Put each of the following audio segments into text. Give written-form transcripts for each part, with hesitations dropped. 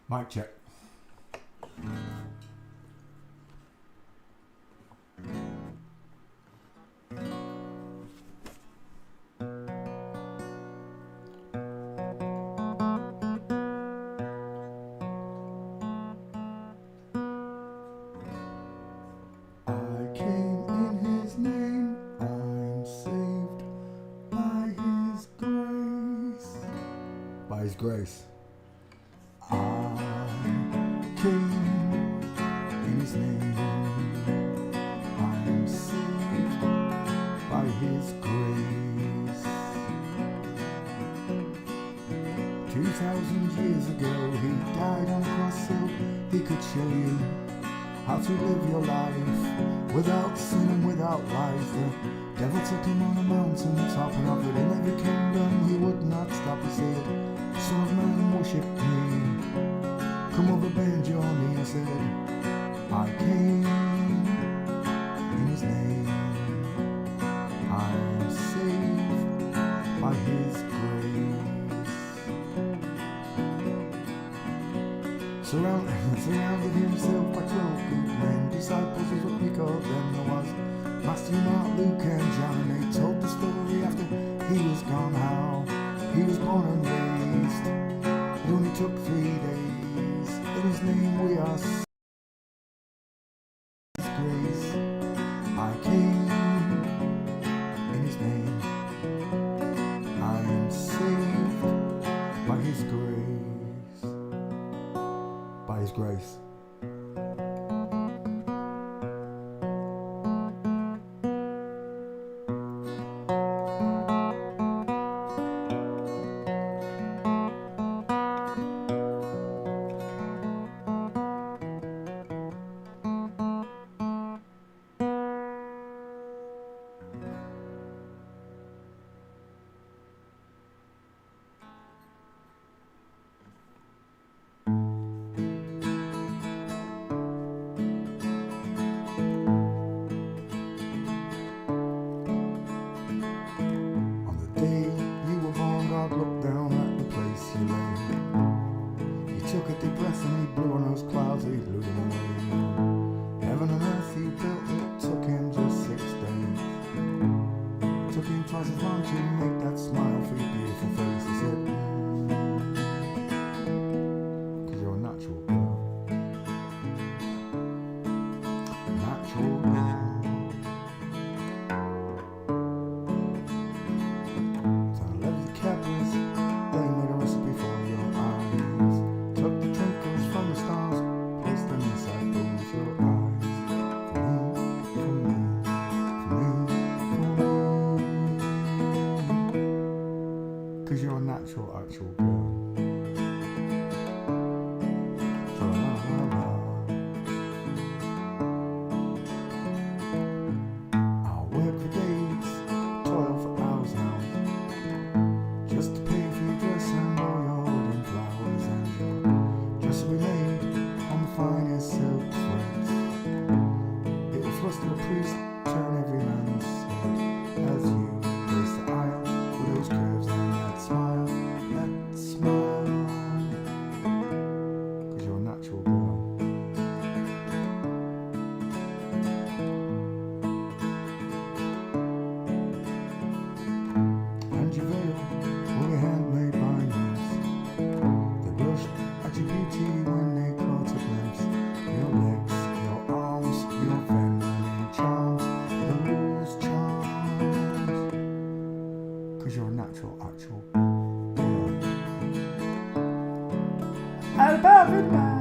Mic check. By His grace. I came in His name. I am saved by His grace. 2,000 years ago He died on a cross so He could show you how to live your life without sin and without lies. The devil took Him on a mountain top and offered Him every kingdom. He would not stop. He said, Son of man, worship me. Come over, bend your knee. I said, I came in His name. I am saved by His grace. Surrounded Himself by 12 good men. Disciples is what we call them. There was Matthew, Mark, Luke and John. And they told the story after He was gone, how He was born and raised. It only took 3 days. In His name we are saved. His grace. I came in His name. I am saved by His grace. By His grace. Took a deep breath and He blew on those clouds, He blew them away. Heaven and earth He built, it took Him just 6 days. It took Him twice as long to make that smile for your beautiful face. He said, 'cause you're a natural girl. Natural girl. So I love the Cadbury's, they made a recipe for your eyes. Took the twinkles from the stars, placed them inside those your eyes. For me, for me, for me. 'Cause you're a natural, actual girl. Tra-la-la-la. I'll work for days, toil for hours now, just to pay for your dress and all your wedding flowers and your dress will be made on the finest silk threads. It will fluster a priest, turn every man's head as you grace the aisle with those curves and that smile, that smile. 'Cause you're a natural girl. And your veil will be handmade by hands. They blushed at your beauty when they caught a glimpse. Your legs, your arms, your feminine charms, those charms. 'Cause you're a natural, actual girl. I love it now.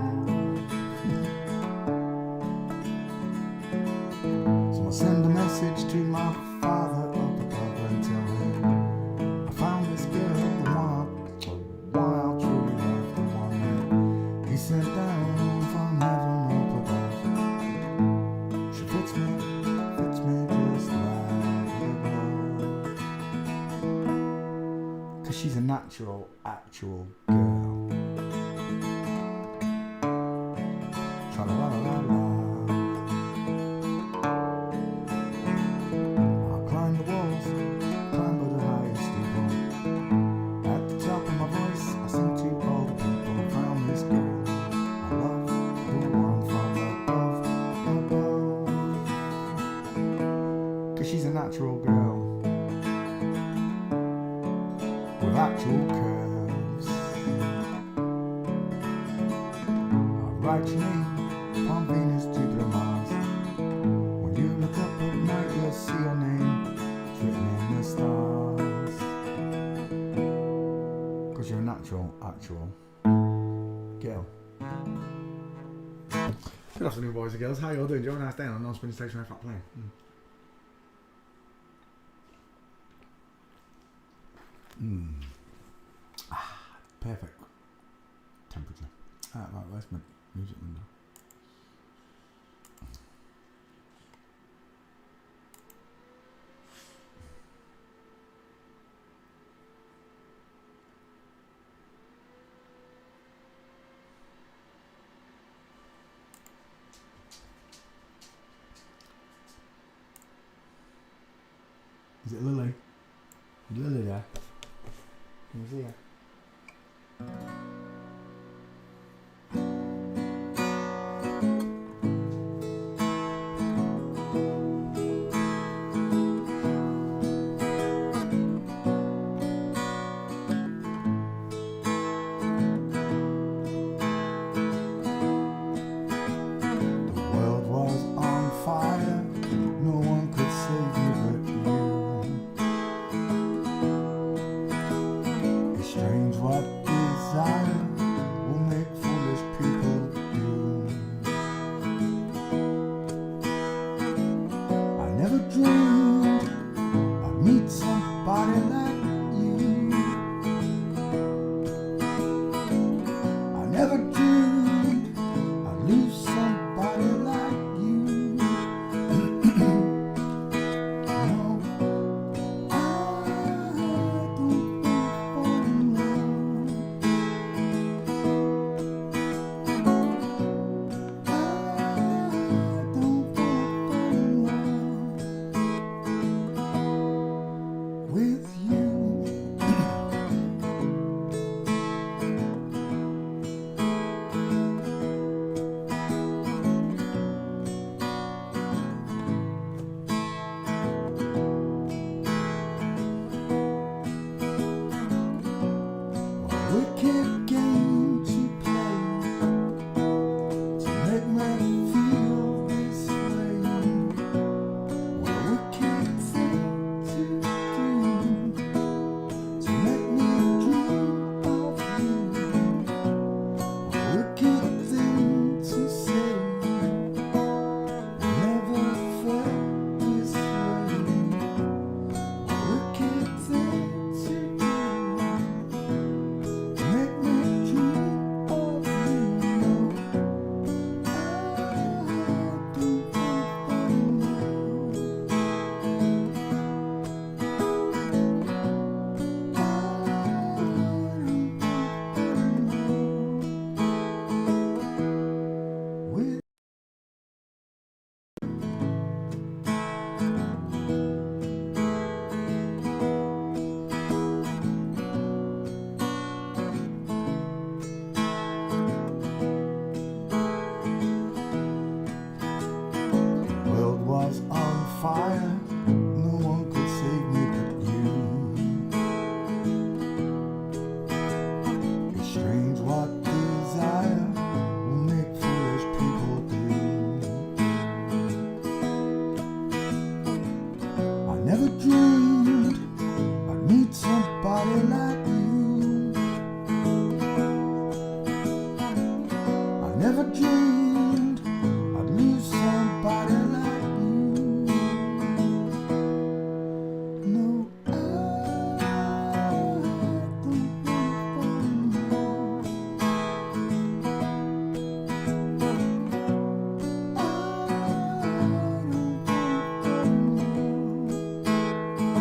So I'll send a message to my Father up above and tell Him I found this girl, the one I'll truly love, the one that He sent down from heaven up above. She fits me just like a glove. 'Cause she's a natural, actual girl. Tra-la-la-la-la. I'll climb the walls, climb the highest steeple. At the top of my voice, I sing to all the people. I found this girl. natural girl with actual curves. I'll write your name on Venus, Jupiter, Mars. When you look up at night, you'll see your name. It's written in the stars. Cause you're a natural, actual girl. Good afternoon, boys and girls. How you all doing? Do you have a nice day on a non-spinning stationary flat plane? Perfect temperature. Right, where's my music window? Is it Lily? Is Lily there? Can you see her? The world was on fire. No one could save me but you. It's strange what desire will make foolish people do. I never dreamed I'd meet somebody like you. I never dreamed I'd lose somebody like you. No, I don't fall in love. I don't fall in love with you. A wicked game to play to make me feel this way. What a wicked thing to do to make me dream of you. What a wicked thing to say. I never felt this way. What a wicked thing to do. Make me dream of you. No, I don't fall in love. I don't fall in love with. The world was on fire. No one could save me but you. It's strange what desire will make foolish people do. I never dreamed I'd meet somebody like you. I never dreamed I'd lose somebody like you. No, I don't fall in love. I don't fall in love.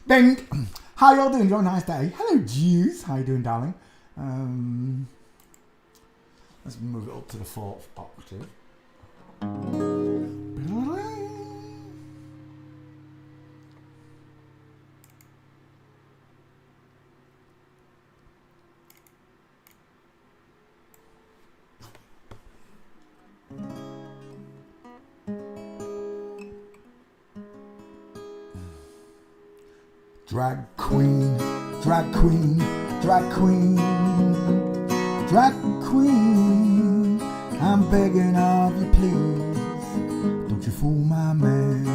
Bing. How y'all doing? Enjoy a nice day. Hello, Jews. How you doing, darling? Let's move it up to the 4th octave. Drag queen, drag queen, drag queen, drag queen, I'm begging of you please, don't you fool my man.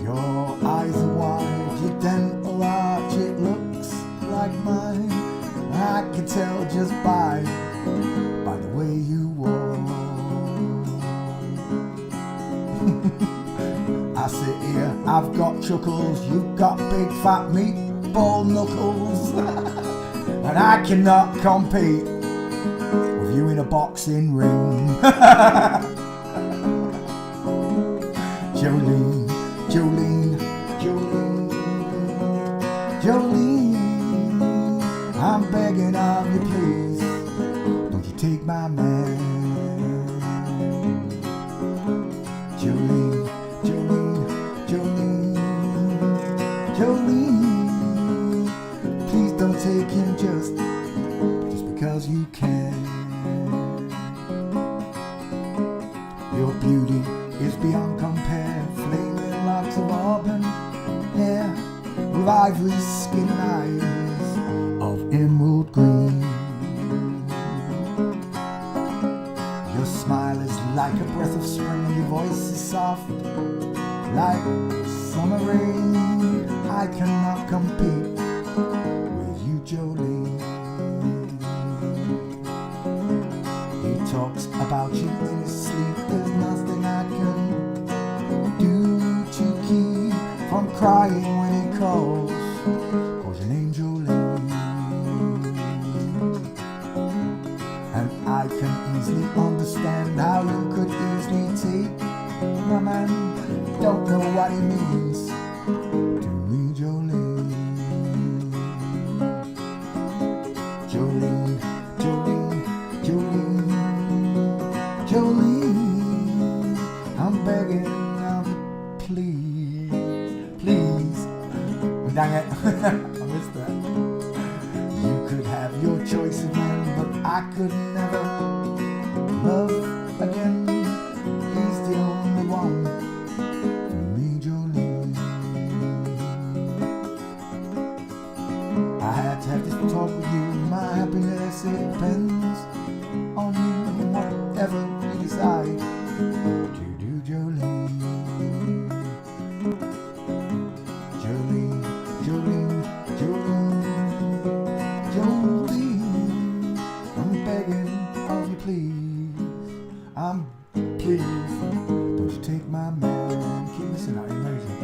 Your eyes are wide, your dental arch, it looks like mine. I can tell just by the way you walk. I sit here, I've got chuckles, you've got big fat meatball knuckles. And I cannot compete with you in a boxing ring. Jolene, Jolene, Jolene, Jolene, I'm begging of you please, don't you take my man. Jolene, Jolene, Jolene, Jolene, please don't take him just because you can. Your beauty is beyond compare, flaming locks of auburn hair, with ivory skin and eyes of emerald green. Your smile is like a breath of spring, and your voice is soft like summer rain. I cannot compete with you, Jolene. He talks about you in his sleep, there's nothing I can do to keep from crying when he calls your name, Jolene. And I can easily understand how you could easily take my man. Don't know what he means to me, Jolene. Jolene, Jolene, Jolene, Jolene, I'm begging of you, please, please. Oh, dang it, I missed that. You could have your choice of men, but I could never love again. He's the only one for me, Jolene. I had to have this talk with you. My happiness, it depends on you, whatever you decide to do, Jolene. Jolene, Jolene, Jolene, Jolene, I'm begging of you, please. Please, don't you take my man. Keep missing out, amazing.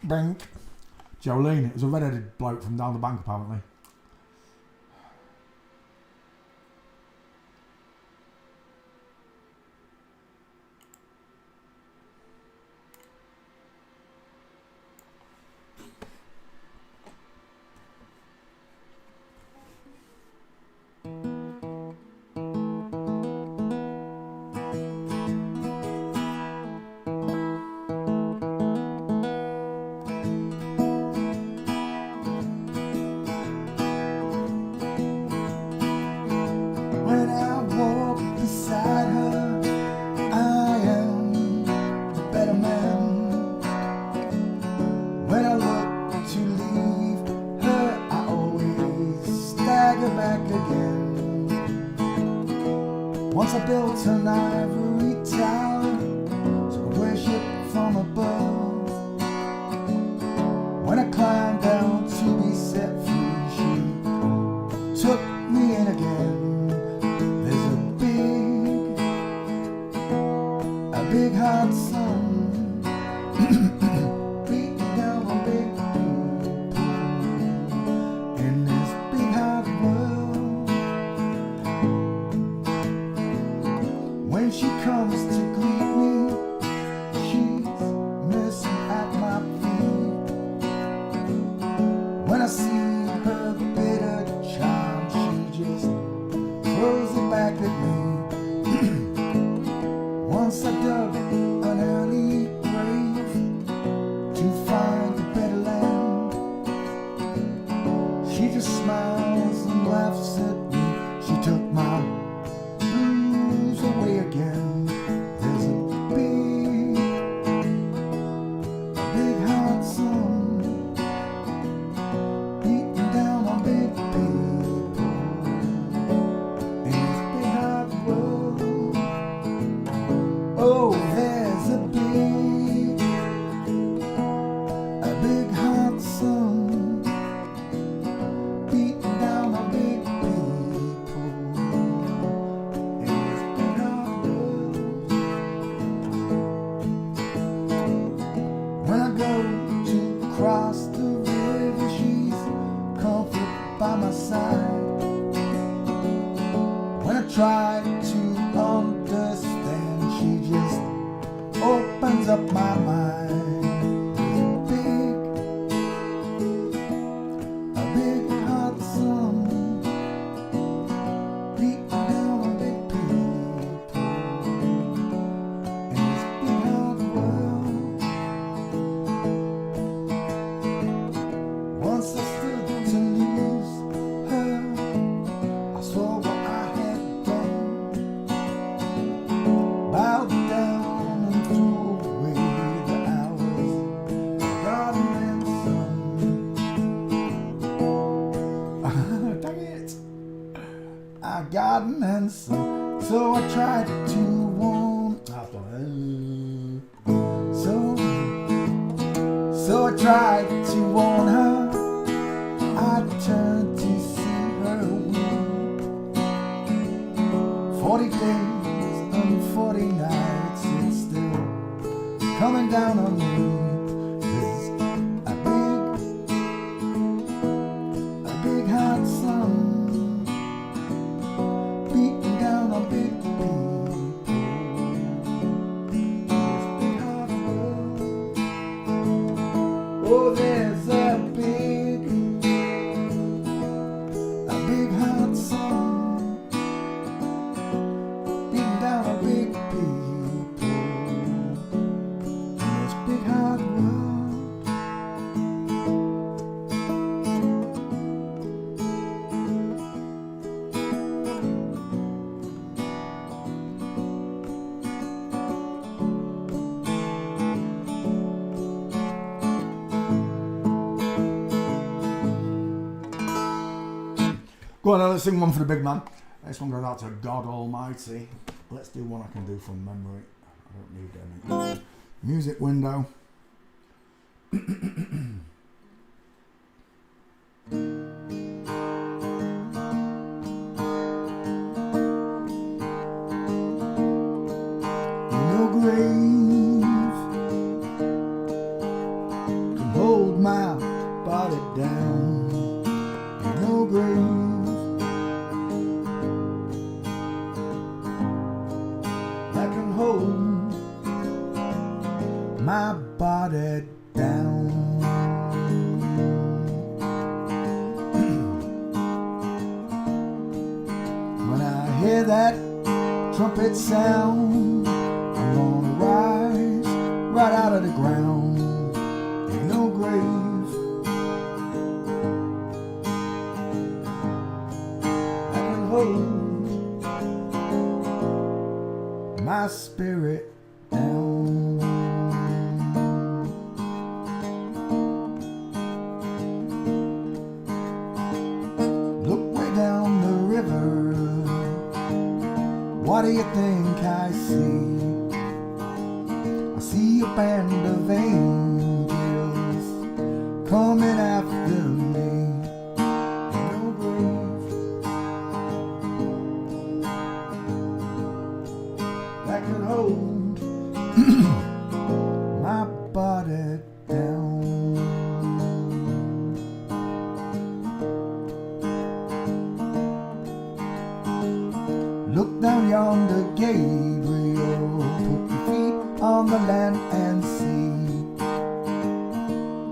Bank. Jolene, it was a red-headed bloke from down the bank, apparently. When I walk beside her, I am a better man. When I look to leave her, I always stagger back again. Once I built an ivory tower to worship from above. When I climbed down to be set free, she took me in again. Big hot sun beating down on big people in this big hot world. When she comes want her, I turn to see her weep. 40 days and 40 nights, it's still coming down on me. There's a big hot sun beating down on big people. This big hot world. Oh, there's a big hot sun beating down on big people. This big hot world. Go on, let's sing one for the big man. This one goes out to God Almighty. Let's do one I can do from memory. I don't need any. Music window. No grave can hold my body down. No grave that can hold my body down. When I hear that trumpet sound, I'm gonna rise right out of the ground. Ain't no grave that can hold my spirit down. Look way down the river. What do you think I see? I see a band of angels coming after me. No grave that can hold my body down. Look down yonder, Gabriel. Put your feet on the land and see.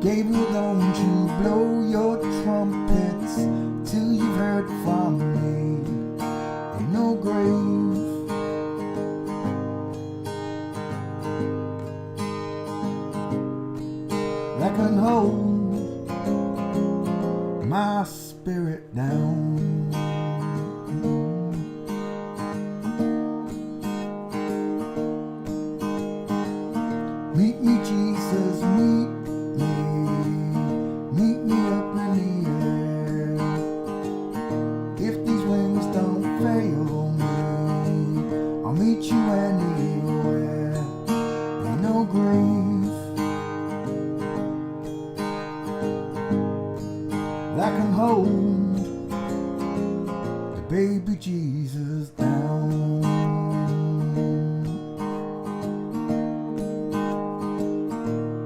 Gabriel, don't you blow your trumpets till you've heard from me. Ain't no grave that can hold my spirit down. Meet me, Jesus, meet me up in the air. If these wings don't fail me, I'll meet you anywhere. Ain't no grave that can hold the baby Jesus down.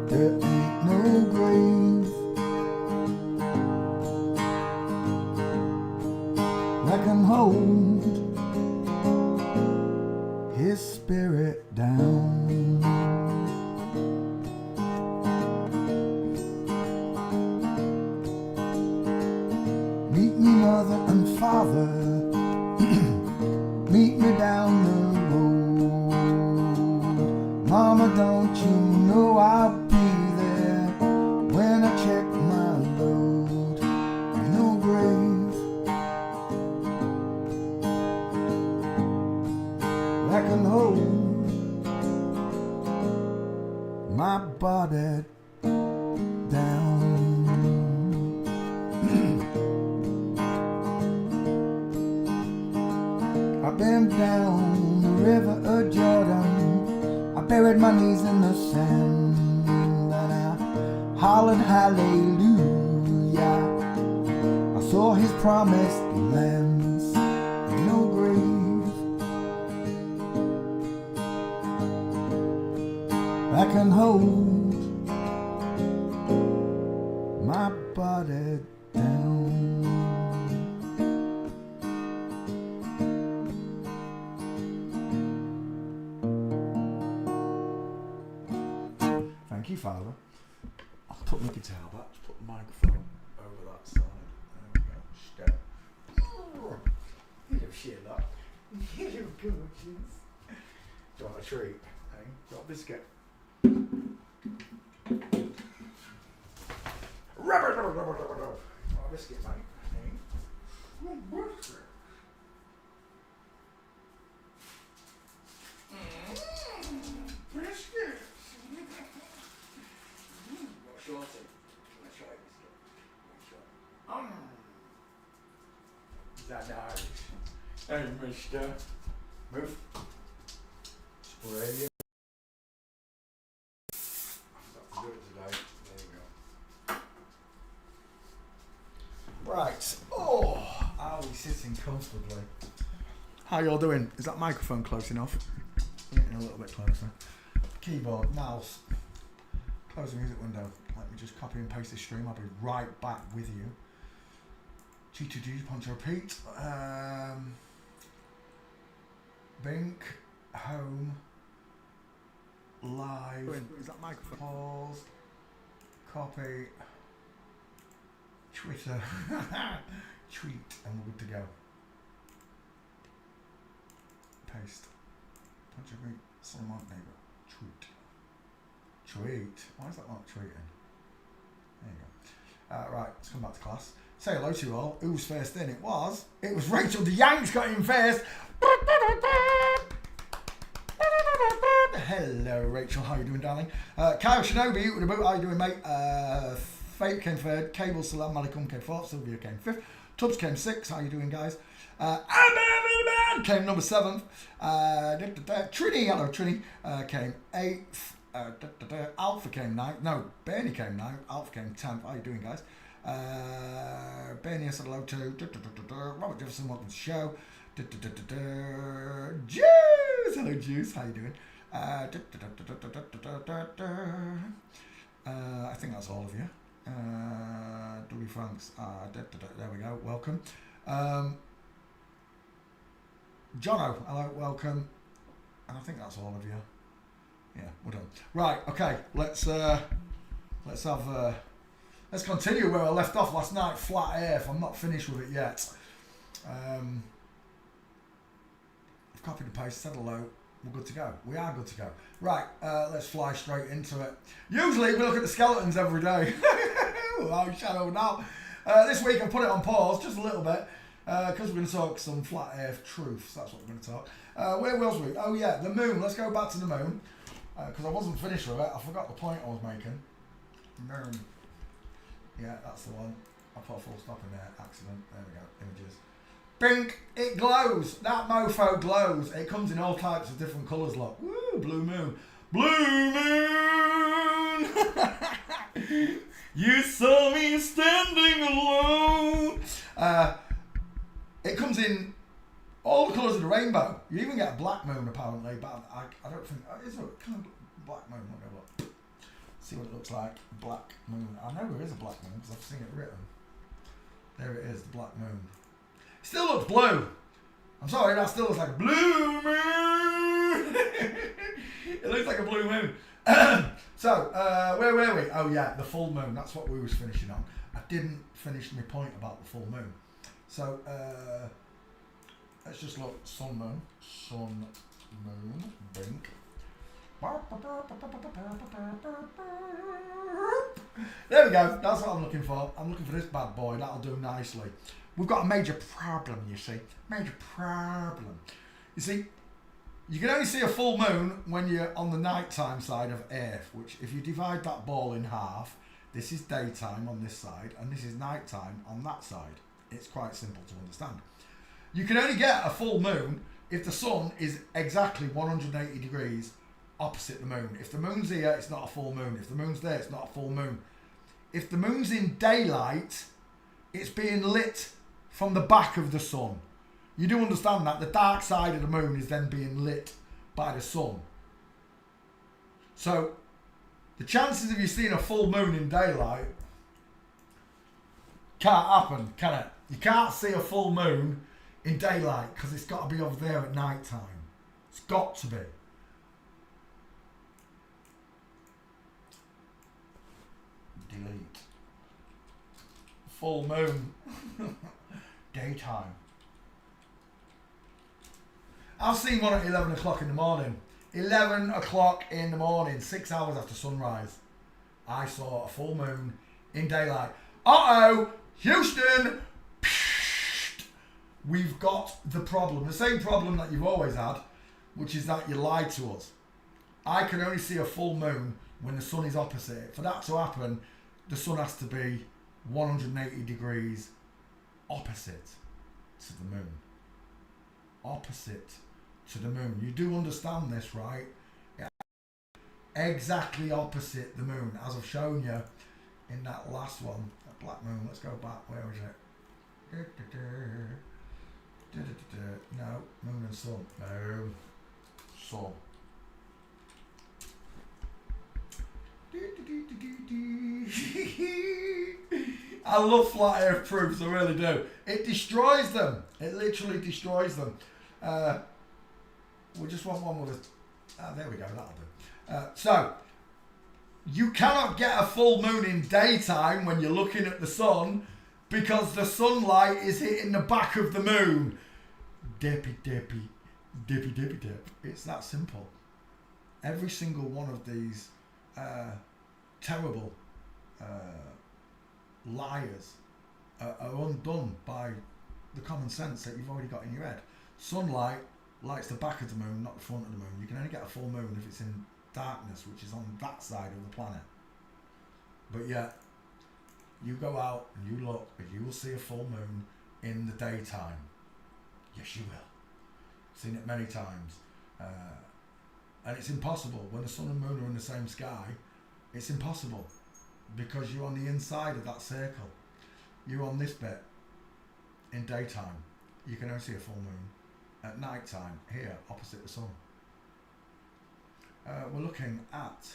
There ain't no grave that can hold his spirit down. Meet me, mother and father. Meet me down the road. Mama, don't you know I'll be there when I check my load. Ain't no grave that can hold my body down. I've been down the river of Jordan. I buried my knees in the sand and I hollered hallelujah. saw his promised lands, no grave that can hold my body down. Thank you, Father. I'll put my guitar back, just put the microphone over that side. There we go. Step. You little shit, look. You little gorgeous. Do you want a treat? Hey? Do you want a biscuit? Oh, biscuit, mate. Biscuit. Shorty. Let's try biscuit. Is that nice? Hey, mister. Move. Spray you. I've got to do it today. There you go. Right. Oh, are we sitting comfortably? How y'all doing? Is that microphone close enough? Getting a little bit closer. Keyboard, mouse. Close the music window. Let me just copy and paste this stream. I'll be right back with you. G2G, Poncho Pete. Bink, home, live. Is that microphone? Pause, copy, Twitter, tweet, and we're good to go. Paste. Poncho Pete, Solomon neighbour, tweet. Tweet. Why is that not tweeting? There you go. Right, let's come back to class. Say hello to you all. Who was first in? It was Rachel the Yanks got in first. Hello, Rachel. How you doing, darling? Kyle Shinobi, you with a boot. How you doing, mate? Fate came third. Cable Salam Malikum came fourth. Sylvia came fifth. Tubbs came sixth. How you doing, guys? Aman came number 7th. Trini, hello, Trini, came 8th. Alpha came 9th. No, Bernie came 9th. Alpha came 10th. How you doing, guys? Bernie, I said hello to. Robert Jefferson, welcome to the show. Juice, hello, Juice. How you doing? I think that's all of you. W Franks. There we go. Welcome. Jono, hello, welcome. And I think that's all of you. Yeah, we're done. Right, okay. Let's continue where I left off last night. Flat Earth. I'm not finished with it yet. I've copied and pasted, said hello. We're good to go. We are good to go. Right, let's fly straight into it. Usually we look at the skeletons every day. Oh, shadow now. This week I put it on pause just a little bit because we're going to talk some flat Earth truths. That's what we're going to talk. Where was we? Oh yeah, the moon. Let's go back to the moon because I wasn't finished with it. I forgot the point I was making. Moon. Yeah, that's the one. I put a full stop in there. Accident. There we go. Images. Pink. It glows. That mofo glows. It comes in all types of different colours. Look. Woo, blue moon. Blue moon. You saw me standing alone. It comes in all the colours of the rainbow. You even get a black moon apparently, but I don't think. Is there a kind of black moon? Let me have a look. See what it looks like. Black moon. I know there is a black moon because I've seen it written. There it is, the black moon. Still looks blue. I'm sorry, that still looks like a blue moon. It looks like a blue moon. So, where were we? Oh yeah, the full moon. That's what we was finishing on. I didn't finish my point about the full moon. So, let's just look. Sun, moon, blink. There we go. That's what I'm looking for. I'm looking for this bad boy. That'll do nicely. We've got a major problem, you see. Major problem. You see, you can only see a full moon when you're on the nighttime side of Earth, which if you divide that ball in half, this is daytime on this side, and this is nighttime on that side. It's quite simple to understand. You can only get a full moon if the sun is exactly 180 degrees opposite the moon. If the moon's here, it's not a full moon. If the moon's there, it's not a full moon. If the moon's in daylight, it's being lit from the back of the sun. You do understand that the dark side of the moon is then being lit by the sun. So the chances of you seeing a full moon in daylight can't happen, can it? You can't see a full moon in daylight because it's got to be over there at night time. It's got to be. Delete. Full moon. Daytime. I've seen one at 11 o'clock in the morning. 11 o'clock in the morning, 6 hours after sunrise. I saw a full moon in daylight. Uh-oh! Houston! We've got the problem. The same problem that you've always had, which is that you lied to us. I can only see a full moon when the sun is opposite. For that to happen, the sun has to be 180 degrees opposite to the moon. Opposite to the moon. You do understand this, right? Yeah. Exactly opposite the moon, as I've shown you in that last one, that black moon. Let's go back. Where is it? No, moon and sun. No, sun. I love flat earth proofs, I really do. It destroys them. It literally destroys them. We just want one with a... there we go, that'll do. So, you cannot get a full moon in daytime when you're looking at the sun because the sunlight is hitting the back of the moon. Dippy, dippy, dippy, dippy, dip. It's that simple. Every single one of these terrible liars are undone by the common sense that you've already got in your head. Sunlight lights the back of the moon, not the front of the moon. You can only get a full moon if it's in darkness, which is on that side of the planet. But yet, you go out and you look and you will see a full moon in the daytime. Yes, you will. Seen it many times. And it's impossible. When the sun and moon are in the same sky, it's impossible because you're on the inside of that circle. You're on this bit in daytime. You can only see a full moon. At night time, here, opposite the sun. We're looking at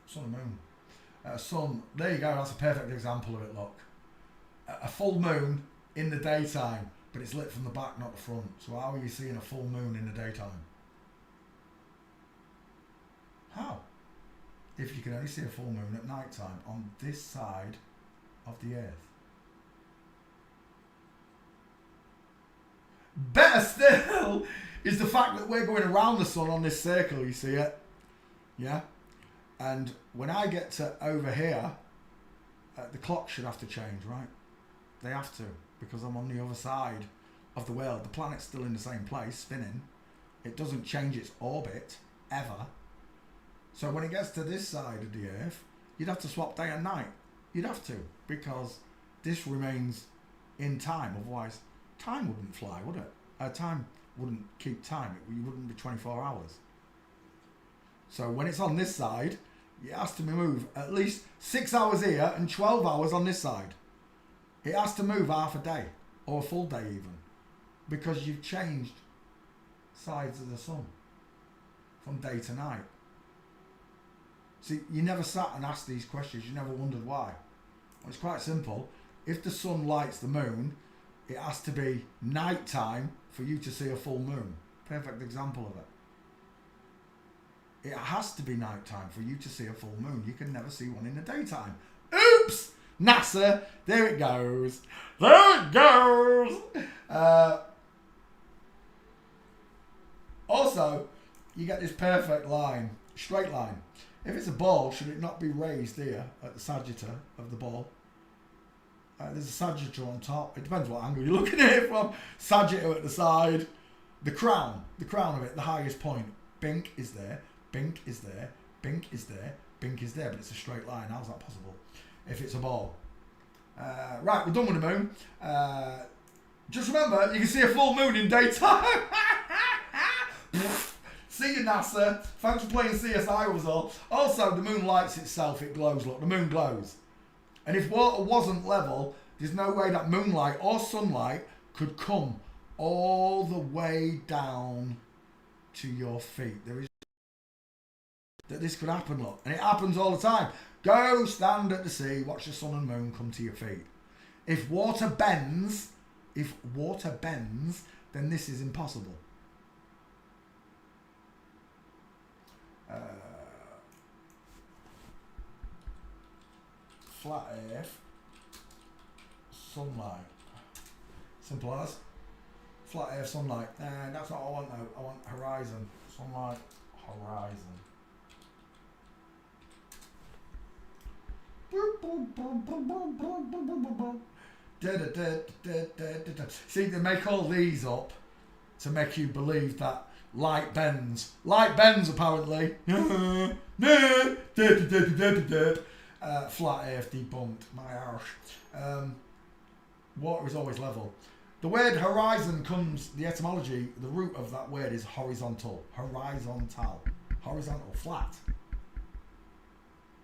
sun and moon. Sun, there you go, that's a perfect example of it, look. A full moon in the daytime, but it's lit from the back, not the front. So how are you seeing a full moon in the daytime? How? If you can only see a full moon at night time on this side of the earth. Better still is the fact that we're going around the sun on this circle, you see it? Yeah? And when I get to over here, the clock should have to change, right? They have to, because I'm on the other side of the world. The planet's still in the same place, spinning. It doesn't change its orbit, ever. So when it gets to this side of the earth, you'd have to swap day and night. You'd have to, because this remains in time, otherwise time wouldn't fly, would it? Time wouldn't keep time. You wouldn't be 24 hours. So when it's on this side, it has to move at least 6 hours here and 12 hours on this side. It has to move half a day or a full day even, because you've changed sides of the sun from day to night. See, you never sat and asked these questions. You never wondered why. Well, it's quite simple. If the sun lights the moon, it has to be night time for you to see a full moon. Perfect example of it. It has to be night time for you to see a full moon. You can never see one in the daytime. Oops! NASA, there it goes. There it goes! Also, you get this perfect line, straight line. If it's a ball, should it not be raised here at the sagittal of the ball? There's a sagittal on top. It depends what angle you're looking at it from. Sagittal at the side. The crown of it, the highest point. Bink is there, bink is there, bink is there, bink is there, but it's a straight line. How's that possible if it's a ball? Right, we're done with the moon. Just remember, you can see a full moon in daytime. See you, NASA. Thanks for playing CSI was all. Also, the moon lights itself. It glows. Look, the moon glows. And if water wasn't level, there's no way that moonlight or sunlight could come all the way down to your feet. There is that this could happen, look. And it happens all the time. Go stand at the sea, watch the sun and moon come to your feet. If water bends, then this is impossible. Flat earth, sunlight. Simple as. Flat earth, sunlight. That's not what I want though. I want horizon. Sunlight, horizon. See, they make all these up to make you believe that light bends. Light bends, apparently. Flat earth debunked. My arse. Water is always level. The word horizon comes, the etymology, the root of that word is horizontal. Horizontal. Horizontal. Flat.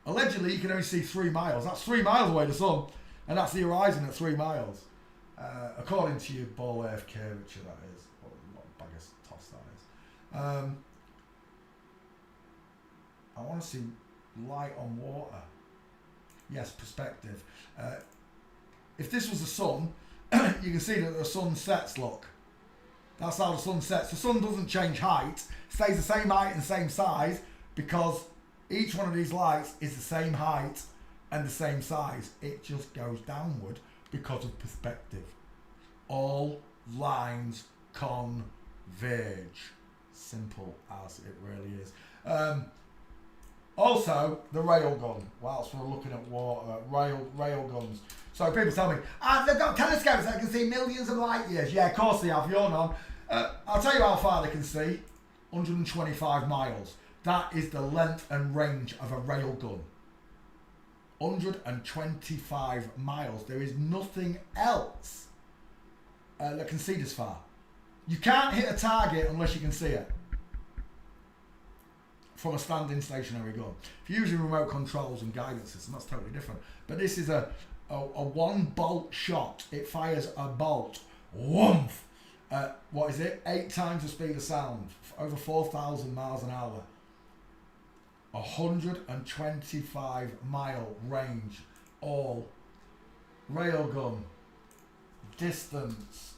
Allegedly, you can only see 3 miles. That's 3 miles away, the sun. And that's the horizon at 3 miles. According to your ball earth curvature, that is. What bag of toss that is. I want to see light on water. Yes, perspective. If this was the sun, you can see that the sun sets, look. That's how the sun sets. The sun doesn't change height. Stays the same height and same size because each one of these lights is the same height and the same size. It just goes downward because of perspective. All lines converge. Simple as it really is. Also, the railgun. Whilst we're looking at water, rail guns. So people tell me, they've got telescopes that can see millions of light years. Yeah, of course they have. You're none. I'll tell you how far they can see. 125 miles. That is the length and range of a railgun. 125 miles. There is nothing else that can see this far. You can't hit a target unless you can see it from a standing stationary gun. If you're using remote controls and guidance system, that's totally different. But this is a one bolt shot. It fires a bolt. Woomph! What is it? 8 times the speed of sound. Over 4,000 miles an hour. 125 mile range. All railgun. Distance.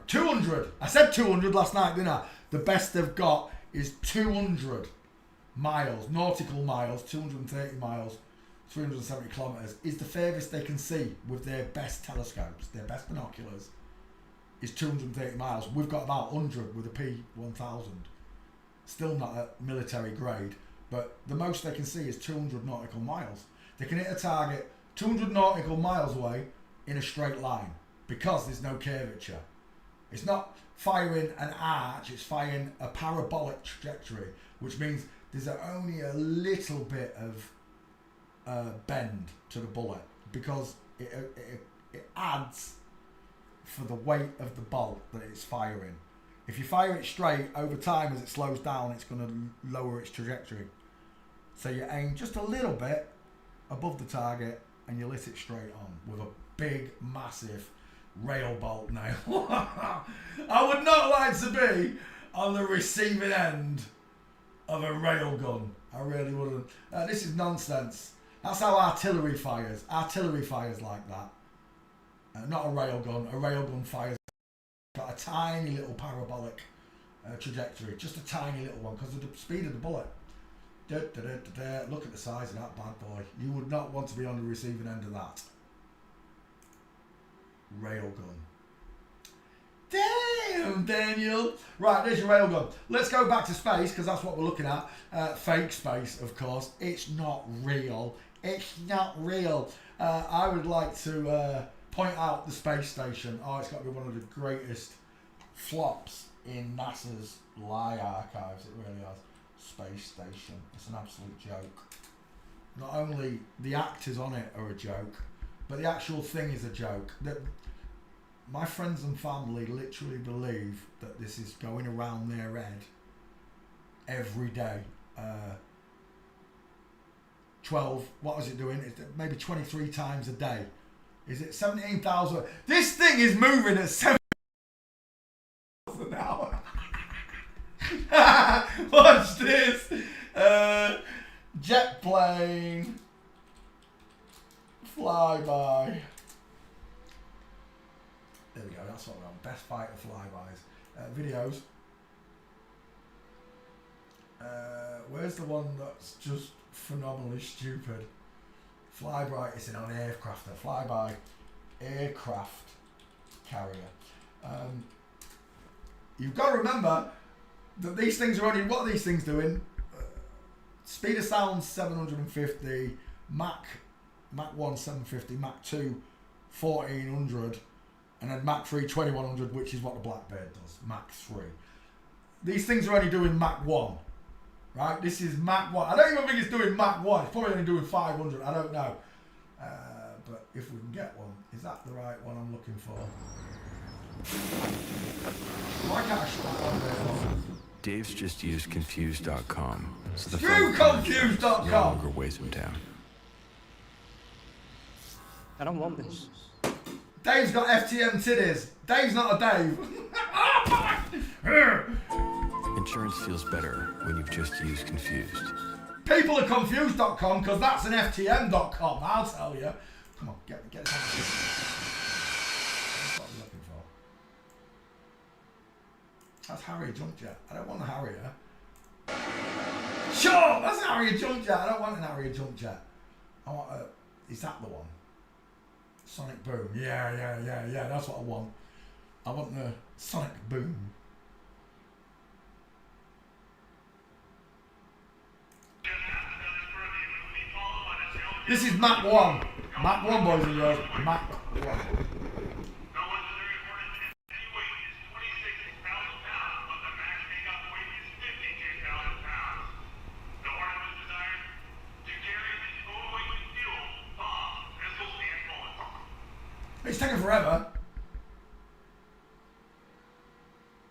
200. I said 200 last night, didn't I? The best they've got is 200 miles, nautical miles, 230 miles, 370 kilometres is the furthest they can see with their best telescopes, their best binoculars is 230 miles. We've got about 100 with a P1000. Still not at military grade, but the most they can see is 200 nautical miles. They can hit a target 200 nautical miles away in a straight line because there's no curvature. It's not firing an arch, it's firing a parabolic trajectory, which means there's only a little bit of bend to the bullet because it adds for the weight of the bolt that it's firing. If you fire it straight, over time as it slows down, it's going to lower its trajectory. So you aim just a little bit above the target and you lit it straight on with a big, massive rail bolt nail. I would not like to be on the receiving end of a rail gun. I really wouldn't. This is nonsense. That's how artillery fires. Artillery fires like that. Not a rail gun. A rail gun fires got a tiny little parabolic trajectory. Just a tiny little one because of the speed of the bullet. Look at the size of that bad boy. You would not want to be on the receiving end of that. Railgun. Damn, Daniel. Right, there's your railgun. Let's go back to space because that's what we're looking at. Fake space, of course. It's not real. It's not real. I would like to point out the space station. Oh, it's got to be one of the greatest flops in NASA's lie archives. It really has. Space station. It's an absolute joke. Not only the actors on it are a joke, but the actual thing is a joke. That my friends and family literally believe that this is going around their head every day. 12, what was it doing? It's maybe 23 times a day. Is it 17,000? This thing is moving at 7,000 an hour. Watch this. Jet plane. Flyby. There we go, that's what we're on. Best fighter flybys. Videos. Where's the one that's just phenomenally stupid? Flyby is an aircraft. Flyby aircraft carrier. You've got to remember that these things are only, what are these things doing? Speed of sound 750, Mach 1 750, Mach 2 1400, and then Mach 3 2100, which is what the Blackbird does, Mach 3. These things are only doing Mach 1, right? This is Mach 1. I don't even think it's doing Mach 1. It's probably only doing 500. I don't know. But if we can get one, is that the right one I'm looking for? Why can't I shut that on there? Dave's just used Confused.com. So the Screw Confused.com! no longer weighs him down. I don't want this. Dave's got FTM titties. Dave's not a Dave. Insurance feels better when you've just used Confused. People are confused.com because that's an FTM.com, I'll tell you. Come on, get it. That's what I'm looking for. That's Harrier jump jet. I don't want a Harrier. Sure, that's an Harrier jump jet. I don't want an Harrier jump jet. I want a... Is that the one? Sonic Boom. Yeah. That's what I want. I want the Sonic Boom. This is Mach 1. Mach 1, boys and girls. Mach 1. It's taking forever.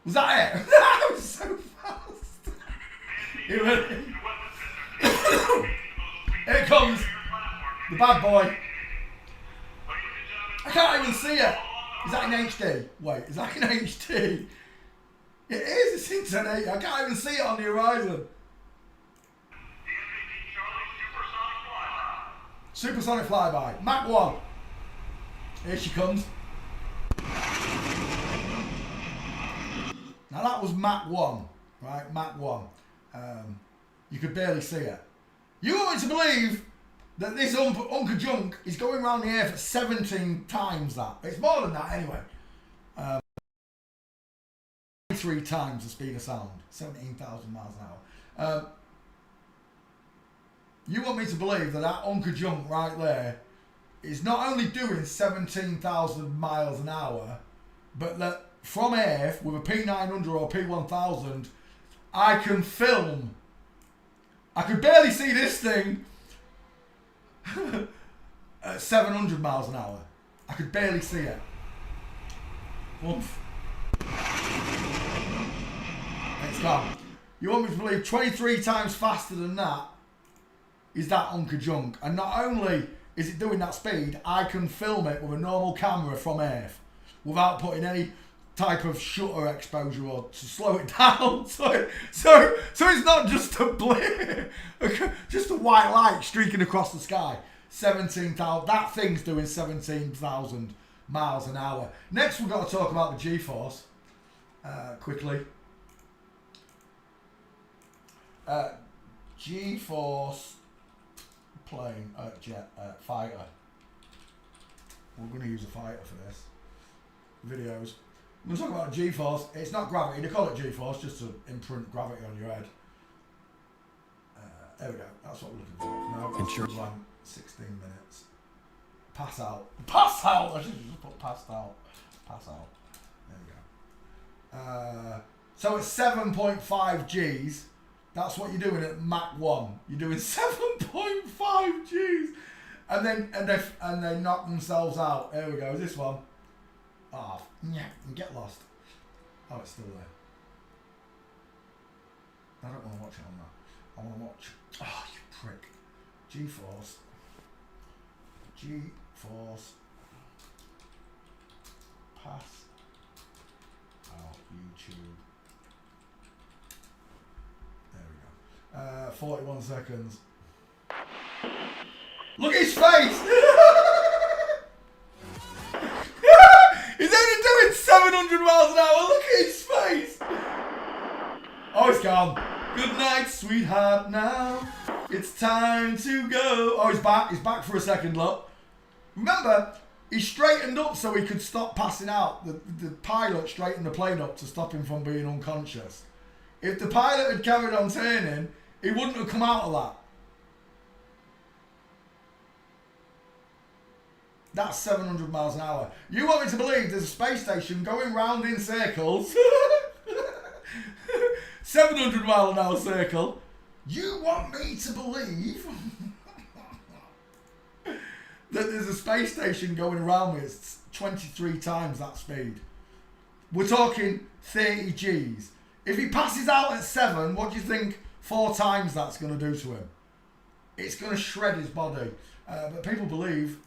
Was that it? That was so fast. Here it comes. The bad boy. I can't even see it. Is that in HD? Wait, is that in HD? It is. It's in 1080. I can't even see it on the horizon. Supersonic flyby. Mach 1. Here she comes. Now that was Mach 1, right? Mach 1. You could barely see it. You want me to believe that this Uncle Junk is going around the Earth at 17 times that? It's more than that anyway. 3 times the speed of sound. 17,000 miles an hour. You want me to believe that that Uncle Junk right there is not only doing 17,000 miles an hour, but that from Earth with a P900 or P1000, I can film. I could barely see this thing at 700 miles an hour. I could barely see it. Oomph. It's gone. You want me to believe 23 times faster than that is that Uncle Junk. And not only is it doing that speed, I can film it with a normal camera from Earth without putting any type of shutter exposure or to slow it down. So it's not just a blur, just a white light streaking across the sky. 17,000. That thing's doing 17,000 miles an hour. Next, we've got to talk about the G-Force quickly. G-Force plane, jet, fighter. We're going to use a fighter for this. Videos. We're going to talk about G-Force. It's not gravity. They call it G-Force just to imprint gravity on your head. There we go. That's what we're looking for. Now, Insurance. 16 minutes. Pass out. Pass out! I should just put passed out. Pass out. There we go. So it's 7.5 Gs. That's what you're doing at Mach 1. You're doing 7.5 Gs. And they knock themselves out. There we go. Is this one? Oh, yeah, and get lost. Oh, it's still there. I don't want to watch it on that. I want to watch. Oh, you prick. G-Force. G-Force. Pass. Oh, YouTube. There we go. 41 seconds. Look at his face! He's only doing 700 miles an hour. Look at his face! Oh, it's gone. Good night, sweetheart, now. It's time to go. Oh, he's back. He's back for a second, look. Remember, he straightened up so he could stop passing out. The pilot straightened the plane up to stop him from being unconscious. If the pilot had carried on turning, he wouldn't have come out of that. That's 700 miles an hour. You want me to believe there's a space station going round in circles? 700 mile an hour circle. You want me to believe that there's a space station going around me? It's 23 times that speed. We're talking 30 Gs. If he passes out at 7, what do you think 4 times that's going to do to him? It's going to shred his body. But people believe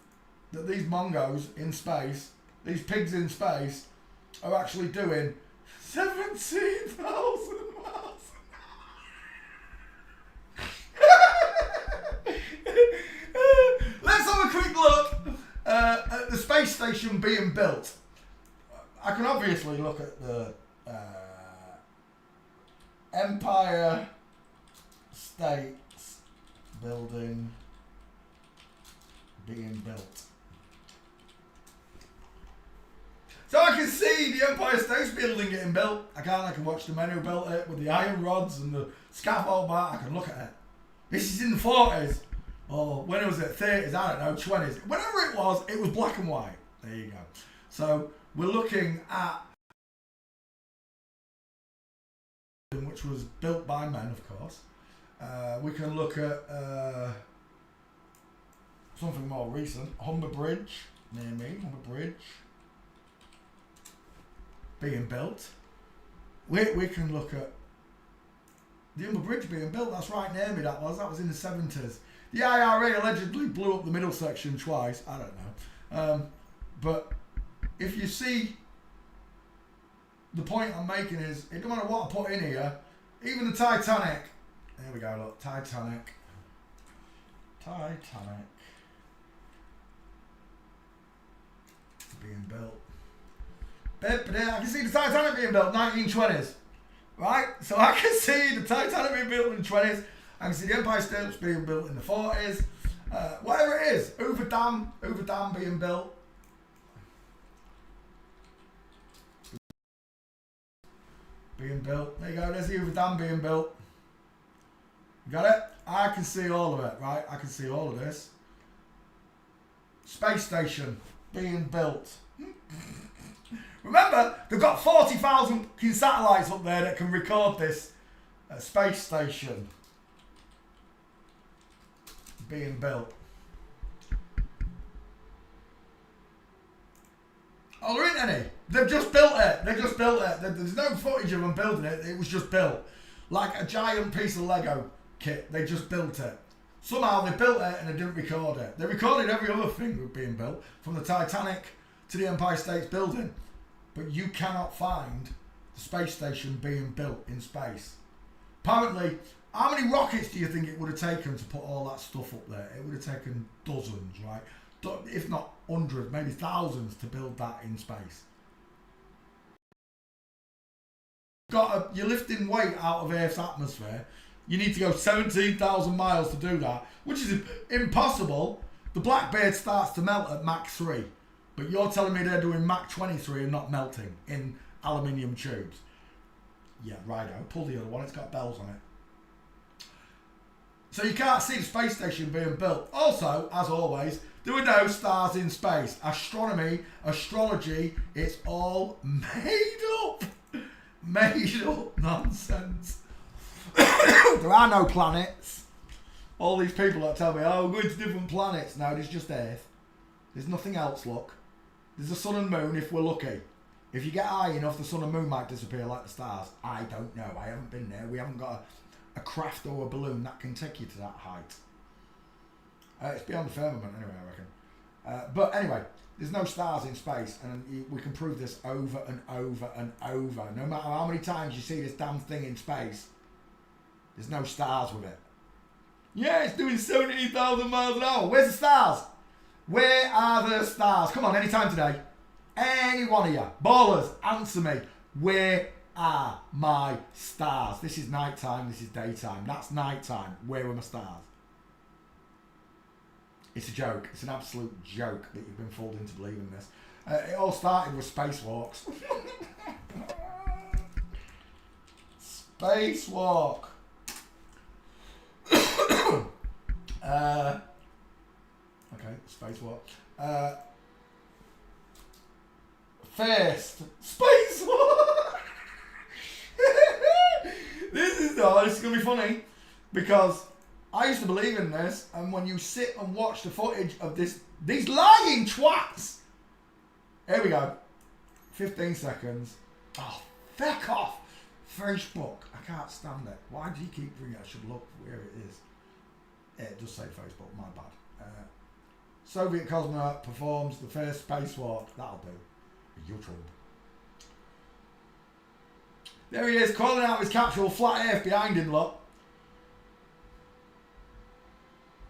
that these mongos in space, these pigs in space, are actually doing 17,000 miles. Let's have a quick look at the space station being built. I can obviously look at the Empire States building being built. So I can see the Empire State Building getting built. I can watch the men who built it with the iron rods and the scaffold bar. I can look at it. This is in the 40s. Or when it was at 30s, I don't know, 20s. Whenever it was black and white. There you go. So we're looking at which was built by men, of course. We can look at something more recent. Humber Bridge, near me, Humber Bridge. Being built. We can look at the Humber Bridge being built. That's right near me. That was in the 70s. The IRA allegedly blew up the middle section twice. I don't know. But if you see, the point I'm making is, it don't matter what I put in here, even the Titanic. There we go, look, Titanic. Being built. I can see the Titanic being built 1920s. Right? So I can see the Titanic being built in the 20s. I can see the Empire State being built in the 40s. Whatever it is. Hoover Dam being built. Being built. There you go. There's the Hoover Dam being built. You got it? I can see all of it, right? I can see all of this. Space station being built. Remember, they've got 40,000 satellites up there that can record this space station being built. Oh, there ain't any. They've just built it. There's no footage of them building it. It was just built. Like a giant piece of Lego kit. They just built it. Somehow they built it and they didn't record it. They recorded every other thing being built, from the Titanic to the Empire State Building. But you cannot find the space station being built in space. Apparently, how many rockets do you think it would have taken to put all that stuff up there? It would have taken dozens, right? If not hundreds, maybe thousands to build that in space. You're lifting weight out of Earth's atmosphere. You need to go 17,000 miles to do that, which is impossible. The Blackbird starts to melt at Mach 3. But you're telling me they're doing Mach 23 and not melting in aluminium tubes. Yeah, righto. Pull the other one. It's got bells on it. So you can't see the space station being built. Also, as always, there were no stars in space. Astronomy, astrology, it's all made up. Made up nonsense. There are no planets. All these people that tell me, oh, we're going to different planets. No, there's just Earth. There's nothing else, look. There's the sun and moon if we're lucky. If you get high enough, the sun and moon might disappear like the stars. I don't know. I haven't been there. We haven't got a craft or a balloon that can take you to that height. It's beyond the firmament anyway, I reckon. But anyway, there's no stars in space, and we can prove this over and over and over. No matter how many times you see this damn thing in space, there's no stars with it. Yeah, it's doing 17,000 miles an hour. Where's the stars? Where are the stars? Come on, anytime today. Any one of you. Ballers, answer me. Where are my stars? This is nighttime, this is daytime. That's nighttime. Where are my stars? It's a joke. It's an absolute joke that you've been fooled into believing this. It all started with spacewalks. Spacewalk. Okay, spacewalk. First, spacewalk. This is gonna be funny because I used to believe in this, and when you sit and watch the footage of these lying twats. Here we go. 15 seconds. Oh, feck off. Facebook. I can't stand it. Why do you keep bringing it? I should look where it is. Yeah, it does say Facebook. My bad. Soviet cosmonaut performs the first spacewalk. That'll do. YouTube. There he is, calling out his capsule. Flat Earth behind him, look.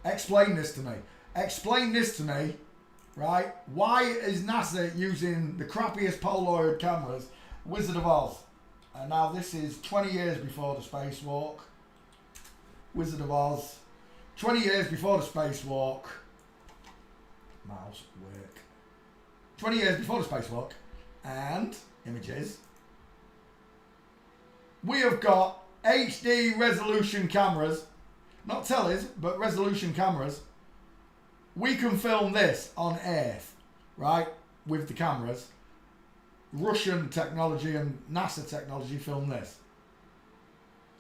Explain this to me. Explain this to me, right? Why is NASA using the crappiest Polaroid cameras? Wizard of Oz. And now this is 20 years before the spacewalk. Wizard of Oz. 20 years before the spacewalk. Mouse work. 20 years before the spacewalk. And images. We have got HD resolution cameras. Not tellies, but resolution cameras. We can film this on Earth, right? With the cameras. Russian technology and NASA technology film this.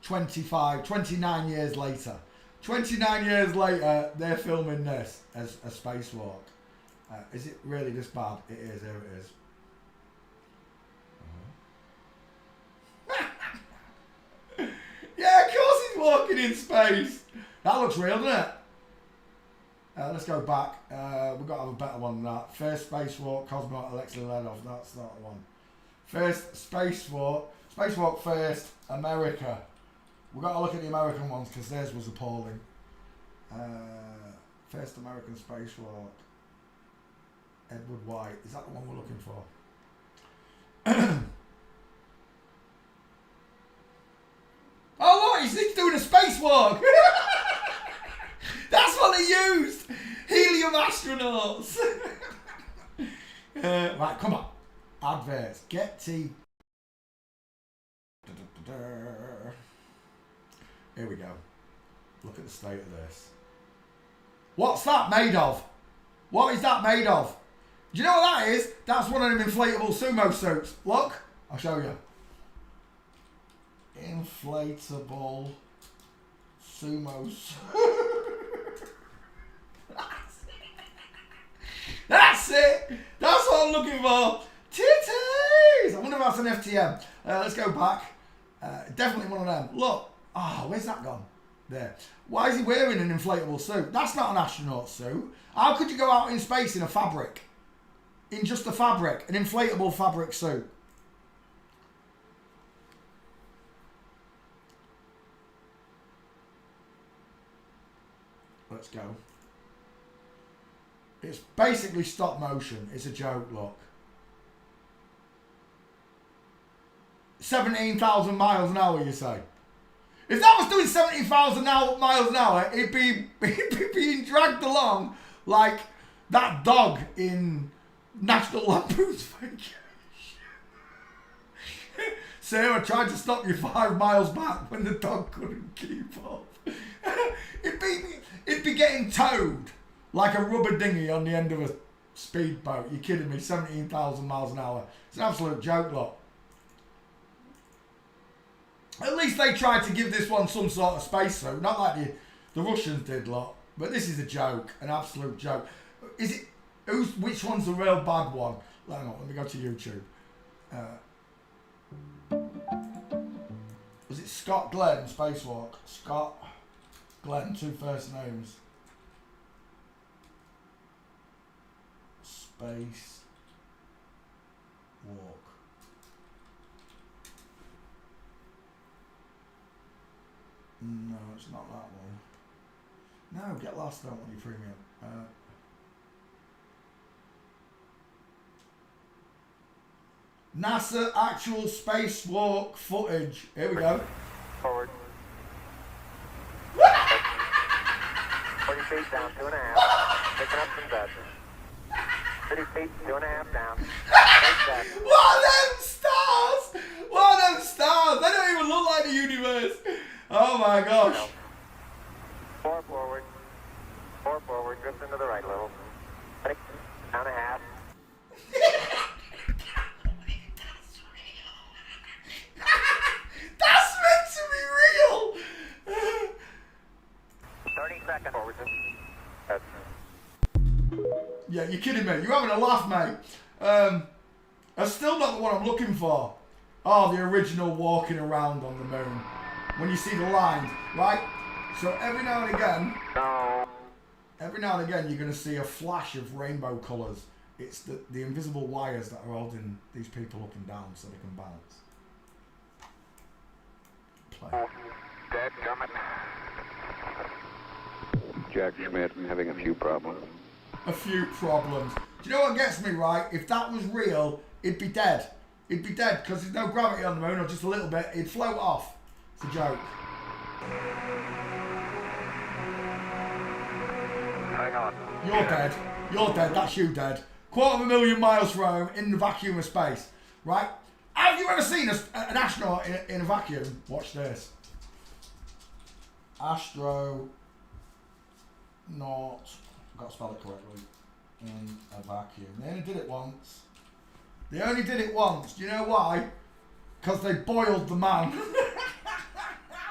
29 years later. 29 years later, they're filming this as a spacewalk. Is it really this bad? It is, here it is. Yeah, of course he's walking in space. That looks real, doesn't it? Let's go back. We've got to have a better one than that. First spacewalk, cosmonaut Alexei Leonov. That's not the one. First spacewalk. Spacewalk first, America. We've got to look at the American ones because theirs was appalling. First American spacewalk. Edward White. Is that the one we're looking for? Oh look, he's doing a spacewalk. That's what they used. Helium astronauts. Right, come on. Adverts. Getty. Here we go. Look at the state of this. What's that made of? What is that made of? Do you know what that is? That's one of them inflatable sumo suits. Look, I'll show you. Inflatable sumo suit. That's it. That's what I'm looking for. Titties. I wonder if that's an FTM. Let's go back. Definitely one of them. Look. Oh, where's that gone? There. Why is he wearing an inflatable suit? That's not an astronaut suit. How could you go out in space in a fabric? In just a fabric. An inflatable fabric suit. Let's go. It's basically stop motion. It's a joke, look. 17,000 miles an hour, you say? If that was doing 70,000 miles an hour, it'd be being dragged along like that dog in National Lampoon's Vacation. Sarah tried to stop you 5 miles back when the dog couldn't keep up. It'd be getting towed like a rubber dinghy on the end of a speedboat. You're kidding me? 17,000 miles an hour. It's an absolute joke, look. At least they tried to give this one some sort of spacesuit, not like the Russians did, lot. But this is a joke, an absolute joke. Is it? Which one's the real bad one? Hang on, let me go to YouTube. Was it Scott Glenn, Spacewalk. Scott Glenn, 2 first names. Space Walk. No, it's not that one. No, get lost, I don't want your premium. NASA actual spacewalk footage. Here we go. Forward. 40 feet down, 2.5. Picking up some dust. 30 feet, 2.5 down. What are them stars? What are them stars? They don't even look like the universe. Oh my gosh. 4 forward. 4 forward. Drift into the right a little. Down a half. That's meant to be real. 30 seconds forward. That's Yeah, you're kidding me. You're having a laugh, mate. That's still not the one I'm looking for. Oh, the original walking around on the moon. When you see the lines, right? So every now and again, you're going to see a flash of rainbow colours. It's the invisible wires that are holding these people up and down so they can bounce. Play. dead coming. Jack Schmidt, having a few problems. A few problems. Do you know what gets me, right? If that was real, it'd be dead. It'd be dead because there's no gravity on the moon, or just a little bit. It'd float off. It's a joke. Hang on. You're dead. You're dead. That's you dead. 250,000 miles from home in the vacuum of space. Right? Have you ever seen an astronaut in a vacuum? Watch this. Astronaut. I've got to spell it correctly. In a vacuum. They only did it once. They only did it once. Do you know why? Because they boiled the man.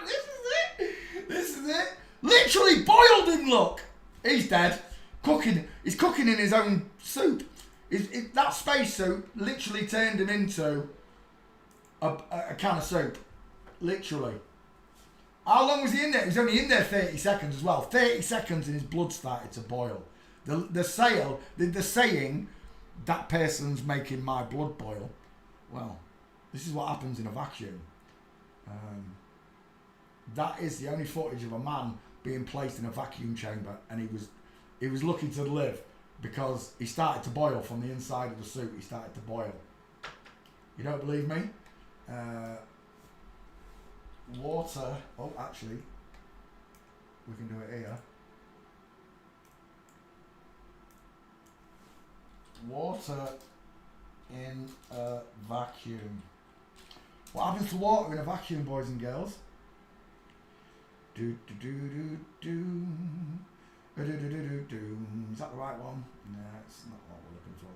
This is it. This is it. Literally boiled him, look. He's dead. Cooking. He's cooking in his own soup. That space suit literally turned him into a can of soup. Literally. How long was he in there? He was only in there 30 seconds as well. 30 seconds and his blood started to boil. The saying, that person's making my blood boil. Well, this is what happens in a vacuum. That is the only footage of a man being placed in a vacuum chamber, and he was lucky to live because he started to boil from the inside of the suit. He started to boil. You don't believe me? Water. Oh, actually, we can do it here. Water in a vacuum. What happens to water in a vacuum, boys and girls? Do do do do do. Do do do do do. Is that the right one? No, it's not what we're looking for.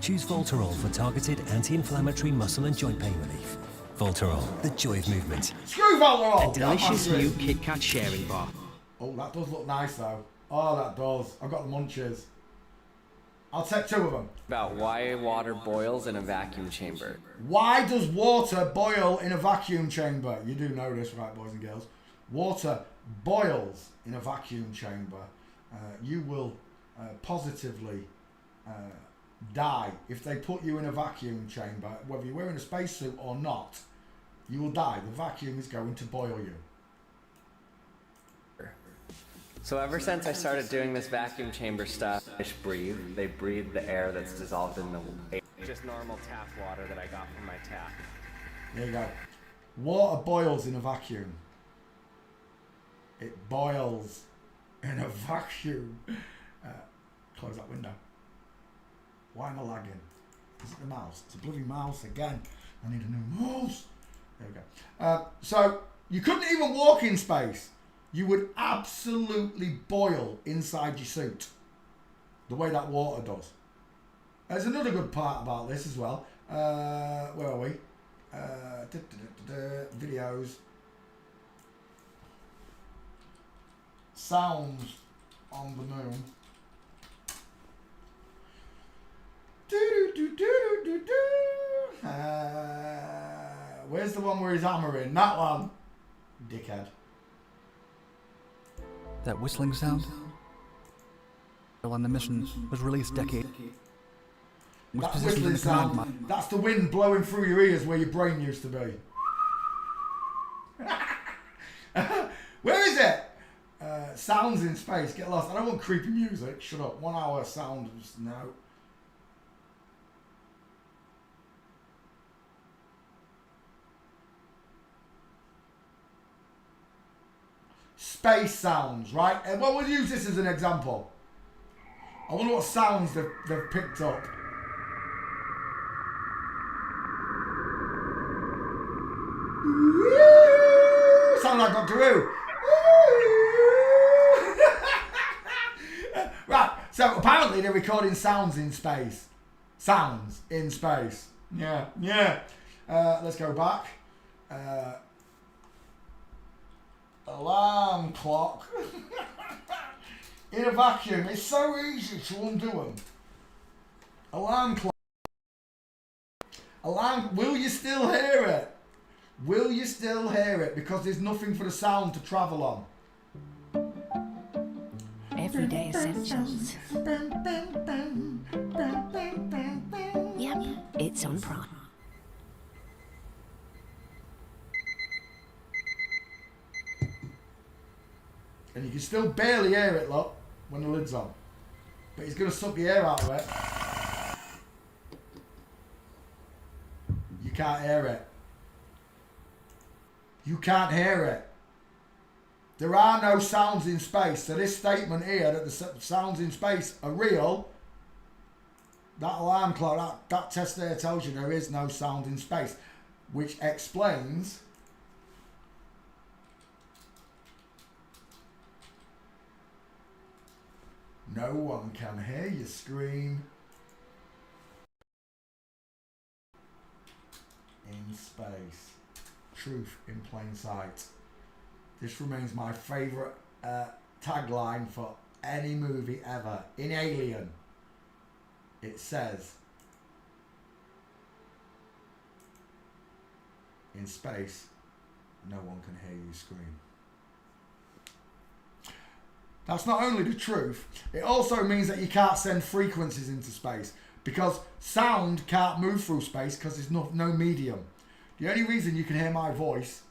Choose Voltarol for targeted anti-inflammatory muscle and joint pain relief. Voltarol, the joy of movement. Screw Voltarol! A delicious new Kit Kat sharing bar. Oh, that does look nice though. Oh, that does. I've got the munches. I'll take 2 of them. About why water boils in a vacuum chamber. Why does water boil in a vacuum chamber? You do know this, right, boys and girls? Water boils in a vacuum chamber. You will positively die if they put you in a vacuum chamber. Whether you're wearing a spacesuit or not, you will die. The vacuum is going to boil you. So ever since I started doing this vacuum chamber stuff, fish breathe. They breathe the air that's dissolved in the just normal tap water that I got from my tap. There you go. Water boils in a vacuum. It boils in a vacuum. Close that window. Why am I lagging? Is it the mouse? It's a bloody mouse again. I need a new mouse. There we go. So you couldn't even walk in space. You would absolutely boil inside your suit. The way that water does. There's another good part about this as well. Where are we? Videos. Sounds on the moon. Do do do do do do. Where's the one where he's hammering? That one. Dickhead. That whistling sound on the mission was released decade. Was That positioned in whistling the command sound. That's the wind blowing through your ears where your brain used to be. Where is it? Sounds in space. Get lost. I don't want creepy music. Shut up. 1 hour sound. Just no. Space sounds, right? And well, we'll use this as an example. I wonder what sounds they've picked up. Sound like Doctor Who. Right, so apparently they're recording sounds in space. Sounds in space. Yeah, yeah. Let's go back. Alarm clock. In a vacuum, it's so easy to undo them. Alarm clock. Alarm, will you still hear it? Will you still hear it? Because there's nothing for the sound to travel on. Everyday essentials. Yep, it's on Prime. And you can still barely hear it, look, when the lid's on. But he's going to suck the air out of it. You can't hear it. You can't hear it. There are no sounds in space. So this statement here that the sounds in space are real, that alarm clock, that test there tells you there is no sound in space, which explains no one can hear you scream in space. Truth in plain sight. This remains my favourite tagline for any movie ever. In Alien, it says, in space, no one can hear you scream. That's not only the truth, it also means that you can't send frequencies into space because sound can't move through space because there's no medium. The only reason you can hear my voice,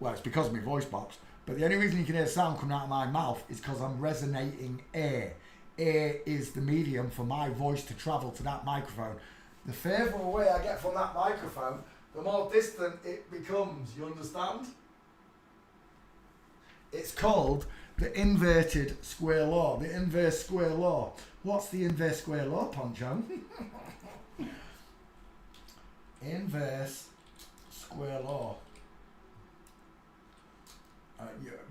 well, it's because of my voice box, but the only reason you can hear sound coming out of my mouth is because I'm resonating air. Air is the medium for my voice to travel to that microphone. The further away I get from that microphone, the more distant it becomes. You understand? It's called the inverted square law. The inverse square law. What's the inverse square law, Poncho? Inverse square law.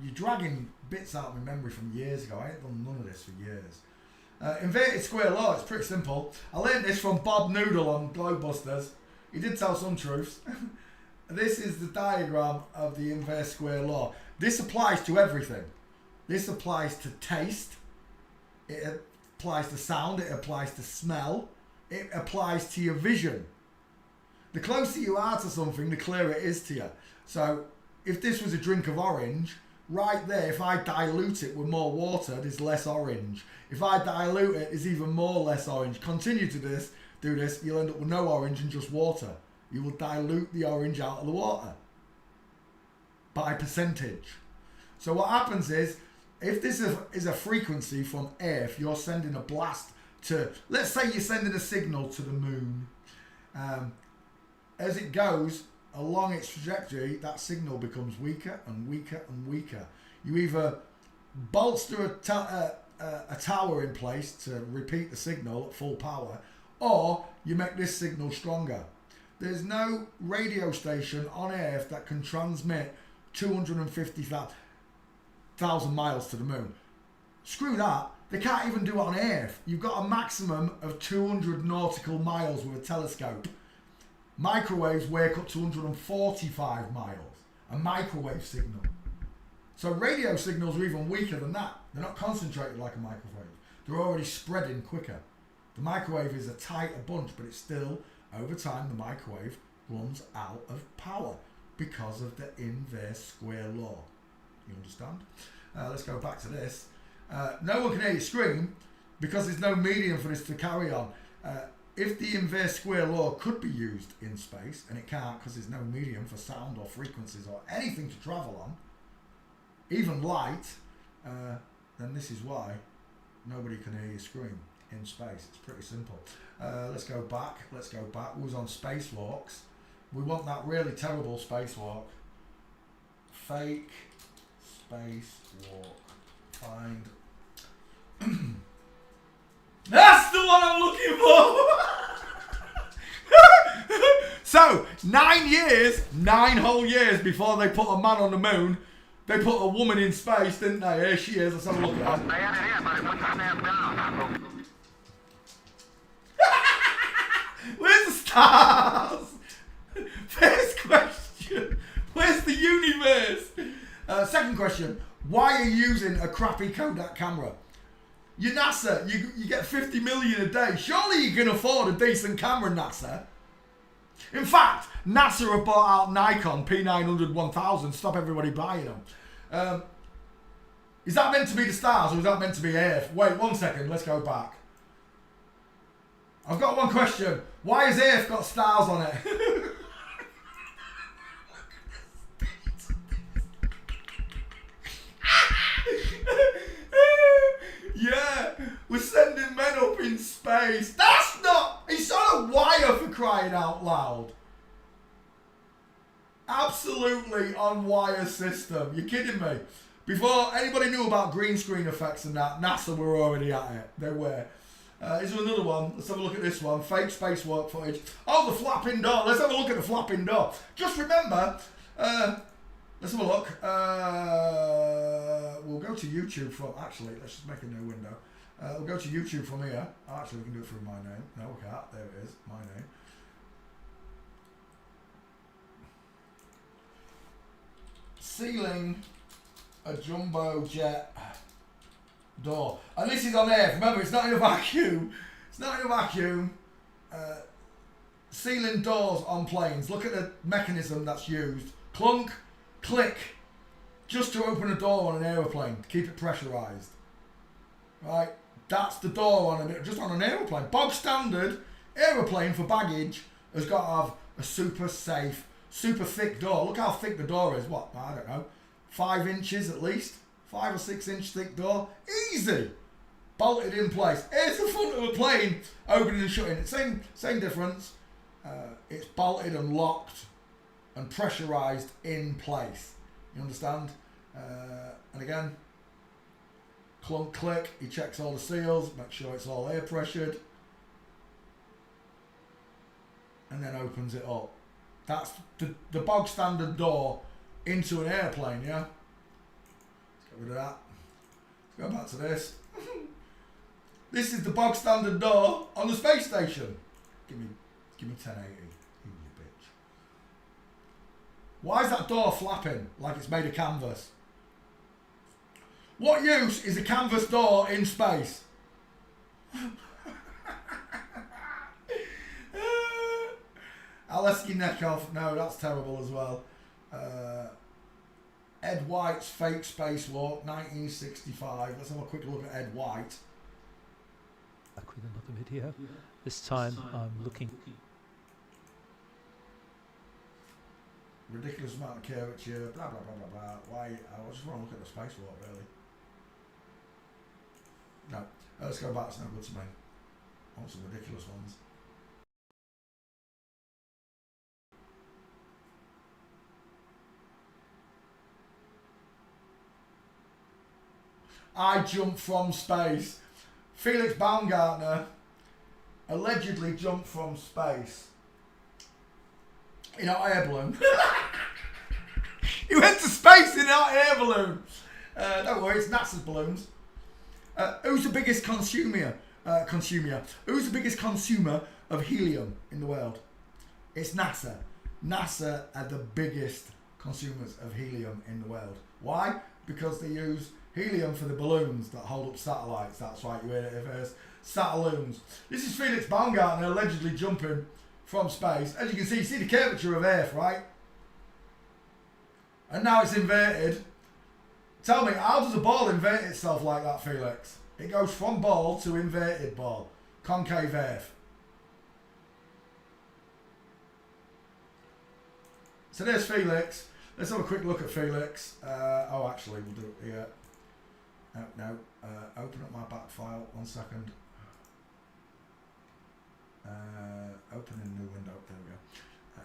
You're dragging bits out of my memory from years ago. I ain't done none of this for years. Inverted square law, it's pretty simple. I learned this from Bob Noodle on Globebusters. He did tell some truths. This is the diagram of the inverse square law. This applies to everything. This applies to taste. It applies to sound. It applies to smell. It applies to your vision. The closer you are to something, the clearer it is to you. So if this was a drink of orange, right there, if I dilute it with more water, there's less orange. If I dilute it, there's even more less orange. Continue to do this, you'll end up with no orange and just water. You will dilute the orange out of the water by percentage. So what happens is, if this is a frequency from air, if you're sending a blast to, let's say you're sending a signal to the moon, as it goes along its trajectory, that signal becomes weaker and weaker and weaker. You either bolster a tower in place to repeat the signal at full power, or you make this signal stronger. There's no radio station on Earth that can transmit 250,000 miles to the moon. Screw that. They can't even do it on Earth. You've got a maximum of 200 nautical miles with a telescope. Microwaves work up to 145 miles. A microwave signal. So radio signals are even weaker than that. They're not concentrated like a microwave. They're already spreading quicker. The microwave is a tighter bunch, but it's still over time the microwave runs out of power because of the inverse square law. You understand? Let's go back to this. No one can hear you scream because there's no medium for this to carry on. If the inverse square law could be used in space, and it can't because there's no medium for sound or frequencies or anything to travel on, even light, then this is why nobody can hear you scream in space. It's pretty simple. Let's go back. Who's on spacewalks? We want that really terrible spacewalk. Fake spacewalk. Find. That's the one I'm looking for! So, 9 years, 9 whole years before they put a man on the moon, they put a woman in space, didn't they? Here she is. Let's have a look at her. Where's the stars? First question. Where's the universe? Second question. Why are you using a crappy Kodak camera? You're NASA. You get 50 million a day. Surely you can afford a decent camera, NASA. In fact, NASA have bought out Nikon P900 1000. Stop everybody buying them. Is that meant to be the stars or is that meant to be Earth? Wait 1 second. Let's go back. I've got one question. Why has Earth got stars on it? Yeah, we're sending men up in space. That's not... It's on a wire, for crying out loud. Absolutely on wire system. You're kidding me? Before anybody knew about green screen effects and that, NASA were already at it. They were. Is there another one? Let's have a look at this one. Fake spacewalk footage. Oh, the flapping door. Let's have a look at the flapping door. Just remember... let's have a look. We'll go to YouTube from... Actually, let's just make a new window. We'll go to YouTube from here. Actually, we can do it through my name. No, we can't. There it is. My name. Sealing a jumbo jet door. And this is on Earth. Remember, it's not in a vacuum. It's not in a vacuum. Sealing doors on planes. Look at the mechanism that's used. Clunk, click. Just to open a door on an aeroplane. To keep it pressurized. Right? That's the door on just on an aeroplane. Bog standard aeroplane for baggage has got to have a super safe, super thick door. Look how thick the door is. What? I don't know. 5 inches at least. 5 or 6 inch thick door. Easy. Bolted in place. Here's the front of a plane. Opening and shutting. Same difference. It's bolted and locked and pressurized in place. You understand? And again, clunk, click. He checks all the seals. Make sure it's all air pressured. And then opens it up. That's the bog standard door into an airplane, yeah? Let's get rid of that. Let's go back to this. This is the bog standard door on the space station. Give me 1080. You bitch. Why is that door flapping like it's made of canvas? What use is a canvas door in space? Aleski Nekov, no, that's terrible as well. Ed White's Fake Spacewalk, 1965. Let's have a quick look at Ed White. Back with another video. This time I'm looking. Ridiculous amount of curvature, blah blah blah blah blah. Why? I just want to look at the spacewalk, really. No, let's go back. It's no good to me. I want some ridiculous ones. I jumped from space. Felix Baumgartner allegedly jumped from space in an air balloon. He went to space in an air balloon. Don't worry, it's NASA's balloons. Who's the biggest consumer? Who's the biggest consumer of helium in the world? It's NASA. NASA are the biggest consumers of helium in the world. Why? Because they use helium for the balloons that hold up satellites. That's right, you heard it first. Satelloons. This is Felix Baumgartner allegedly jumping from space. As you can see the curvature of Earth, right? And now it's inverted. Tell me, how does a ball invert itself like that, Felix? It goes from ball to inverted ball. Concave Earth. So there's Felix. Let's have a quick look at Felix. Oh, actually, we'll do it here. No. Open up my back file. 1 second. Open a new window. There we go.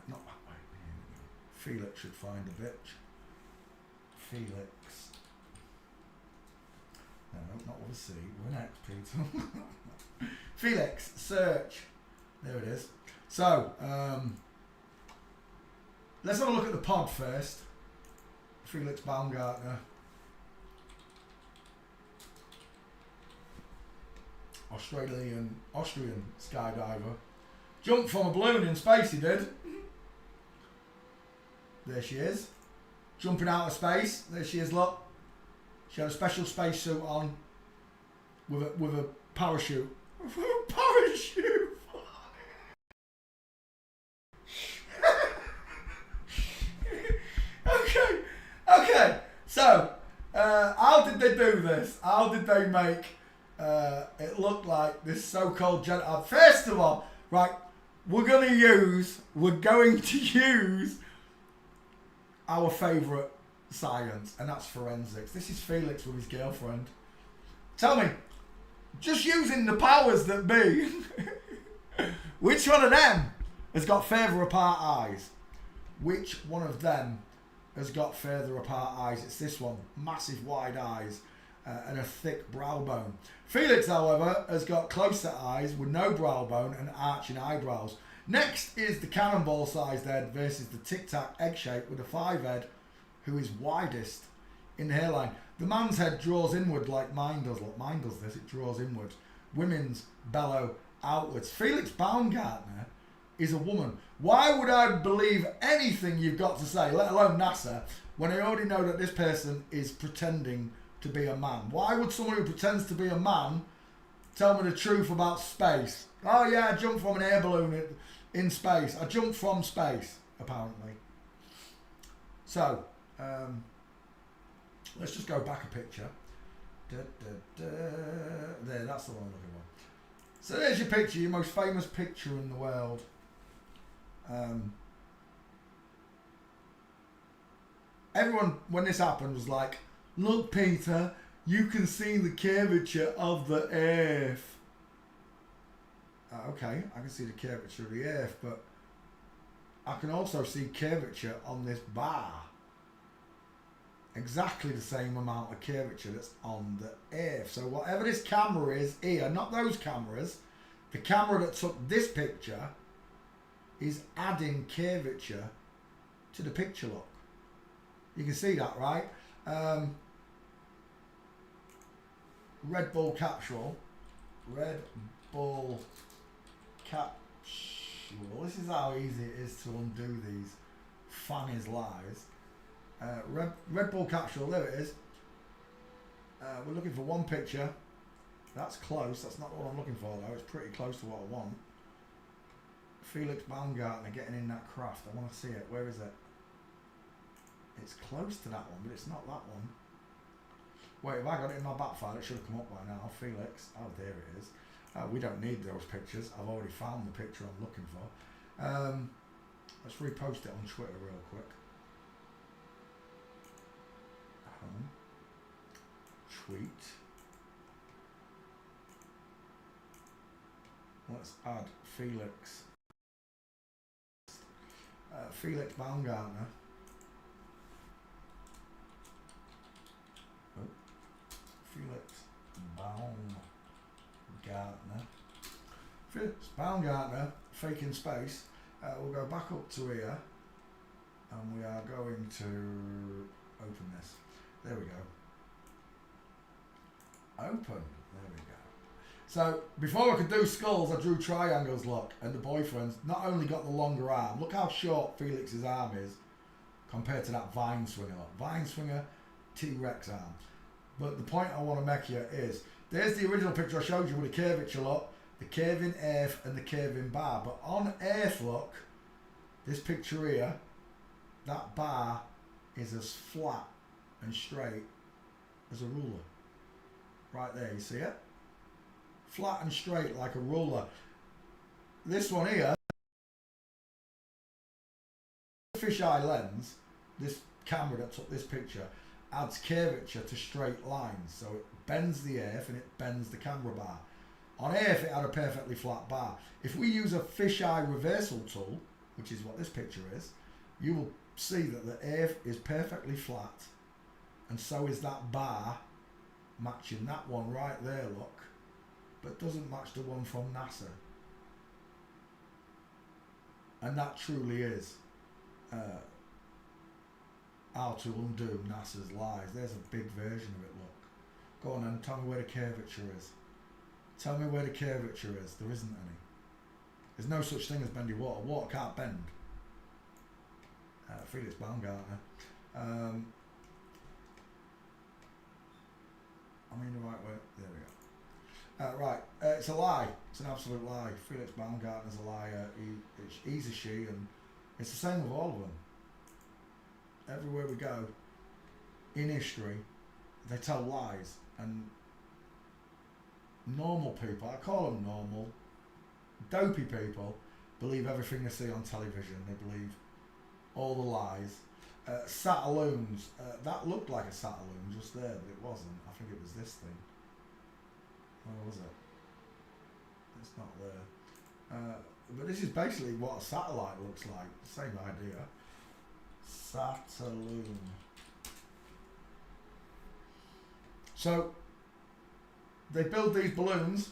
Not that way. Felix should find a bitch. Felix. No, not with a C. With an X, Peter. Felix. Search. There it is. So, let's have a look at the pod first. Felix Baumgartner. Austrian skydiver. Jumped from a balloon in space, he did. There she is. Jumping out of space. There she is, look. She had a special spacesuit on with a parachute. Parachute! Okay. So, how did they do this? How did they make it look like this so-called gentleman? First of all, right, we're going to use our favourite science, and that's forensics. This is Felix with his girlfriend. Tell me, just using the powers that be, which one of them has got further apart eyes? Which one of them has got further apart eyes? It's this one. Massive wide eyes and a thick brow bone. Felix, however, has got closer eyes with no brow bone and arching eyebrows. Next is the cannonball-sized head versus the tic-tac egg shape with a 5 head, who is widest in the hairline. The man's head draws inward like mine does. Look, mine does this. It draws inward. Women's bellow outwards. Felix Baumgartner is a woman. Why would I believe anything you've got to say, let alone NASA, when I already know that this person is pretending to be a man? Why would someone who pretends to be a man tell me the truth about space? Oh yeah, I jumped from an air balloon in space. I jumped from space, apparently. So, let's just go back a picture. There, that's the one I'm looking for. So there's your picture, your most famous picture in the world. Everyone, when this happened, was like, look, Peter, you can see the curvature of the Earth. Okay, I can see the curvature of the Earth, but I can also see curvature on this bar. Exactly the same amount of curvature that's on the Earth. So whatever this camera is here, not those cameras, the camera that took this picture is adding curvature to the picture, look. You can see that, right? Red Bull capsule. Red Bull capsule. This is how easy it is to undo these Fanny's lies. Red Bull capsule, there it is. We're looking for one picture. That's close. That's not what I'm looking for, though. It's pretty close to what I want. Felix Baumgartner getting in that craft. I want to see it. Where is it? It's close to that one, but it's not that one. Wait, if I got it in my back file, it should have come up by now. Felix. Oh, there it is. We don't need those pictures. I've already found the picture I'm looking for. Let's repost it on Twitter real quick. Tweet. Let's add Felix. Felix Baumgartner. Oh. Felix Baumgartner. Felix Baumgartner, fake in space. We'll go back up to here and we are going to open this. There we go. Open. There we go. So, before I could do skulls, I drew triangles, look, and the boyfriend's not only got the longer arm, look how short Felix's arm is compared to that Vine Swinger. Look. Vine Swinger, T-Rex arm. But the point I want to make here is, there's the original picture I showed you with the curvature, look. the curving earth and the curving bar. But on earth, look, this picture here, that bar is as flat and straight as a ruler. Right there, you see it? Flat and straight like a ruler. This one here, fisheye lens, this camera that took this picture, adds curvature to straight lines. So it bends the earth and it bends the camera bar. On earth, it had a perfectly flat bar. If we use a fisheye reversal tool, which is what this picture is, you will see that the earth is perfectly flat, and so is that bar, matching that one right there, look, but doesn't match the one from NASA. And that truly is how to undo NASA's lies. There's a big version of it, look. Go on and tell me where the curvature is. Tell me where the curvature is. There isn't any. There's no such thing as bendy water. Water can't bend. Felix Baumgartner. I'm in the right way. There we go. Right. It's a lie. It's an absolute lie. Felix Baumgartner's a liar. He's a she, and it's the same with all of them. Everywhere we go in history, they tell lies, and normal people, I call them normal, dopey people, believe everything they see on television. They believe all the lies. Satelloons, that looked like a Satelloon just there, but it wasn't. I think it was this thing. Where was it? It's not there. But this is basically what a satellite looks like. Same idea. Satelloon. So they build these balloons.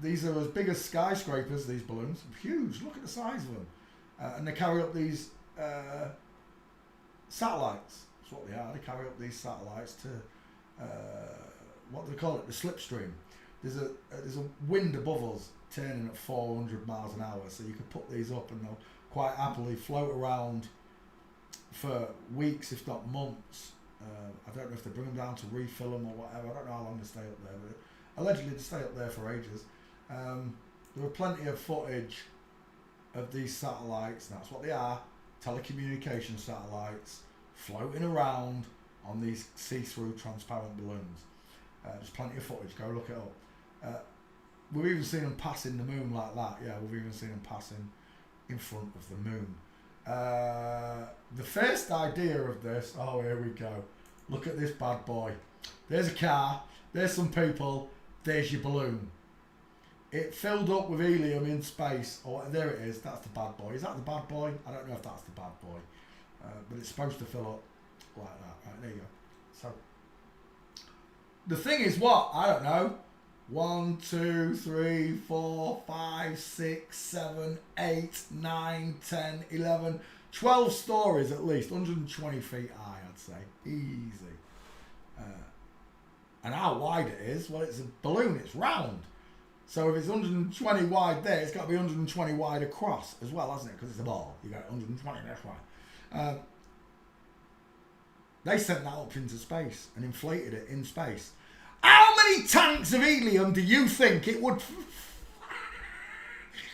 These are as big as skyscrapers, these balloons. Huge. Look at the size of them. And they carry up these satellites. That's what they are. They carry up these satellites to what do they call it? The slipstream. There's a wind above us turning at 400 miles an hour, so you could put these up and they'll quite happily float around for weeks, if not months. I don't know if they bring them down to refill them or whatever. I don't know how long they stay up there, but allegedly they stay up there for ages. There are plenty of footage of these satellites, and that's what they are, telecommunication satellites, floating around on these see-through transparent balloons. There's plenty of footage, go look it up. We've even seen them passing the moon like that. Yeah, we've even seen them passing in front of the moon. The first idea of this, oh here we go, look at this bad boy. There's a car, there's some people, there's your balloon. It filled up with helium in space, or there it is, that's the bad boy. Is that the bad boy? I don't know if that's the bad boy, but it's supposed to fill up like that. Right, there you go. So the thing is what? I don't know. 1, 2, 3, 4, 5, 6, 7, 8, 9, 10, 11, 12 stories at least, 120 feet high, I'd say. Easy. And how wide it is? Well, it's a balloon, it's round. So if it's 120 wide there, it's got to be 120 wide across as well, hasn't it? Because it's a ball. You got 120 that's wide. They sent that up into space and inflated it in space. How many tanks of helium do you think it would...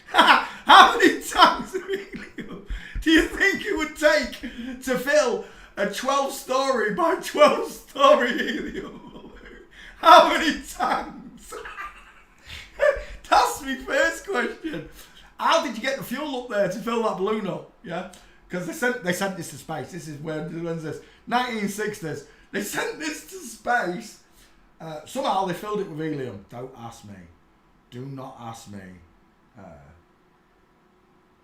How many tanks of helium do you think it would take to fill a 12-story by 12-story helium balloon? How many tanks? That's my first question. How did you get the fuel up there to fill that balloon up? Yeah, because they sent this to space. This is where when's this? 1960s. They sent this to space. Somehow they filled it with helium. Don't ask me. Do not ask me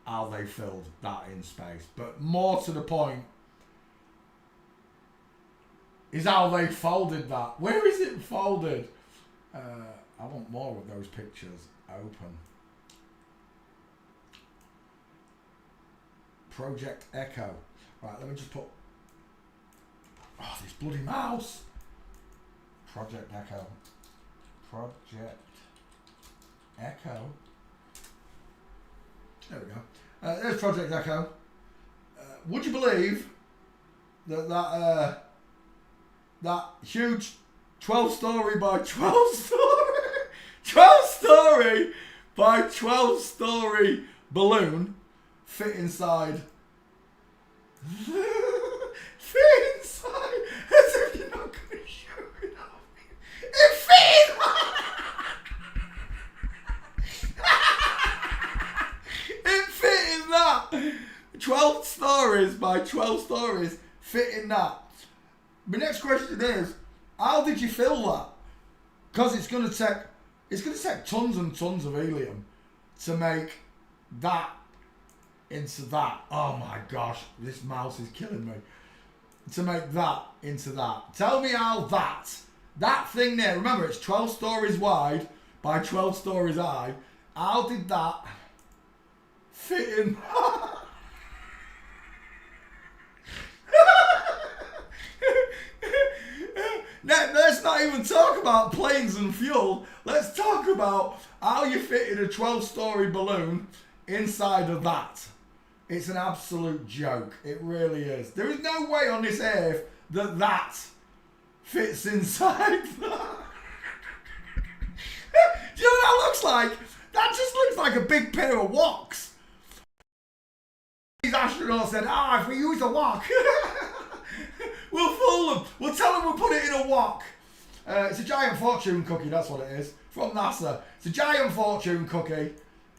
how they filled that in space. But more to the point is how they folded that. Where is it folded? I want more of those pictures open. Project Echo. Right, let me just put... Oh, this bloody mouse! Project Echo. Project Echo. There we go. There's Project Echo. Would you believe that that huge 12-story by 12-story 12-story by 12-story balloon fit inside? Fit inside? As if you're not going to show it off. It fit in It fit in that. 12 stories by 12 stories fit in that. My next question is, how did you fill that? Because it's going to take tons and tons of helium to make that into that. Oh my gosh, this mouse is killing me. To make that into that. Tell me how that thing there, remember it's 12 stories wide by 12 stories high. How did that fit in? Let's not even talk about planes and fuel. Let's talk about how you fit in a 12-story balloon inside of that. It's an absolute joke. It really is. There is no way on this earth that that fits inside that. Do you know what that looks like? That just looks like a big pair of woks. These astronauts said, if we use a wok, we'll fool them. We'll tell them we'll put it in a wok. It's a giant fortune cookie, that's what it is. From NASA. It's a giant fortune cookie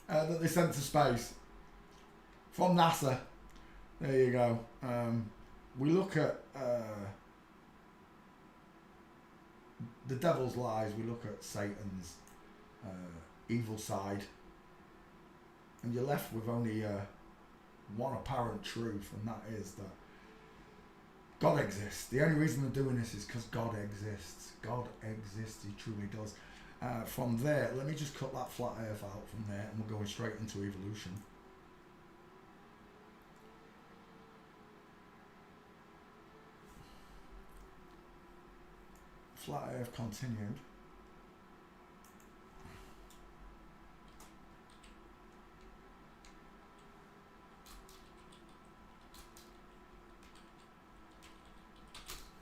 that they sent to space. From NASA. There you go. We look at the devil's lies. We look at Satan's evil side. And you're left with only one apparent truth, and that is that God exists. The only reason they're doing this is because God exists. God exists. He truly does. From there, let me just cut that flat earth out from there, and we're going straight into evolution. Flat earth continued.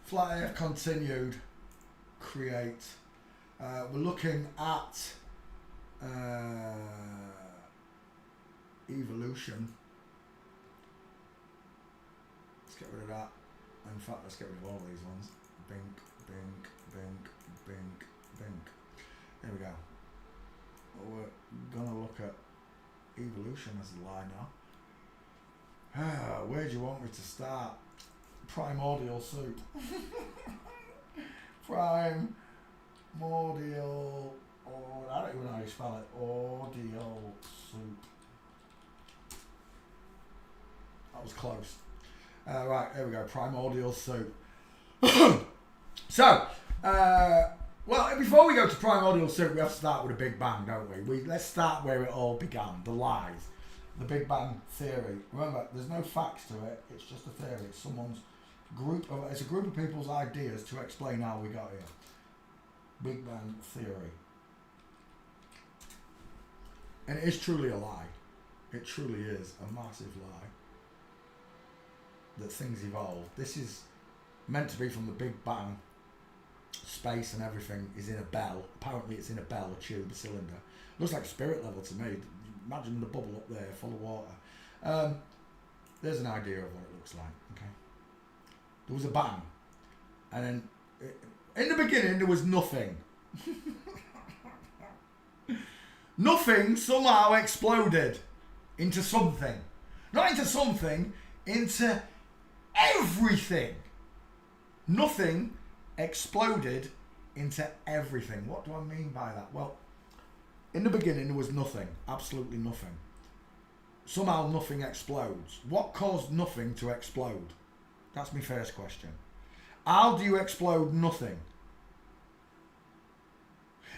Flat earth continued. Create. We're looking at evolution. Let's get rid of that. In fact, let's get rid of all these ones. Bink, bink, bink, bink, bink. There we go. Well, we're gonna look at evolution as a line now. Where do you want me to start? Primordial soup. Primordial, I don't even know how you spell it. Ordial soup. That was close. Right, there we go. Primordial soup. So, well, before we go to primordial soup, we have to start with a Big Bang, don't we? Let's start where it all began, the lies. The Big Bang theory. Remember, there's no facts to it. It's just a theory. It's someone's it's a group of people's ideas to explain how we got here. Big Bang theory. And it is truly a lie. It truly is a massive lie. That things evolve. This is meant to be from the Big Bang. Space and everything is in a bell. Apparently it's in a bell, a tube, a cylinder. Looks like a spirit level to me. Imagine the bubble up there full of water. There's an idea of what it looks like. Okay. There was a bang. And then in the beginning there was nothing. Nothing somehow exploded into something. Not into something, into everything. Nothing exploded into everything. What do I mean by that? Well, in the beginning there was nothing, absolutely nothing. Somehow nothing explodes. What caused nothing to explode? That's my first question. How do you explode nothing?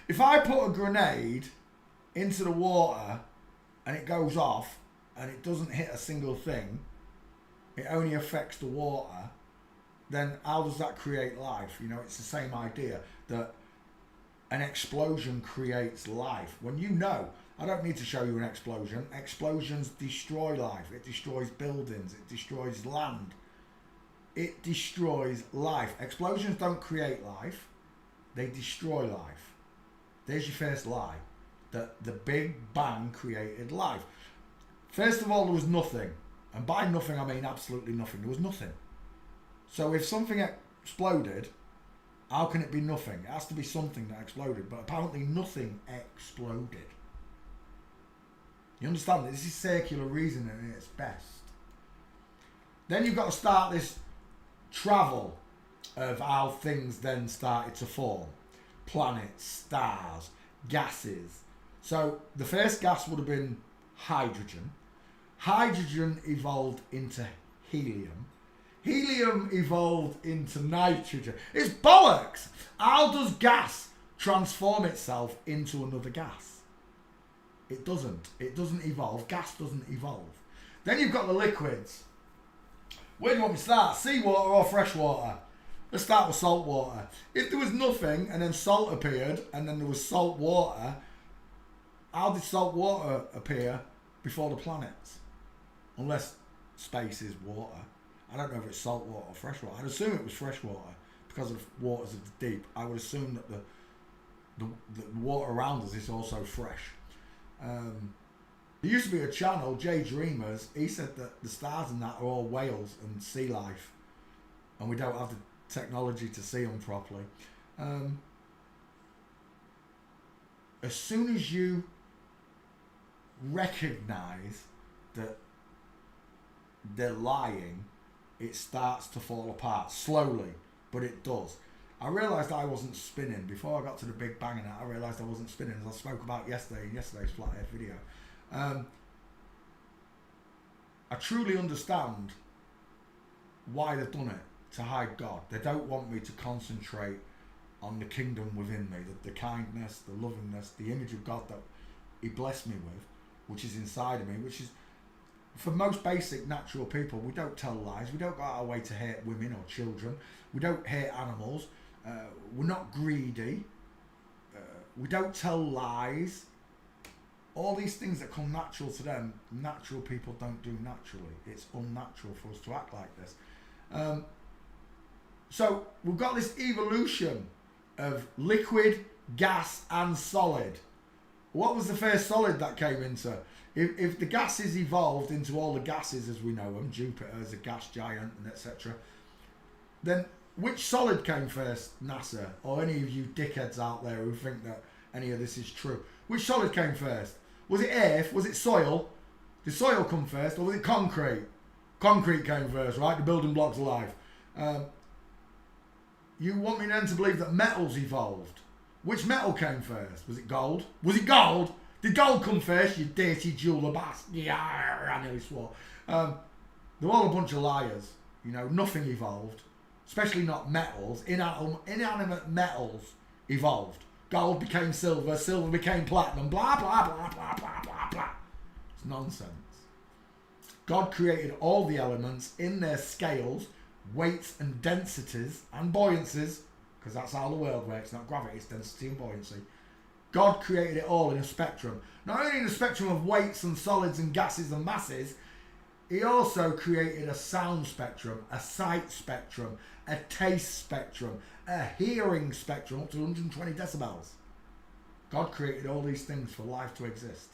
If I put a grenade into the water and it goes off and it doesn't hit a single thing, it only affects the water, then how does that create life? You know, it's the same idea that an explosion creates life. When you know, I don't need to show you an explosion. Explosions destroy life. It destroys buildings. It destroys land. It destroys life. Explosions don't create life. They destroy life. There's your first lie. that the Big Bang created life. First of all, there was nothing. And by nothing, I mean absolutely nothing. There was nothing. So if something exploded, how can it be nothing? It has to be something that exploded. But apparently nothing exploded. You understand? This is circular reasoning at its best. Then you've got to start this travel of how things then started to form. Planets, stars, gases. So the first gas would have been hydrogen. Hydrogen evolved into helium. Helium evolved into nitrogen. It's bollocks! How does gas transform itself into another gas? It doesn't. It doesn't evolve. Gas doesn't evolve. Then you've got the liquids. Where do you want me to start? Seawater or fresh water? Let's start with salt water. If there was nothing and then salt appeared and then there was salt water, how did salt water appear before the planets? Unless space is water. I don't know if it's salt water or fresh water. I'd assume it was fresh water because of the waters of the deep. I would assume that the water around us is also fresh. There used to be a channel, Jay Dreamers. He said that the stars and that are all whales and sea life, and we don't have the technology to see them properly. As soon as you recognize that they're lying, it starts to fall apart slowly, but it does. I realised I wasn't spinning before I got to the Big Bang, and I realised I wasn't spinning, as I spoke about yesterday in yesterday's Flat Earth video. I truly understand why they've done it, to hide God. They don't want me to concentrate on the kingdom within me, the kindness, the lovingness, the image of God that he blessed me with, which is inside of me, which is, for most basic natural people, we don't tell lies. We don't go out our way to hate women or children. We don't hate animals. We're not greedy. We don't tell lies. All these things that come natural to them, natural people don't do naturally. It's unnatural for us to act like this. So we've got this evolution of liquid, gas and solid. What was the first solid that came into? If the gases evolved into all the gases as we know them, Jupiter as a gas giant and etc., then which solid came first, NASA, or any of you dickheads out there who think that any of this is true? Which solid came first? Was it earth? Was it soil? Did soil come first, or was it concrete? Concrete came first, right? The building blocks of life. You want me then to believe that metals evolved? Which metal came first? Was it gold? Was it gold? Did gold come first, you dirty jeweler bastard? Yeah, I nearly swore. They're all a bunch of liars. You know, nothing evolved. Especially not metals. Inanimate metals evolved. Gold became silver, silver became platinum, blah, blah, blah, blah, blah, blah, blah. It's nonsense. God created all the elements in their scales, weights and densities and buoyancies, because that's how the world works, not gravity, it's density and buoyancy. God created it all in a spectrum. Not only in a spectrum of weights and solids and gases and masses, he also created a sound spectrum, a sight spectrum, a taste spectrum, a hearing spectrum up to 120 decibels. God created all these things for life to exist.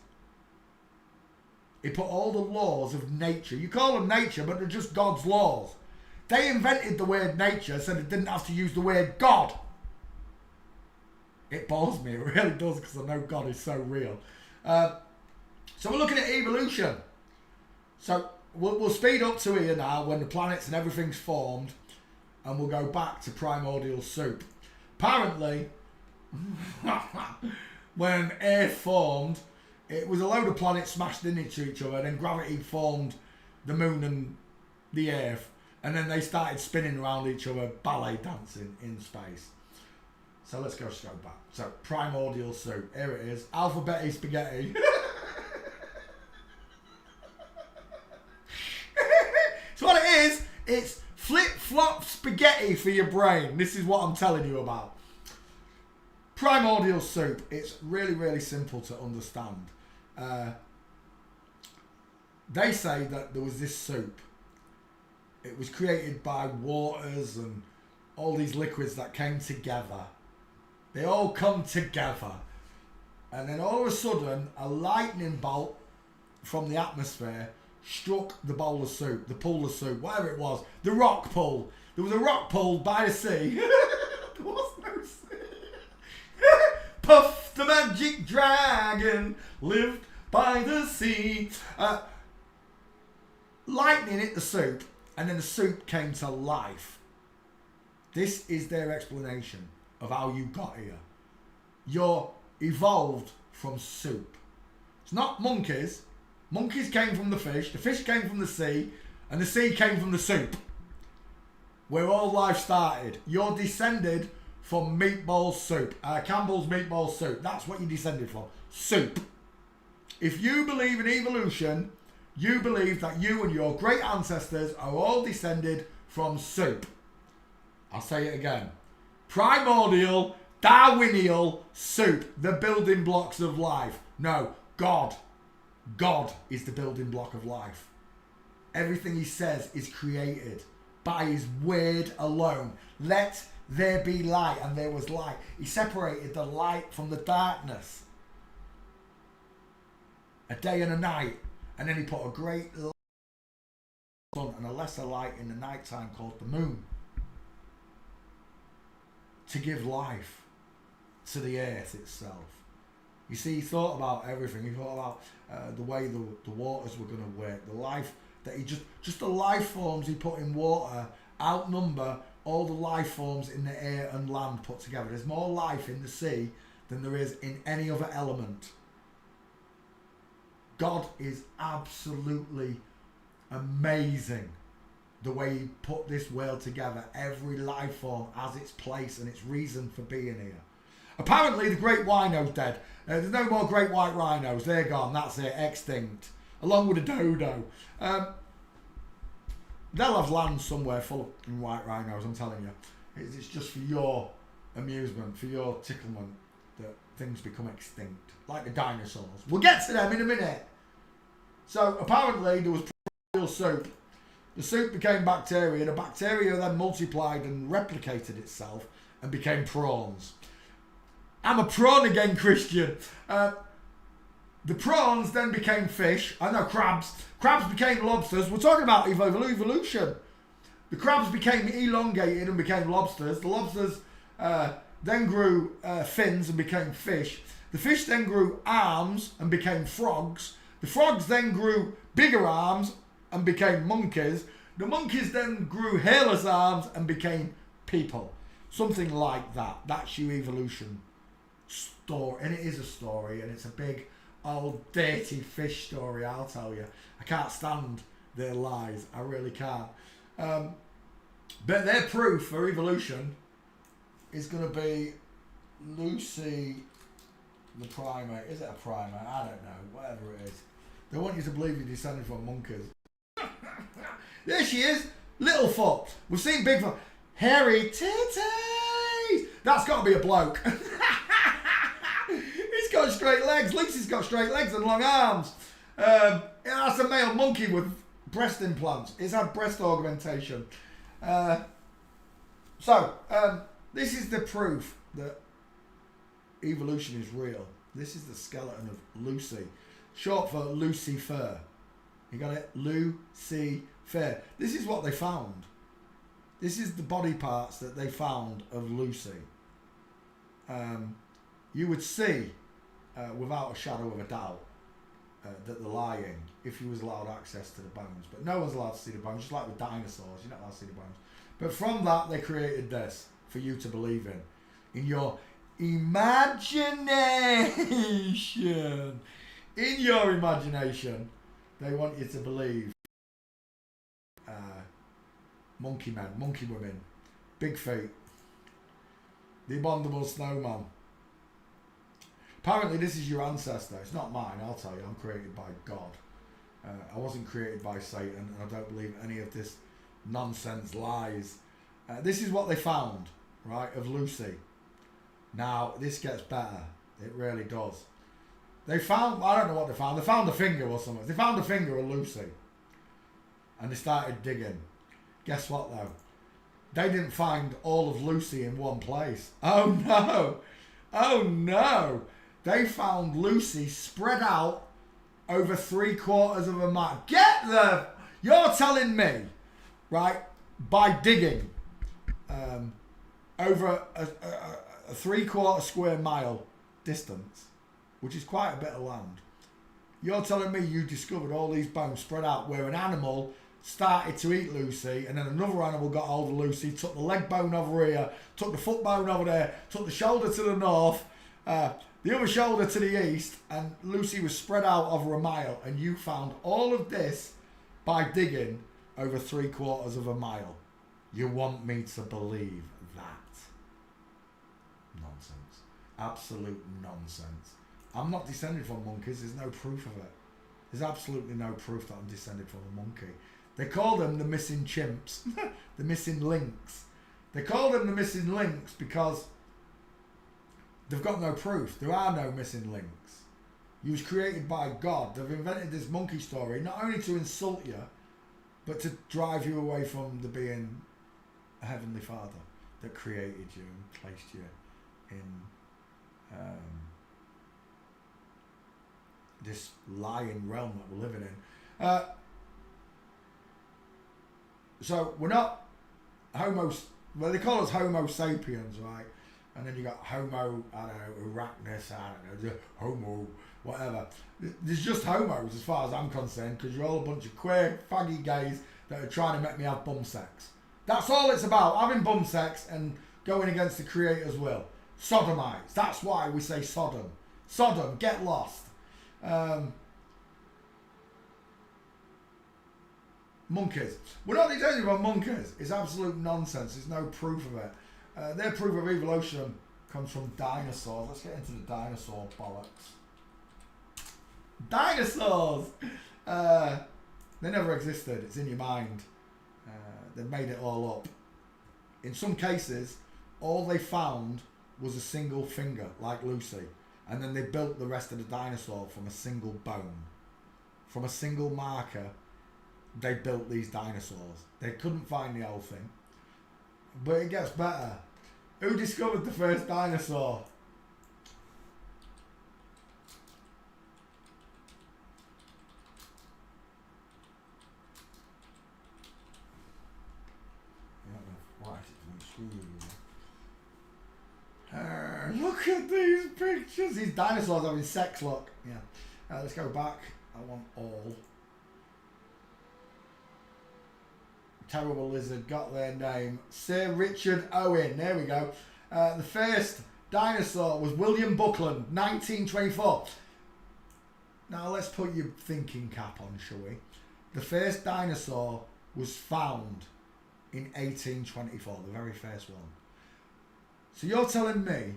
He put all the laws of nature. You call them nature, but they're just God's laws. They invented the word nature so they didn't have to use the word God. It bores me, it really does, because I know God is so real. So we're looking at evolution. So we'll speed up to here now when the planets and everything's formed, and we'll go back to primordial soup. Apparently, when Earth formed, it was a load of planets smashed into each other, and then gravity formed the moon and the Earth, and then they started spinning around each other, ballet dancing in space. So let's go back. So primordial soup, here it is, alphabet spaghetti. So what it is, it's flip-flop spaghetti for your brain. This is what I'm telling you about. Primordial soup, it's really, really simple to understand. They say that there was this soup. It was created by waters and all these liquids that came together. They all come together. And then all of a sudden, a lightning bolt from the atmosphere struck the bowl of soup, the pool of soup, whatever it was, the rock pool. There was a rock pool by the sea. There was no sea. Puff the magic dragon lived by the sea. Lightning hit the soup, and then the soup came to life. This is their explanation of how you got here. You're evolved from soup. It's not monkeys. Monkeys came from the fish came from the sea, and the sea came from the soup. Where all life started. You're descended from meatball soup. Campbell's meatball soup. That's what you descended from. Soup. If you believe in evolution, you believe that you and your great ancestors are all descended from soup. I'll say it again. Primordial, Darwinial soup. The building blocks of life. No, God. God is the building block of life. Everything he says is created by his word alone. Let there be light, and there was light. He separated the light from the darkness. A day and a night. And then he put a great light sun and a lesser light in the night time called the moon to give life to the earth itself. You see, he thought about everything. He thought about the way the waters were going to work, the life that he just the life forms he put in water outnumber all the life forms in the air and land put together. There's more life in the sea than there is in any other element. God is absolutely amazing the way he put this world together. Every life form has its place and its reason for being here. Apparently the great rhino's dead. There's no more great white rhinos. They're gone. That's it. Extinct. Along with a dodo. They'll have land somewhere full of white rhinos, I'm telling you. It's just for your amusement, for your ticklement, that things become extinct. Like the dinosaurs. We'll get to them in a minute. So apparently there was primordial soup. The soup became bacteria. The bacteria then multiplied and replicated itself and became prawns. I'm a prawn again, Christian. The prawns then became fish. I know, crabs. Crabs became lobsters. We're talking about evolution. The crabs became elongated and became lobsters. The lobsters then grew fins and became fish. The fish then grew arms and became frogs. The frogs then grew bigger arms and became monkeys. The monkeys then grew hairless arms and became people. Something like that. That's your evolution story. And it is a story, and it's a big old dirty fish story, I'll tell you. I can't stand their lies. I really can't. But their proof for evolution is going to be Lucy the primate. Is it a primate? I don't know. Whatever it is. They want you to believe you're descended from monkeys. There she is. Littlefoot. We've seen Bigfoot. Hairy titties. That's got to be a bloke. He's got straight legs. Lucy's got straight legs and long arms. That's a male monkey with breast implants. It's had breast augmentation. This is the proof that evolution is real. This is the skeleton of Lucy. Short for Lucifer. You got it? Lucifer. This is what they found. This is the body parts that they found of Lucy. You would see, without a shadow of a doubt, that they're lying if you was allowed access to the bones. But no one's allowed to see the bones, just like with dinosaurs, you're not allowed to see the bones. But from that, they created this for you to believe in your imagination. In your imagination, they want you to believe monkey men, monkey women, big feet, the abominable snowman. Apparently this is your ancestor. It's not mine, I'll tell you. I'm created by God. I wasn't created by Satan, and I don't believe any of this nonsense lies. This is what they found, right, of Lucy. Now, this gets better. It really does. They found, I don't know what they found. They found a finger or something. They found a finger of Lucy. And they started digging. Guess what, though? They didn't find all of Lucy in one place. Oh, no. Oh, no. they found Lucy spread out over 3/4 of a mile. Get the... You're telling me, right, by digging over a 3/4 square mile distance, which is quite a bit of land, you're telling me you discovered all these bones spread out where an animal started to eat Lucy, and then another animal got hold of Lucy, took the leg bone over here, took the foot bone over there, took the shoulder to the north, the other shoulder to the east, and Lucy was spread out over a mile, and you found all of this by digging over 3/4 of a mile. You want me to believe that? Nonsense. Absolute nonsense. I'm not descended from monkeys. There's no proof of it. There's absolutely no proof that I'm descended from a monkey. They call them the missing chimps, the missing links. They call them the missing links because they've got no proof. There are no missing links. You was created by God. They've invented this monkey story not only to insult you, but to drive you away from the being a heavenly Father that created you and placed you in this lying realm that we're living in. So we're not Homo. Well, they call us Homo sapiens, right? And then you got Homo, I don't know, Arachnus, I don't know, Homo, whatever. There's just homos as far as I'm concerned, because you're all a bunch of queer, faggy gays that are trying to make me have bum sex. That's all it's about, having bum sex and going against the Creator's will. Sodomites. That's why we say Sodom. Sodom, get lost. Monkeys. We're not detecting about monkeys. It's absolute nonsense. There's no proof of it. Their proof of evolution comes from dinosaurs. Let's get into the dinosaur bollocks. Dinosaurs! They never existed. It's in your mind. They made it all up. In some cases, all they found was a single finger, like Lucy. And then they built the rest of the dinosaur from a single bone. From a single marker, they built these dinosaurs. They couldn't find the whole thing. But it gets better. Who discovered the first dinosaur? Look at these pictures. These dinosaurs having sex, look. Yeah. Let's go back. I want all. Terrible lizard got their name. Sir Richard Owen. There we go. The first dinosaur was William Buckland, 1924. Now let's put your thinking cap on, shall we? The first dinosaur was found in 1824, the very first one. So you're telling me,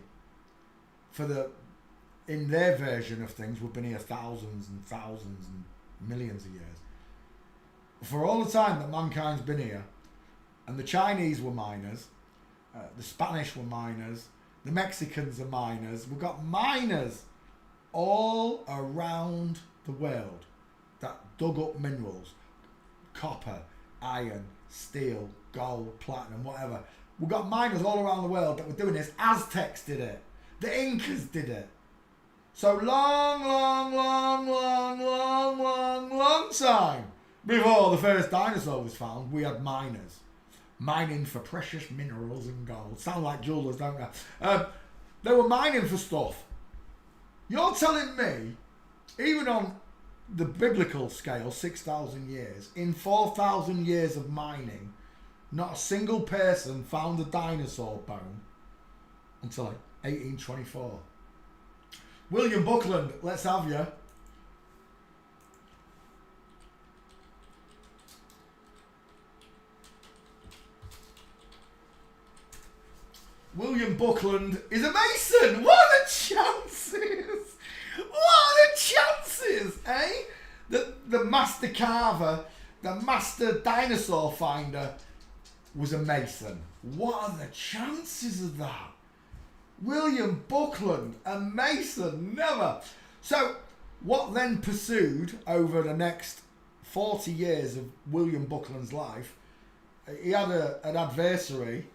in their version of things, we've been here thousands and thousands and millions of years. For all the time that mankind's been here, and the Chinese were miners, the Spanish were miners, the Mexicans are miners, we've got miners all around the world that dug up minerals, copper, iron, steel, gold, platinum, whatever. We've got miners all around the world that were doing this. Aztecs did it. The Incas did it. So long time before the first dinosaur was found, we had miners mining for precious minerals and gold. Sound like jewelers, don't they? They were mining for stuff. You're telling me, even on the biblical scale, 6,000 years, in 4,000 years of mining, not a single person found a dinosaur bone until like 1824. William Buckland, let's have you. William Buckland is a mason. What are the chances? What are the chances, eh? The master carver, the master dinosaur finder was a mason. What are the chances of that? William Buckland, a mason, never. So what then pursued over the next 40 years of William Buckland's life, he had an adversary,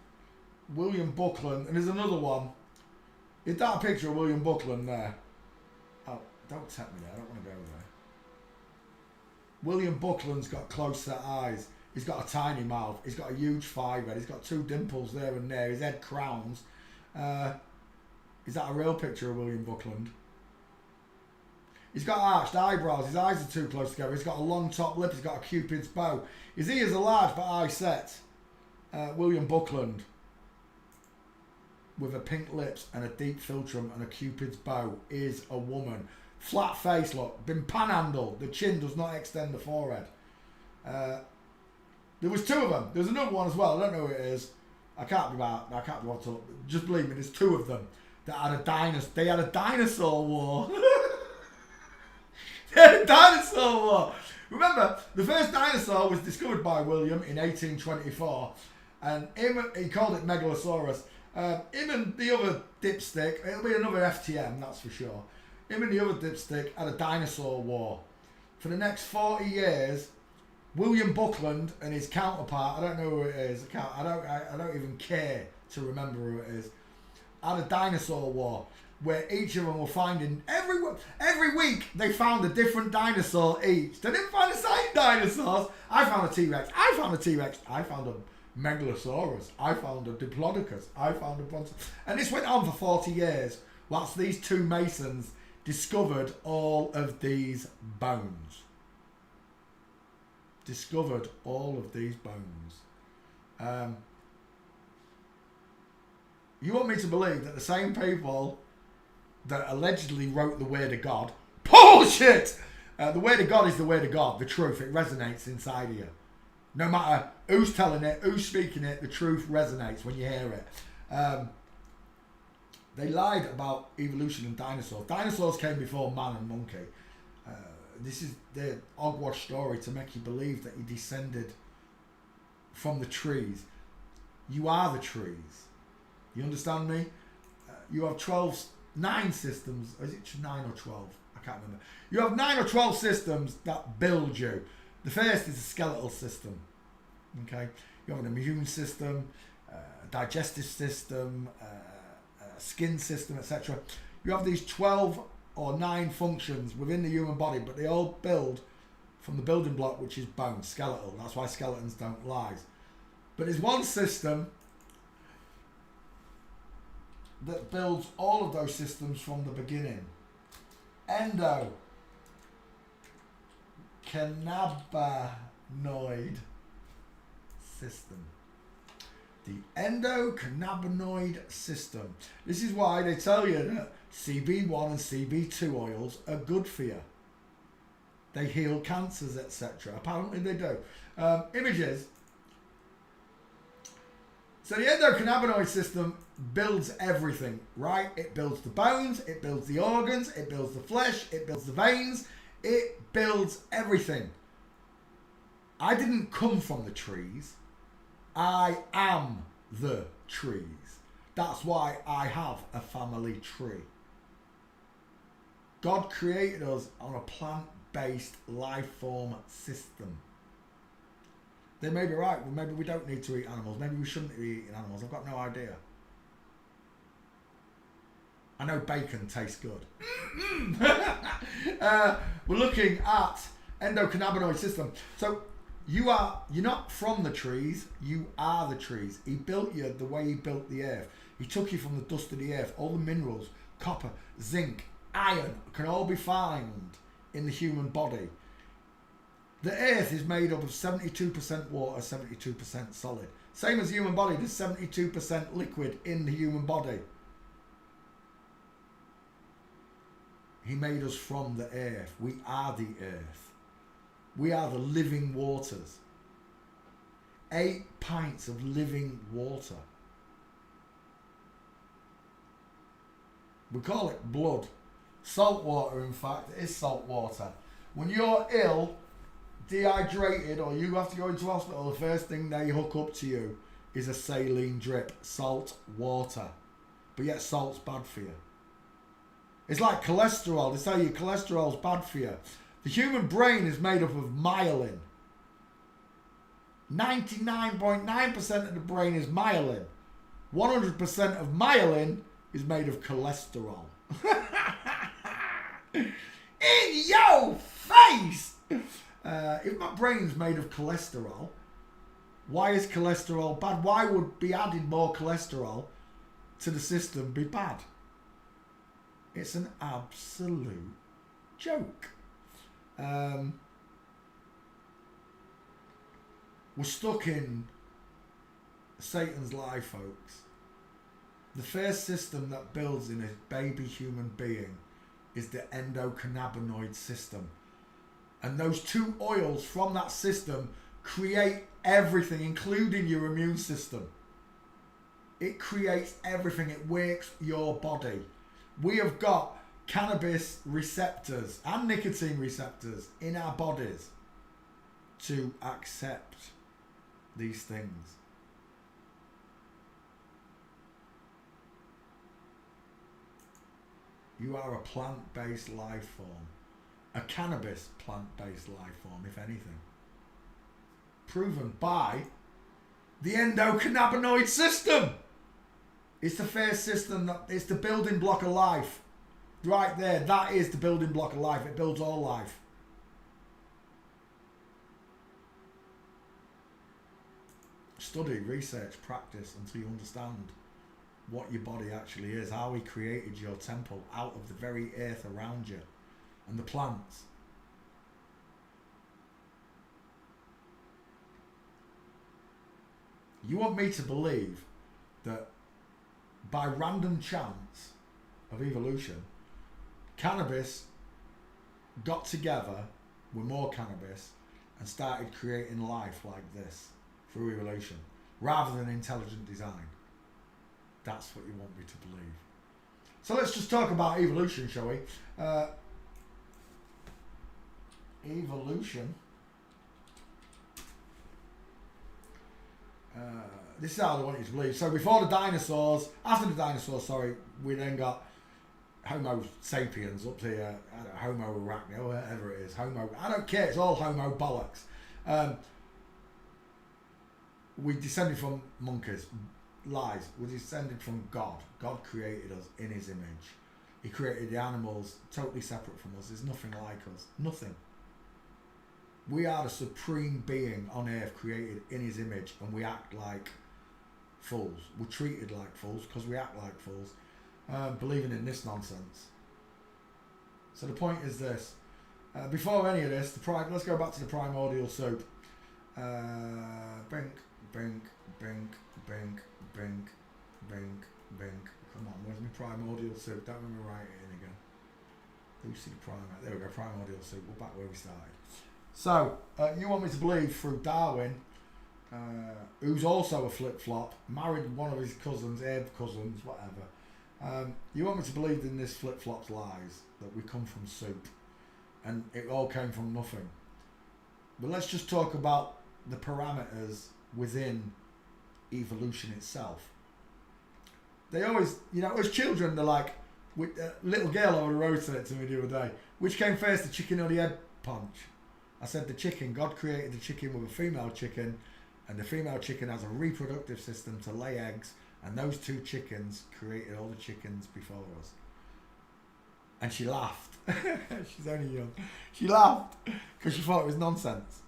William Buckland, and there's another one. Is that a picture of William Buckland there? Don't tempt me there. I don't want to go there. William Buckland's got close set eyes. He's got a tiny mouth. He's got a huge forehead. He's got 2 dimples there and there. His head crowns. Is that a real picture of William Buckland? He's got arched eyebrows. His eyes are too close together. He's got a long top lip. He's got a cupid's bow. His ears are large but eye set. William Buckland. With a pink lips and a deep philtrum and a cupid's bow is a woman. Flat face, look. Been panhandled. The chin does not extend the forehead. There was 2 of them. There's another one as well. I don't know who it is. I can't be able to look. Just believe me, there's 2 of them that had a dinosaur. They had a dinosaur war. They had a dinosaur war. Remember, the first dinosaur was discovered by William in 1824, and he called it Megalosaurus. Him and the other dipstick, it'll be another FTM, that's for sure. Him and the other dipstick had a dinosaur war. For the next 40 years, William Buckland and his counterpart, I don't know who it is, I don't even care to remember who it is, had a dinosaur war where each of them were finding, every week they found a different dinosaur each. They didn't find the same dinosaurs. I found a T-Rex, I found a T-Rex, I found a Megalosaurus, I found a Diplodocus, I found a Brontosaurus. And this went on for 40 years whilst these 2 masons discovered all of these bones. Discovered all of these bones. You want me to believe that the same people that allegedly wrote the Word of God, bullshit! The Word of God is the Word of God, the truth. It resonates inside of you. No matter who's telling it, who's speaking it, the truth resonates when you hear it. They lied about evolution and dinosaurs. Dinosaurs came before man and monkey. This is the hogwash story to make you believe that you descended from the trees. You are the trees. You understand me? You have 9 systems. Is it 9 or 12? I can't remember. You have 9 or 12 systems that build you. The first is a skeletal system. Okay? You have an immune system, a digestive system, a skin system, etc. You have these 12 or 9 functions within the human body, but they all build from the building block, which is bone, skeletal. That's why skeletons don't lie. But there's one system that builds all of those systems from the beginning. Endocannabinoid system. The endocannabinoid system. This is why they tell you that CB1 and CB2 oils are good for you. They heal cancers, etc. Apparently they do. Images. So the endocannabinoid system builds everything, right? It builds the bones, it builds the organs, it builds the flesh, it builds the veins, it builds everything. I didn't come from the trees. I am the trees. That's why I have a family tree. God created us on a plant-based life form system. They may be right. Well, maybe we don't need to eat animals. Maybe we shouldn't be eating animals. I've got no idea. I know bacon tastes good. We're looking at endocannabinoid system. So you're not from the trees. You are the trees. He built you the way he built the earth. He took you from the dust of the earth. All the minerals, copper, zinc, iron can all be found in the human body. The earth is made up of 72% water, 72% solid. Same as the human body, there's 72% liquid in the human body. He made us from the earth. We are the earth. We are the living waters. 8 pints of living water. We call it blood. Salt water, in fact, is salt water. When you're ill, dehydrated, or you have to go into hospital, the first thing they hook up to you is a saline drip, salt water. But yet salt's bad for you. It's like cholesterol. They tell you cholesterol's bad for you. The human brain is made up of myelin. 99.9% of the brain is myelin. 100% of myelin is made of cholesterol. In your face! If my brain's made of cholesterol, why is cholesterol bad? Why would be adding more cholesterol to the system be bad? It's an absolute joke. We're stuck in Satan's lie, folks. The first system that builds in a baby human being is the endocannabinoid system. And those two oils from that system create everything, including your immune system. It creates everything. It wakes your body. We have got cannabis receptors and nicotine receptors in our bodies to accept these things. You are a plant-based life form. A cannabis plant-based life form, if anything. Proven by the endocannabinoid system. It's the first system, it's the building block of life. Right there, that is the building block of life. It builds all life. Study, research, practice until you understand what your body actually is, how he created your temple out of the very earth around you and the plants. You want me to believe that by random chance of evolution, cannabis got together with more cannabis and started creating life like this through evolution rather than intelligent design? That's what you want me to believe. So let's just talk about evolution, shall we? Evolution. This is how I want you to believe. So before the dinosaurs, after the dinosaurs, sorry, we then got Homo sapiens up here, Homo arachne, whatever it is, Homo, I don't care, it's all Homo bollocks. We descended from monkeys. Lies. We're descended from God. God created us in his image. He created the animals totally separate from us. There's nothing like us. Nothing. We are the supreme being on earth created in his image, and we act like fools. We're treated like fools because we act like fools, believing in this nonsense. So the point is this. Before any of this, let's go back to the primordial soup. Bink, bink, bink, bink, bink, bink, bink. Come on, where's my primordial soup? Don't let me write it in again. Lucy Primate. There we go, primordial soup. We're back where we started. So, you want me to believe through Darwin, who's also a flip-flop, married one of his cousins, cousins, whatever. You want me to believe in this flip-flop's lies, that we come from soup, and it all came from nothing. But let's just talk about the parameters within evolution itself. They always, as children, they're like, little girl over the road said it to me the other day, which came first, the chicken or the egg punch? I said the chicken. God created the chicken with a female chicken, and the female chicken has a reproductive system to lay eggs, and those two chickens created all the chickens before us. And she laughed. She's only young. She laughed because she thought it was nonsense.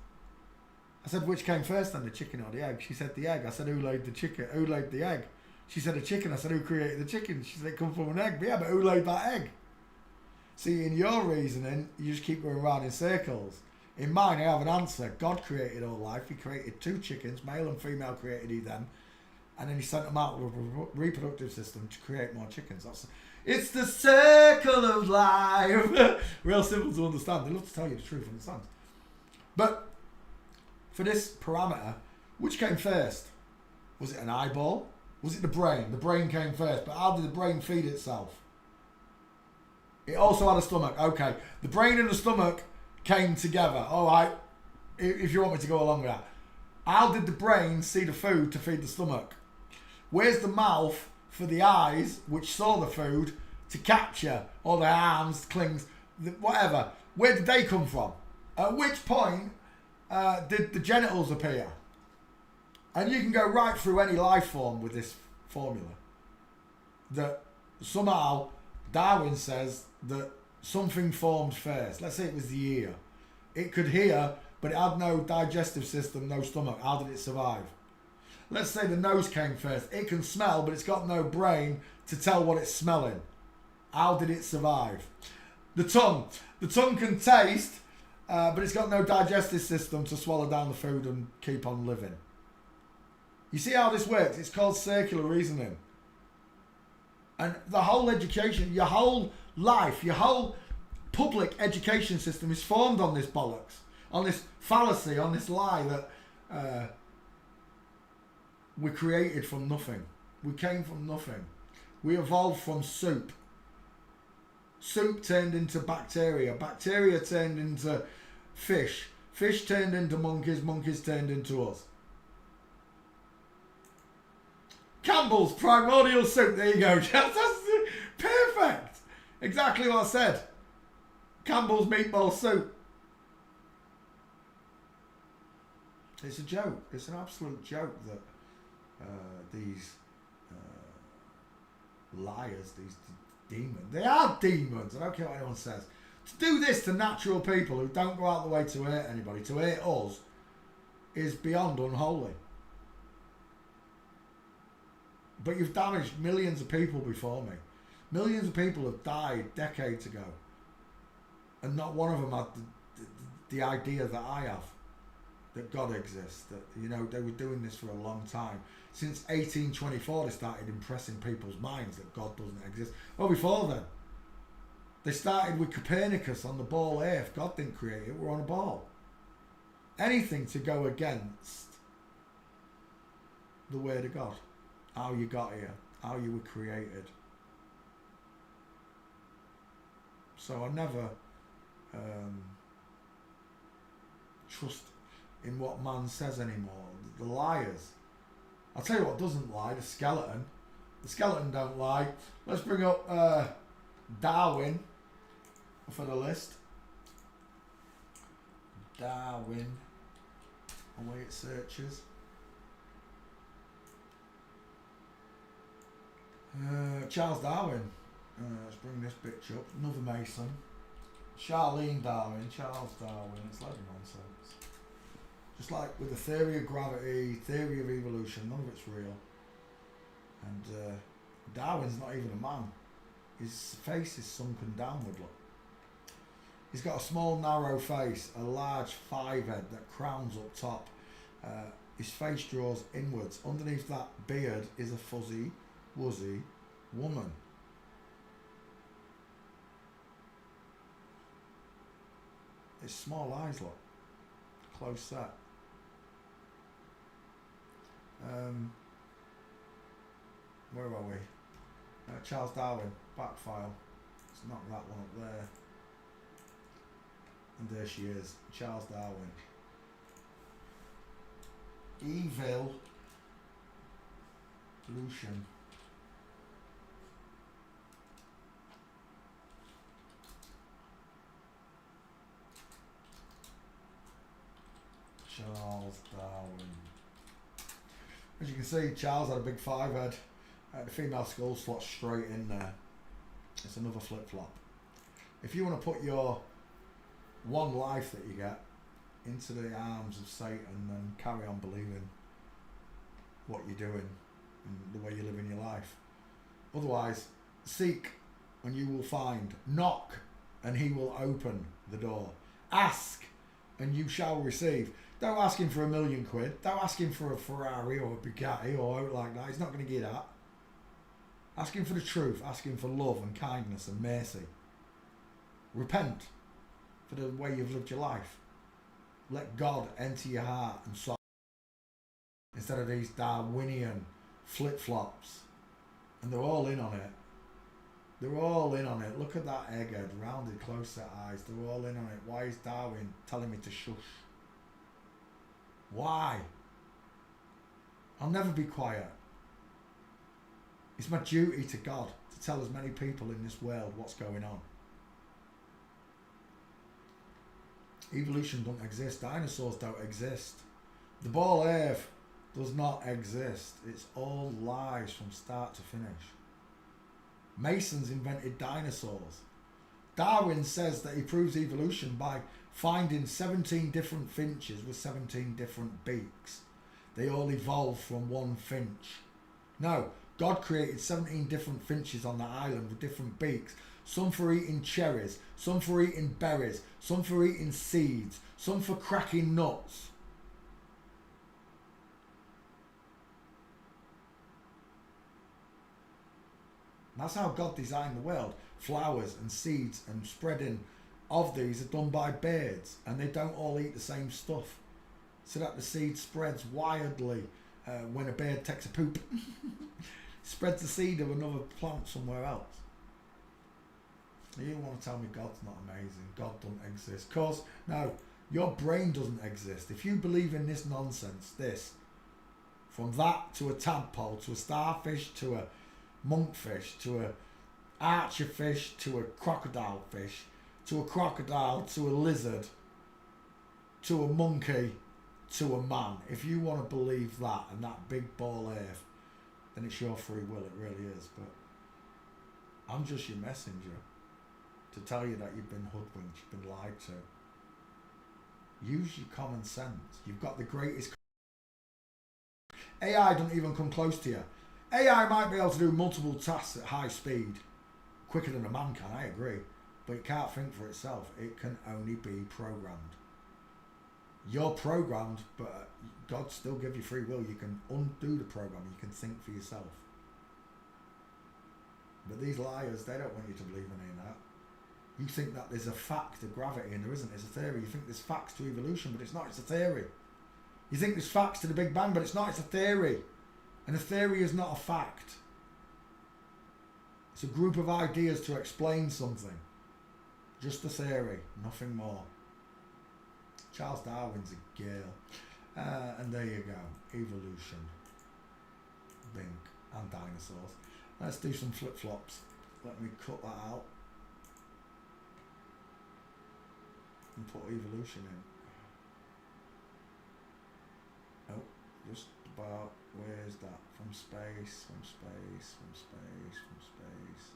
I said, which came first then, the chicken or the egg? She said the egg. I said, who laid the chicken? Who laid the egg? She said a chicken. I said, who created the chicken? She said, it come from an egg. But yeah, but who laid that egg? See, in your reasoning, you just keep going around in circles. In mine, I have an answer. God created all life. He created two chickens, male and female created he them. And then he sent them out with a reproductive system to create more chickens. It's the circle of life. Real simple to understand. They love to tell you the truth, understand. But for this parameter, which came first? Was it an eyeball? Was it the brain? The brain came first. But how did the brain feed itself? It also had a stomach. Okay. The brain and the stomach came together. All right. If you want me to go along with that. How did the brain see the food to feed the stomach? Where's the mouth for the eyes, which saw the food, to capture all the arms, clings, whatever? Where did they come from? At which point did the genitals appear? And you can go right through any life form with this formula. That somehow Darwin says that something formed first. Let's say it was the ear. It could hear, but it had no digestive system, no stomach. How did it survive? Let's say the nose came first. It can smell, but it's got no brain to tell what it's smelling. How did it survive? The tongue. The tongue can taste, but it's got no digestive system to swallow down the food and keep on living. You see how this works? It's called circular reasoning. And the whole education, your whole life, your whole public education system is formed on this bollocks, on this fallacy, on this lie that we're created from nothing. We came from nothing. We evolved from soup. Soup turned into bacteria. Bacteria turned into fish. Fish turned into monkeys. Monkeys turned into us. Campbell's primordial soup. There you go. That's perfect. Exactly what I said. Campbell's meatball soup. It's a joke. It's an absolute joke that these liars, these demons, they are demons. I don't care what anyone says. To do this to natural people who don't go out the way to hurt anybody, to hurt us, is beyond unholy. But you've damaged millions of people before me. Millions of people have died decades ago. And not one of them had the idea that I have. That God exists. That, you know, they were doing this for a long time. Since 1824 they started impressing people's minds that God doesn't exist. Well, before then. They started with Copernicus on the ball earth. God didn't create it. We're on a ball. Anything to go against the word of God. How you got here, how you were created. So I never trust in what man says anymore. The liars. I'll tell you what doesn't lie, the skeleton. The skeleton don't lie. Let's bring up Darwin for the list. Darwin. Away it searches. Charles Darwin. Let's bring this bitch up. Another Mason. Charlene Darwin. Charles Darwin. It's loads of nonsense. Just like with the theory of gravity, theory of evolution, none of it's real. And Darwin's not even a man. His face is sunken downward, look. He's got a small narrow face, a large five head that crowns up top. His face draws inwards. Underneath that beard is a fuzzy, wuzzy woman. His small eyes, look. Close set. Where are we? Charles Darwin, back file. Let's knock that one up there. And there she is, Charles Darwin. Evil Lucian. Charles Darwin. As you can see, Charles had a big five head. The female skull slots straight in there. It's another flip-flop. If you want to put your one life that you get into the arms of Satan and carry on believing what you're doing and the way you're living your life. Otherwise, seek and you will find. Knock and he will open the door. Ask and you shall receive. Don't ask him for £1 million. Don't ask him for a Ferrari or a Bugatti or out like that. He's not going to get that. Ask him for the truth. Ask him for love and kindness and mercy. Repent for the way you've lived your life. Let God enter your heart and soul instead of these Darwinian flip-flops. And they're all in on it. They're all in on it. Look at that egghead, rounded, close-set eyes. They're all in on it. Why is Darwin telling me to shush? Why? I'll never be quiet. It's my duty to God to tell as many people in this world what's going on. Evolution don't exist. Dinosaurs don't exist. The ball earth does not exist. It's all lies from start to finish. Masons invented dinosaurs. Darwin says that he proves evolution by finding 17 different finches with 17 different beaks. They all evolved from one finch. No, God created 17 different finches on the island with different beaks. Some for eating cherries, some for eating berries, some for eating seeds, some for cracking nuts. That's how God designed the world. Flowers and seeds and spreading of these are done by birds, and they don't all eat the same stuff, so that the seed spreads wildly when a bird takes a poop. Spreads the seed of another plant somewhere else. You want to tell me God's not amazing? God doesn't exist. Cause no, your brain doesn't exist. If you believe in this nonsense, this, from that to a tadpole, to a starfish, to a monkfish, to a archerfish, to a crocodile fish, to a crocodile, to a lizard, to a monkey, to a man. If you want to believe that and that big ball earth, then it's your free will, it really is. But I'm just your messenger to tell you that you've been hoodwinked, you've been lied to. Use your common sense. You've got the greatest... AI doesn't even come close to you. AI might be able to do multiple tasks at high speed, quicker than a man can, I agree, but it can't think for itself. It can only be programmed. You're programmed, but God still gives you free will. You can undo the program. You can think for yourself. But these liars, they don't want you to believe in any of that. You think that there's a fact of gravity, and there isn't. It's a theory. You think there's facts to evolution, but it's not. It's a theory. You think there's facts to the Big Bang, but it's not. It's a theory. And a theory is not a fact. It's a group of ideas to explain something. Just a theory, nothing more. Charles Darwin's a girl. And there you go. Evolution. Bink. And dinosaurs. Let's do some flip-flops. Let me cut that out. And put evolution in. Oh, just about, where's that? From space, from space, from space, from space.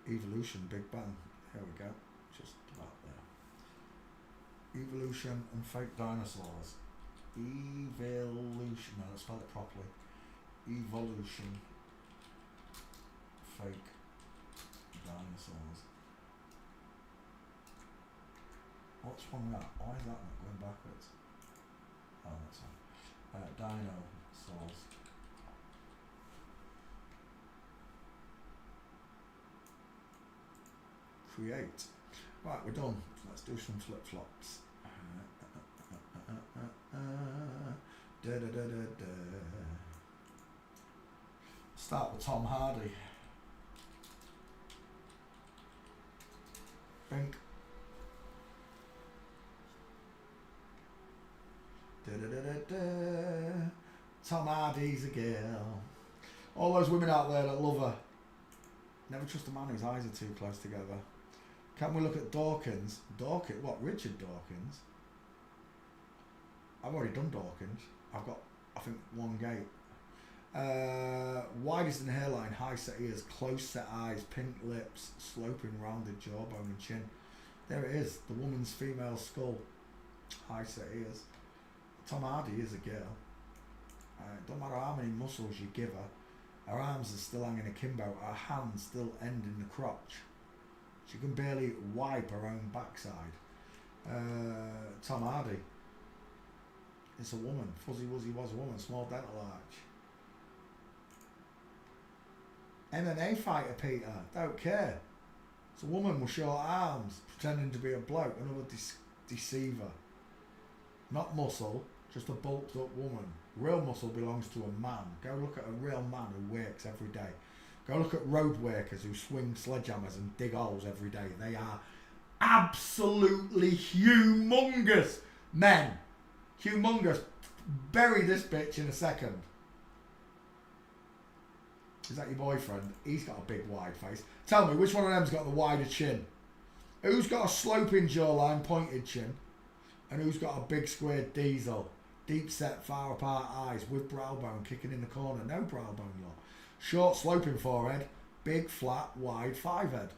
Evolution, Big Bang. Here we go. Just about there. Evolution and fake dinosaurs. Evolution. No, let's spell it properly. Evolution. Fake dinosaurs. What's wrong with that? Why is that not going backwards? Oh, that's fine. Dinosaurs. Create. Right, we're done. Let's do some flip-flops. Start with Tom Hardy. Bink. Tom Hardy's a girl. All those women out there that love her. Never trust a man whose eyes are too close together. Can we look at Dawkins? Dawkins? What, Richard Dawkins? I've already done Dawkins. I've got, I think, one gate. Widest in hairline, high set ears, close set eyes, pink lips, sloping rounded jawbone and chin. There it is, the woman's female skull. High set ears. Tom Hardy is a girl. Don't matter how many muscles you give her, her arms are still hanging akimbo, her hands still end in the crotch. She can barely wipe her own backside. Tom Hardy. It's a woman. Fuzzy Wuzzy was a woman. Small dental arch. MMA fighter, Peter. Don't care. It's a woman with short arms, pretending to be a bloke. Another deceiver. Not muscle, just a bulked up woman. Real muscle belongs to a man. Go look at a real man who works every day. Go look at road workers who swing sledgehammers and dig holes every day. They are absolutely humongous men. Humongous. Bury this bitch in a second. Is that your boyfriend? He's got a big wide face. Tell me, which one of them's got the wider chin? Who's got a sloping jawline, pointed chin? And who's got a big square diesel? Deep set, far apart eyes with brow bone kicking in the corner. No brow bone, lot. Short sloping forehead. Big, flat, wide five head.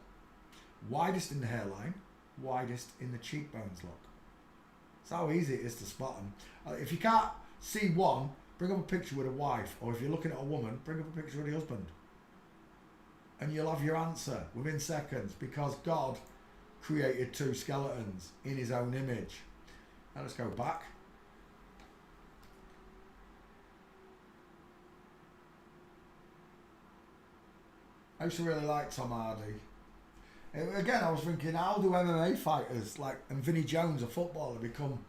Widest in the hairline, widest in the cheekbones, look. That's how easy it is to spot them. If you can't see one, bring up a picture with a wife, or if you're looking at a woman, bring up a picture of the husband. And you'll have your answer within seconds, because God created two skeletons in his own image. Now let's go back. I used to really like Tom Hardy. Again, I was thinking, how do MMA fighters like and Vinnie Jones, a footballer, become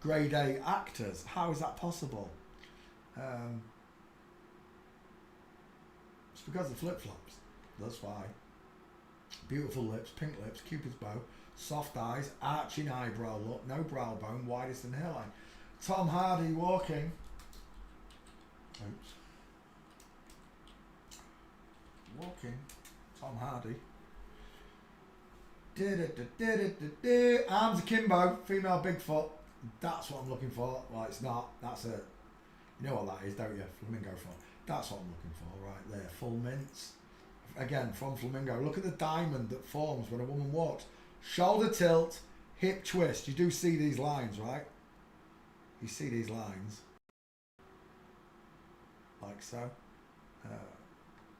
grade A actors? How is that possible? It's because of flip-flops. That's why. Beautiful lips, pink lips, Cupid's bow, soft eyes, arching eyebrow look, no brow bone, widest in the hairline. Tom Hardy walking. Oops. Walking. Tom Hardy. Arms akimbo, female Bigfoot. That's what I'm looking for. Well, it's not. That's it. You know what that is, don't you? Flamingo foot. That's what I'm looking for right there. Full mince. Again, from Flamingo. Look at the diamond that forms when a woman walks. Shoulder tilt, hip twist. You do see these lines, right? You see these lines. Like so.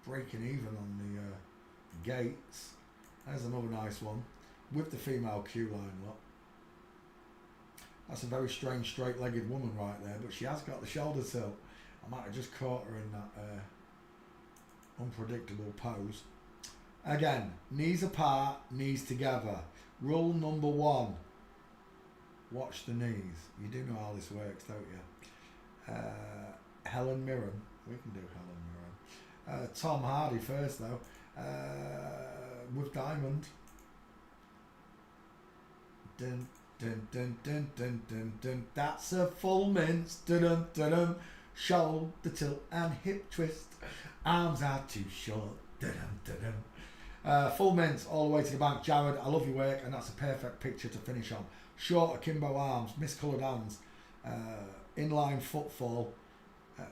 Breaking even on the gates. There's another nice one. With the female Q line, look. That's a very strange straight-legged woman right there, but she has got the shoulder tilt. I might have just caught her in that unpredictable pose. Again, knees apart, knees together. Rule number 1. Watch the knees. You do know how this works, don't you? Helen Mirren. We can do Helen Mirren. Tom Hardy first, though. With diamond. Dun, dun, dun, dun, dun, dun, dun. That's a full mince. Dun, dun, dun, dun. Shoulder tilt and hip twist. Arms are too short. Dun, dun, dun, dun. Full mince all the way to the bank. Jared, I love your work, and that's a perfect picture to finish on. Short akimbo arms, miscoloured hands, inline footfall,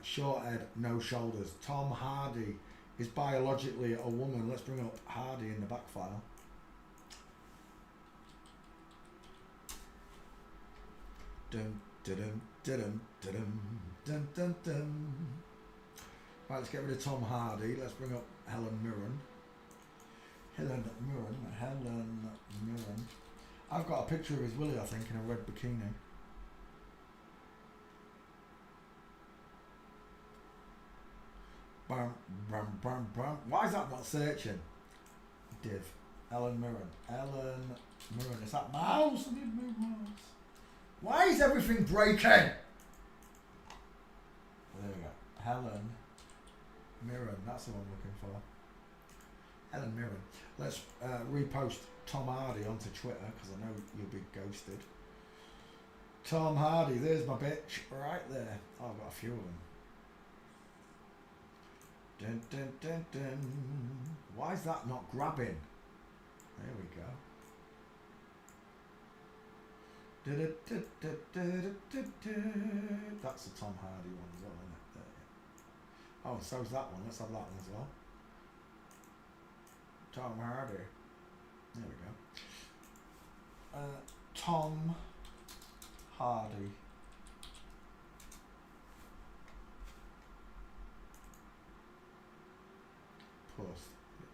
short head, no shoulders. Tom Hardy is biologically a woman. Let's bring up Hardy in the back file. Dun, dun, dun, dun, dun, dun, dun. Right, let's get rid of Tom Hardy. Let's bring up Helen Mirren. Helen Mirren. I've got a picture of his Willie, I think, in a red bikini. Bam, bam, bam, bam. Why is that not searching? Div. Helen Mirren. Is that mouse? I need to move mouse. Why is everything breaking? There we go. Helen Mirren. That's the one I'm looking for. Helen Mirren. Let's repost Tom Hardy onto Twitter, because I know you'll be ghosted. Tom Hardy. There's my bitch. Right there. Oh, I've got a few of them. Dun, dun, dun, dun. Why is that not grabbing? There we go. That's the Tom Hardy one as well, isn't it? There. Oh, so's that one. Let's have that one as well. Tom Hardy. There we go. Tom Hardy.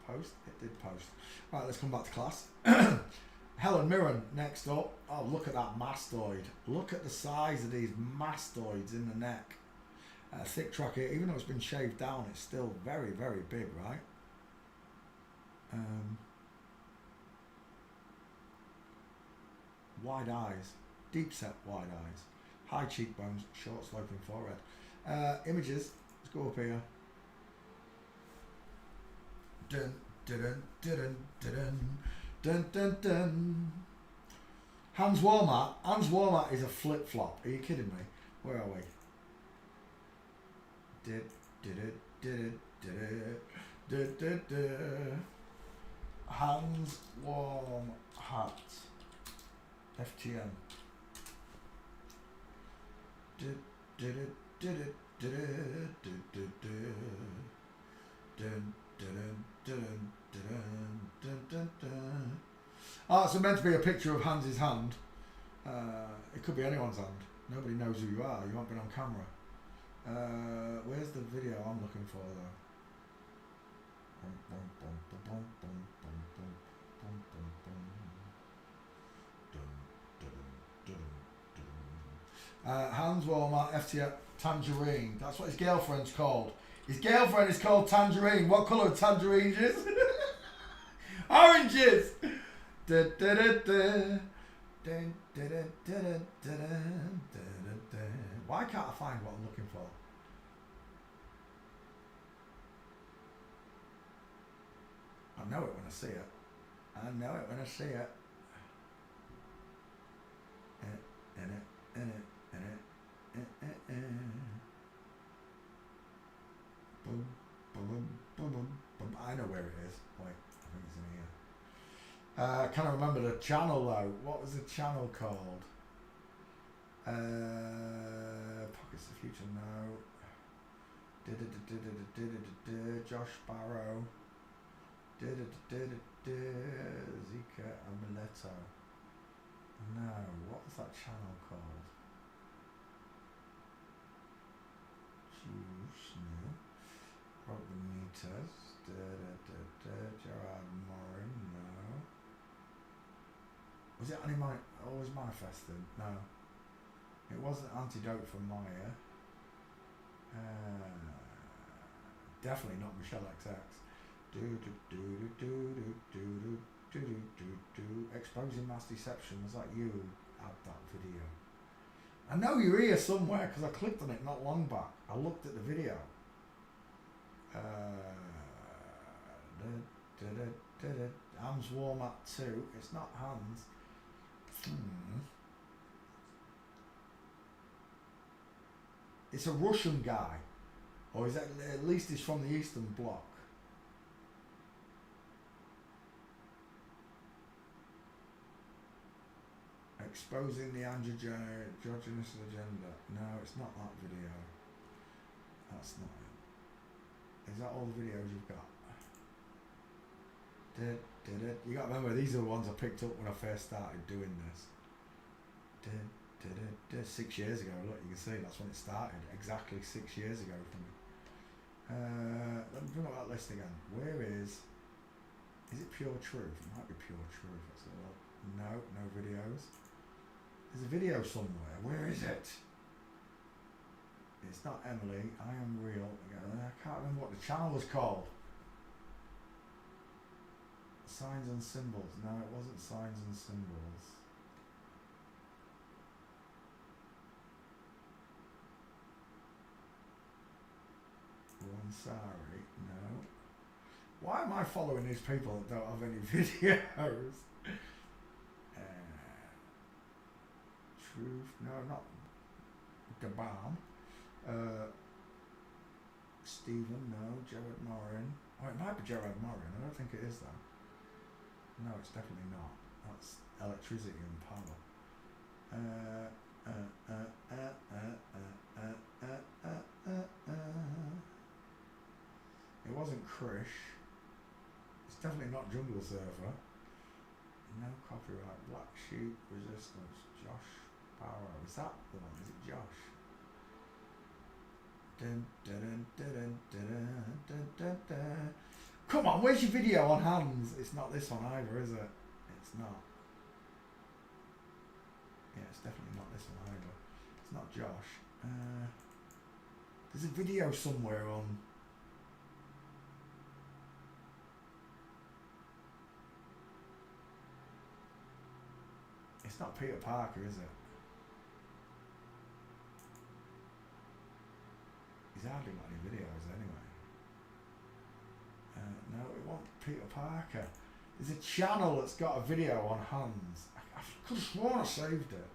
Post. It did post. Right, let's come back to class. Helen Mirren next up. Oh, look at that mastoid. Look at the size of these mastoids in the neck. Thick trachea, even though it's been shaved down, it's still very, very big, right? Wide eyes. Deep set wide eyes. High cheekbones, short sloping forehead. Images. Let's go up here. Dun, dun, dun, dun, dun, dun, dun. Hans Walmart is a flip-flop. Are you kidding me? Where are we? Hans Walmart. FTM. Dun, dun, dun, dun, dun, dun, dun, dun. Oh, it's meant to be a picture of Hans's hand. It could be anyone's hand. Nobody knows who you are. You haven't been on camera. Where's the video I'm looking for though? Hans Walmart FT Tangerine. That's what his girlfriend's called. His girlfriend is called Tangerine. What colour are tangerines? Oranges! Why can't I find what I'm looking for? I know it when I see it. I know it when I see it. Boom, boom, boom, boom, boom, boom. I know where it is. Wait, I think it's in here. Can I remember the channel though? What was the channel called? Pockets of Future, no. Josh Barrow. Zika Amuleto. No, what was that channel called? Juice, no. Broke the meters. Gerard Morin, no. Was it always manifesting? No. It wasn't Antidote for Maya. Definitely not Michelle XX. Exposing mass deception. Was that you who had that video? I know you're here somewhere because I clicked on it not long back. I looked at the video. Hans Walmart 2. It's not Hans. It's a Russian guy, or is that at least he's from the Eastern Bloc. Exposing the androgynous agenda. No, it's not that video. That's not it. Is that all the videos you've got? You got to remember, these are the ones I picked up when I first started doing this. 6 years ago, look, you can see that's when it started. Exactly 6 years ago for me. Let me bring up that list again. Where is it Pure Truth? It might be Pure Truth. That's a lot. No videos. There's a video somewhere. Where is it? It's not Emily. I Am Real. I can't remember what the channel was called. Signs and Symbols. No, it wasn't Signs and Symbols. Sorry, no. Why am I following these people that don't have any videos? Truth, no, not Gabam. Stephen, no. Jared Morin. Oh, it might be Jared Morin. I don't think it is though. No, it's definitely not. That's Electricity and Power. It wasn't Krish. It's definitely not Jungle Surfer. No copyright. Black Sheep Resistance. Josh Barrow. Is that the one? Is it Josh? Come on, where's your video on Hans? It's not this one either, is it? It's not. Yeah, it's definitely not this one either. It's not Josh. There's a video somewhere on. It's not Peter Parker, is it? He's hardly got any videos anyway. No, it wasn't Peter Parker. There's a channel that's got a video on Hans. I could have sworn I saved it.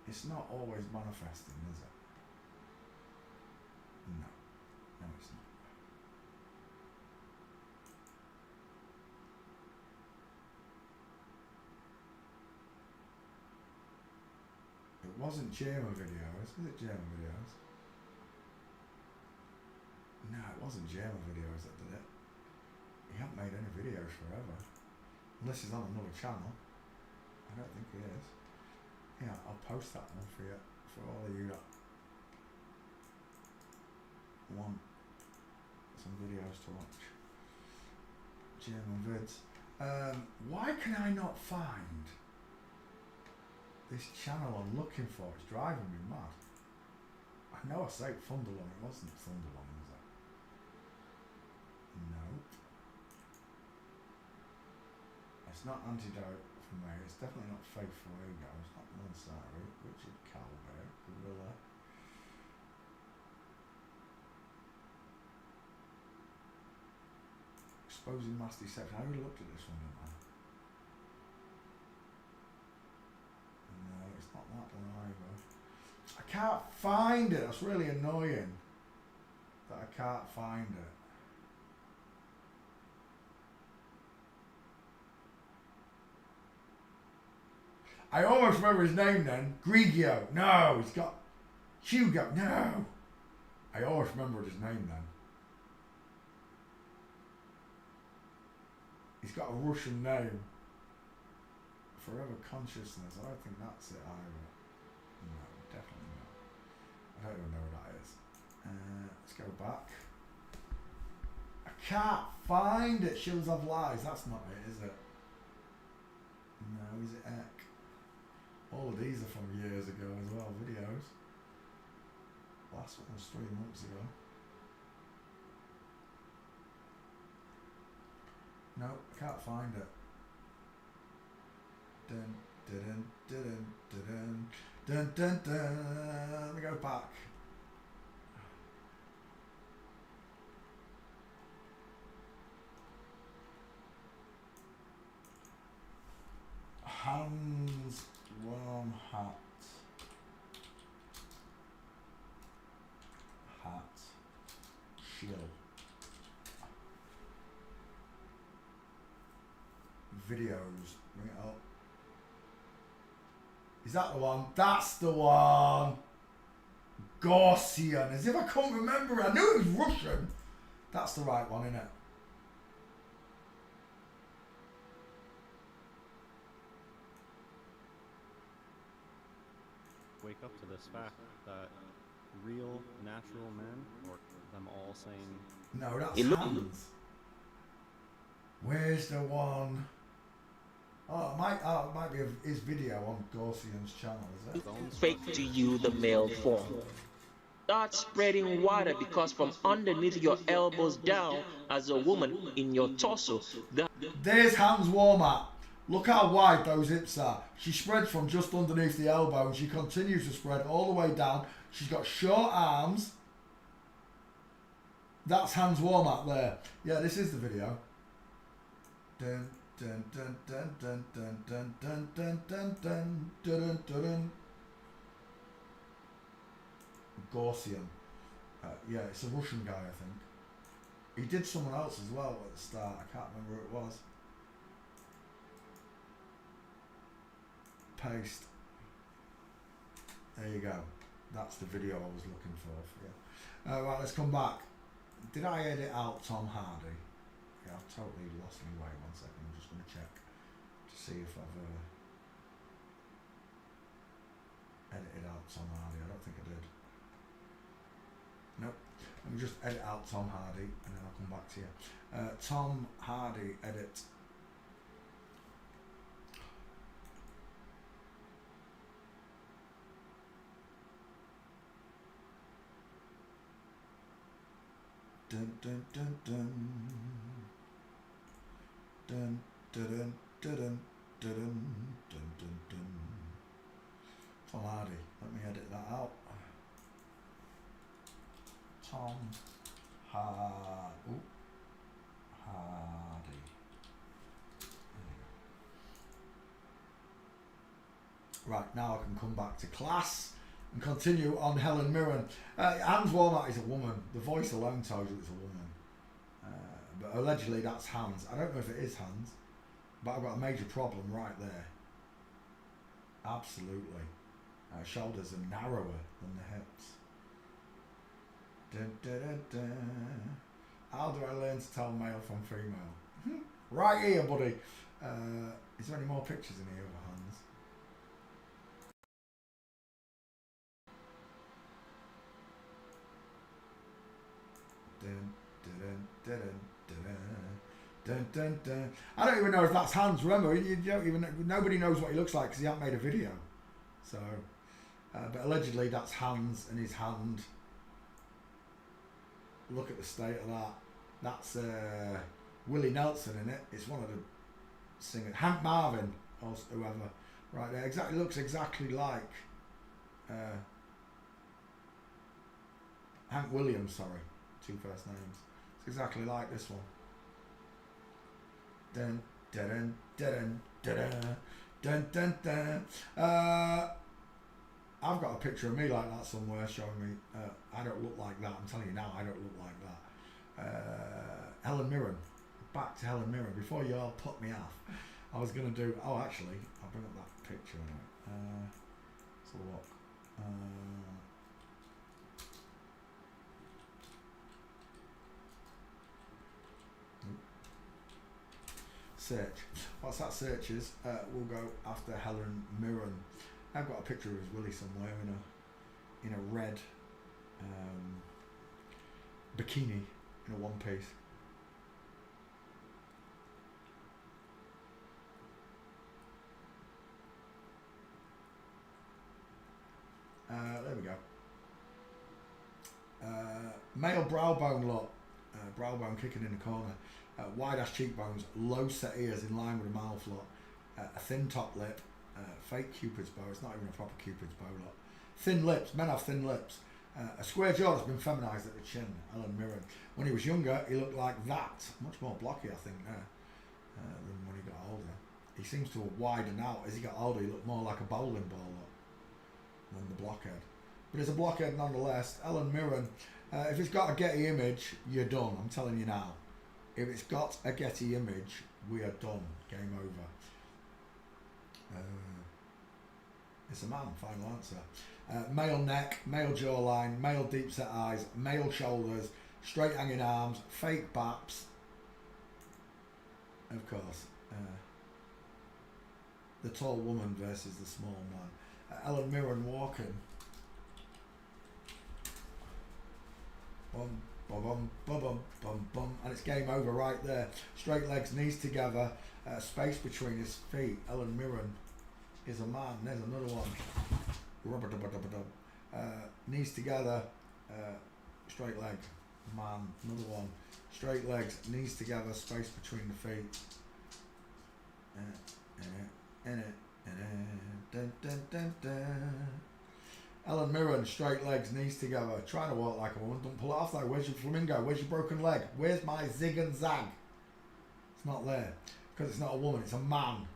It's not always manifesting, is it? No. No, it's not. wasn't German videos. Was it German videos? No, it wasn't German videos that did it. He hasn't made any videos forever. Unless he's on another channel. I don't think he is. Yeah, I'll post that one for you. For all of you that want some videos to watch. German vids. Why can I not find this channel I'm looking for? It's driving me mad. I know I say Thunderlong. It wasn't Thunderlong, was it? Nope. It's not Antidote for me. It's definitely not Faithful Ego. It's not Monsari. Richard Calvert. Gorilla. Exposing mass deception. I already looked at this one, didn't I? No, it's not that one either. I can't find it. That's really annoying. That I can't find it. I almost remember his name then. Grigio. No, he's got Hugo. No. I always remembered his name then. He's got a Russian name. Forever Consciousness. I don't think that's it either. No, definitely not. I don't even know what that is. Let's go back. I can't find it. Shields of Lies. That's not it, is it? No, is it Eck? All of these are from years ago as well, videos. Last one was 3 months ago. No, I can't find it. Dun dun dun dun dun dun dun. Let me go back. Hans Worm Hat. Shield. Videos. Bring it up. Is that the one? That's the one. Gaussian. As if I can't remember it. I knew it was Russian. That's the right one, isn't it? Wake up to this fact that real natural men, or them all saying... No, that's Hans. Where's the one? Oh, it might be his video on Gaussian's channel, is it? Fake to you the male form. Start spreading wider, because from underneath your elbows down as a woman in your torso. There's Hans Warmat. Look how wide those hips are. She spreads from just underneath the elbow and she continues to spread all the way down. She's got short arms. That's Hans Warmat there. Yeah, this is the video. Dun dun dun dun dun dun dun dun dun dun dun dun dun dun. Gaussian. Yeah, it's a Russian guy, I think. He did someone else as well at the start. I can't remember who it was. Paste. There you go. That's the video I was looking for. Yeah. Right, let's come back. Did I edit out Tom Hardy? Yeah, I've totally lost my way. 1 second. I'm just going to check to see if I've edited out Tom Hardy. I don't think I did. Nope. Let me just edit out Tom Hardy and then I'll come back to you. Tom Hardy edit. Dun dun dun dun dun dun dun dun dun dun dun dun. Tom Hardy. Let me edit that out. Tom Hardy. Right, now I can come back to class and continue on Helen Mirren. Hans Warmat is a woman. The voice alone tells you it's a woman. But allegedly that's Hans. I don't know if it is Hans, but I've got a major problem right there. Absolutely. Shoulders are narrower than the hips. Dun, dun, dun, dun. How do I learn to tell male from female? Right here, buddy. Is there any more pictures in here of hands? Dun, dun, dun, dun, dun, dun, dun, dun. I don't even know if that's Hans. Remember, you don't even. Nobody knows what he looks like because he hasn't made a video. So, but allegedly that's Hans and his hand. Look at the state of that. That's Willie Nelson in it. It's one of the singers. Hank Marvin or whoever. Right there. Exactly looks exactly like Hank Williams. Sorry, 2 first names. It's exactly like this one. Dun dun dun dun dun dun dun. I've got a picture of me like that somewhere showing me. I don't look like that. I'm telling you now, I don't look like that. Helen Mirren. Back to Helen Mirren. Before you all put me off, I was going to do. Oh, actually, I'll bring up that picture. Let's have a look. Search. What's that search is, we'll go after Helen Mirren. I've got a picture of his Willie somewhere in a red bikini in a one piece. There we go. Male brow bone look. Brow bone kicking in the corner. Wide ass cheekbones, low set ears in line with a mouth look. A thin top lip. Fake Cupid's bow. It's not even a proper Cupid's bow look. Thin lips. Men have thin lips. A square jaw that's been feminised at the chin. Helen Mirren. When he was younger, he looked like that. Much more blocky, I think, now than when he got older. He seems to have widened out. As he got older, he looked more like a bowling ball look than the blockhead. But it's a blockhead nonetheless. Helen Mirren. If it's got a Getty image, you're done. I'm telling you now. If it's got a Getty image, we are done. Game over. It's a man, final answer. Male neck, male jawline, male deep set eyes, male shoulders, straight hanging arms, fake baps. Of course. The tall woman versus the small man. Helen Mirren walking. Bum, bum, bum, bum, bum, bum, and it's game over right there. Straight legs, knees together, space between his feet. Helen Mirren is a man. There's another one. Knees together, straight leg, man. Another one. Straight legs, knees together, space between the feet. Dun, dun, dun, dun. Ellen Mirren, straight legs, knees together, trying to walk like a woman. Don't pull it off though. Where's your flamingo? Where's your broken leg? Where's my zig and zag? It's not there. Because it's not a woman, it's a man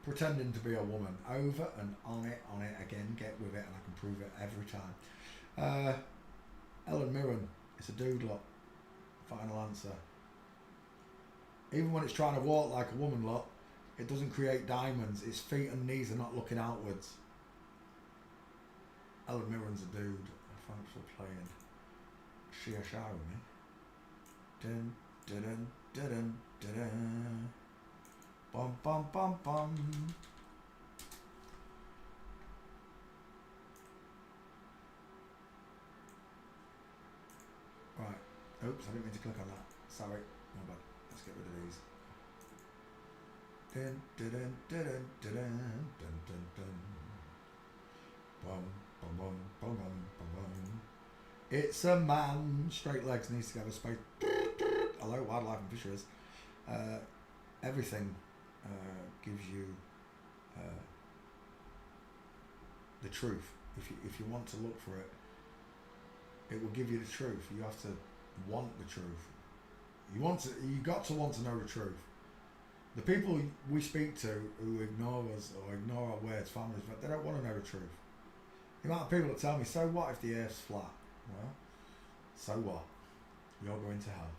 pretending to be a woman. Over and on it again. Get with it and I can prove it every time. Ellen Mirren, it's a dude lot. Final answer. Even when it's trying to walk like a woman lot, it doesn't create diamonds. Its feet and knees are not looking outwards. Helen Mirren's a dude. Thanks for playing Shia Shah with me. Dun dun dun dun dun dun. Bum bum bum bum. Right. Oops, I didn't mean to click on that. Sorry. My bad. Let's get rid of these. Dun dun dun dun dun dun dun dun. Bum. Bum, bum, bum, bum, bum, bum. It's a man. Straight legs, knees together, space. Hello, wildlife and fisheries. Everything gives you the truth. If you want to look for it, it will give you the truth. You have to want the truth. You got to want to know the truth. The people we speak to who ignore us or ignore our words, families, they don't want to know the truth. The amount of people that tell me, so what if the earth's flat? Well, so what? You're going to hell.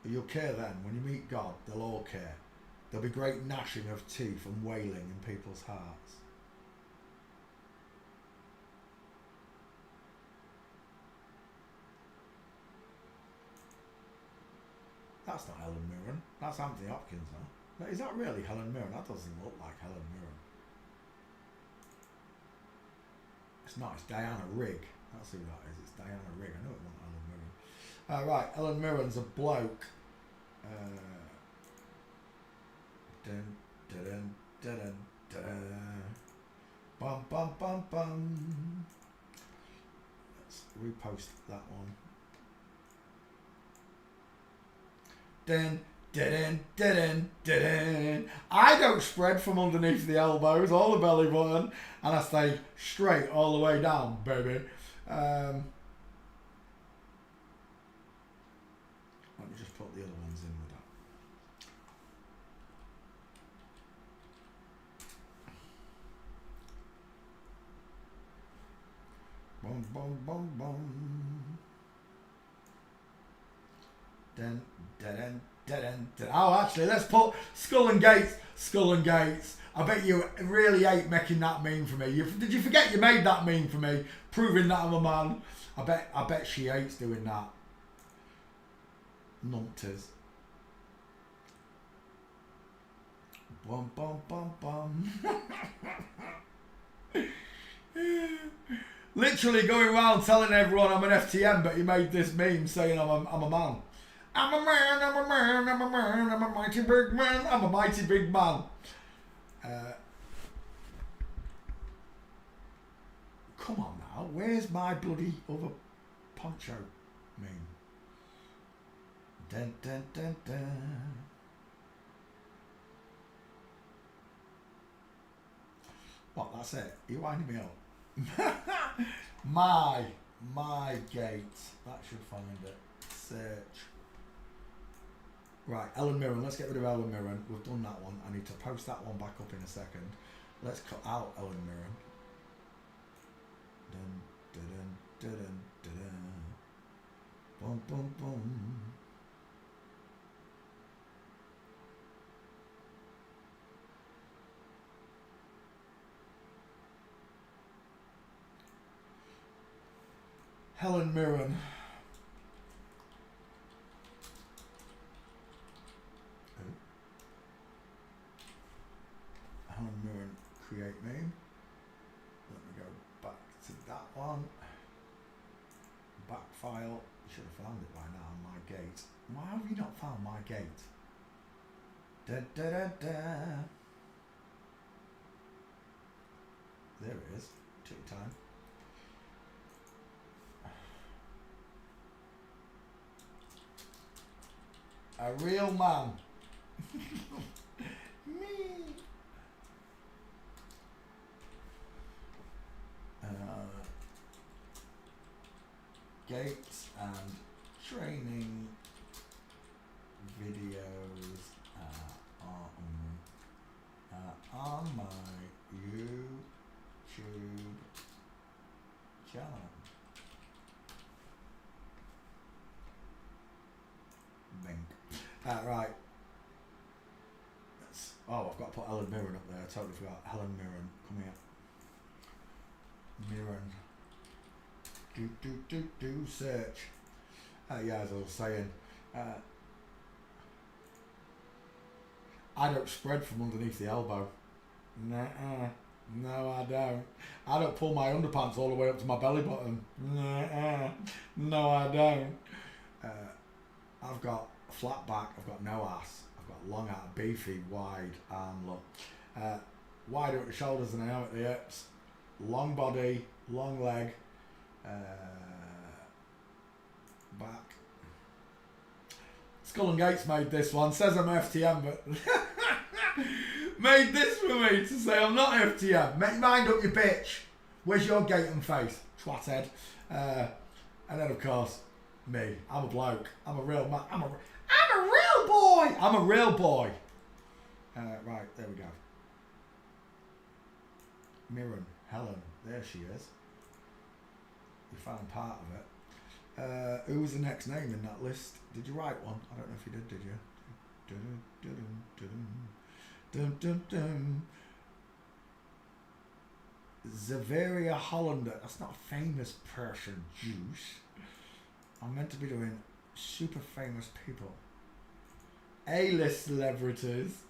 You'll care then. When you meet God, they'll all care. There'll be great gnashing of teeth and wailing in people's hearts. that's not Helen Mirren. That's Anthony Hopkins, though. Is that really Helen Mirren? That doesn't look like Helen Mirren. It's not. It's Diana Rigg. That's who that is. It's Diana Rigg. I know it wasn't Helen Mirren. Right, Helen Mirren's a bloke. Dun, dun, dun, dun, dun. Bum, bum, bum, bum. Let's repost that one. Dun, dun, dun, dun, dun. I don't spread from underneath the elbows or the belly button, and I stay straight all the way down, baby. Let me just put the other ones in with that. Boom, boom, boom, boom. Dun, dun, dun, dun, dun. Oh, actually, let's put Skull and Gates. Skull and Gates. I bet you really hate making that meme for me. Did you forget you made that meme for me, proving that I'm a man? I bet she hates doing that. Numpties. Bum bum bum bum. Literally going around telling everyone I'm an FTM, but he made this meme saying I'm a man. I'm a man, I'm a man, I'm a man, I'm a mighty big man, I'm a mighty big man. Come on now, where's my bloody other poncho meme? Dun dun dun dun. What, that's it? You're winding me up. my gate. That should find it. Search. Right, Ellen Mirren. Let's get rid of Ellen Mirren. We've done that one. I need to post that one back up in a second. Let's cut out Ellen Mirren. Dun dun dun dun dun dun. Boom boom boom. Helen Mirren. Helen Mirren, create name. Let me go back to that one. Back file. You should have found it by now. My gate. Why have you not found my gate? Da da da da. There it is. Took time. A real man. Me. Gates and training videos on my YouTube channel. Bing. Right. Oh, I've got to put Helen Mirren up there. I totally forgot. Helen Mirren. Come here. Mirren. Do search. Yeah, as I was saying, I don't spread from underneath the elbow. Nuh-uh. No, I don't. I don't pull my underpants all the way up to my belly button. Nuh-uh. No, I don't. I've got a flat back. I've got no ass. I've got long arm, beefy, wide arm look. Wider at the shoulders than I am at the hips. Long body, long leg. Back. Skull and Gates made this one. Says I'm FTM, but made this for me to say I'm not FTM. Make your mind up, you bitch. Where's your gate and face, twathead? And then of course, me. I'm a bloke. I'm a real man. I'm a real boy. I'm a real boy. Right, there we go. Mirren, Helen. There she is. You found part of it. Who was the next name in that list? Did you write one? I don't know if you did you? Zavaria Hollander. That's not a famous person, juice. I'm meant to be doing super famous people. A-list celebrities.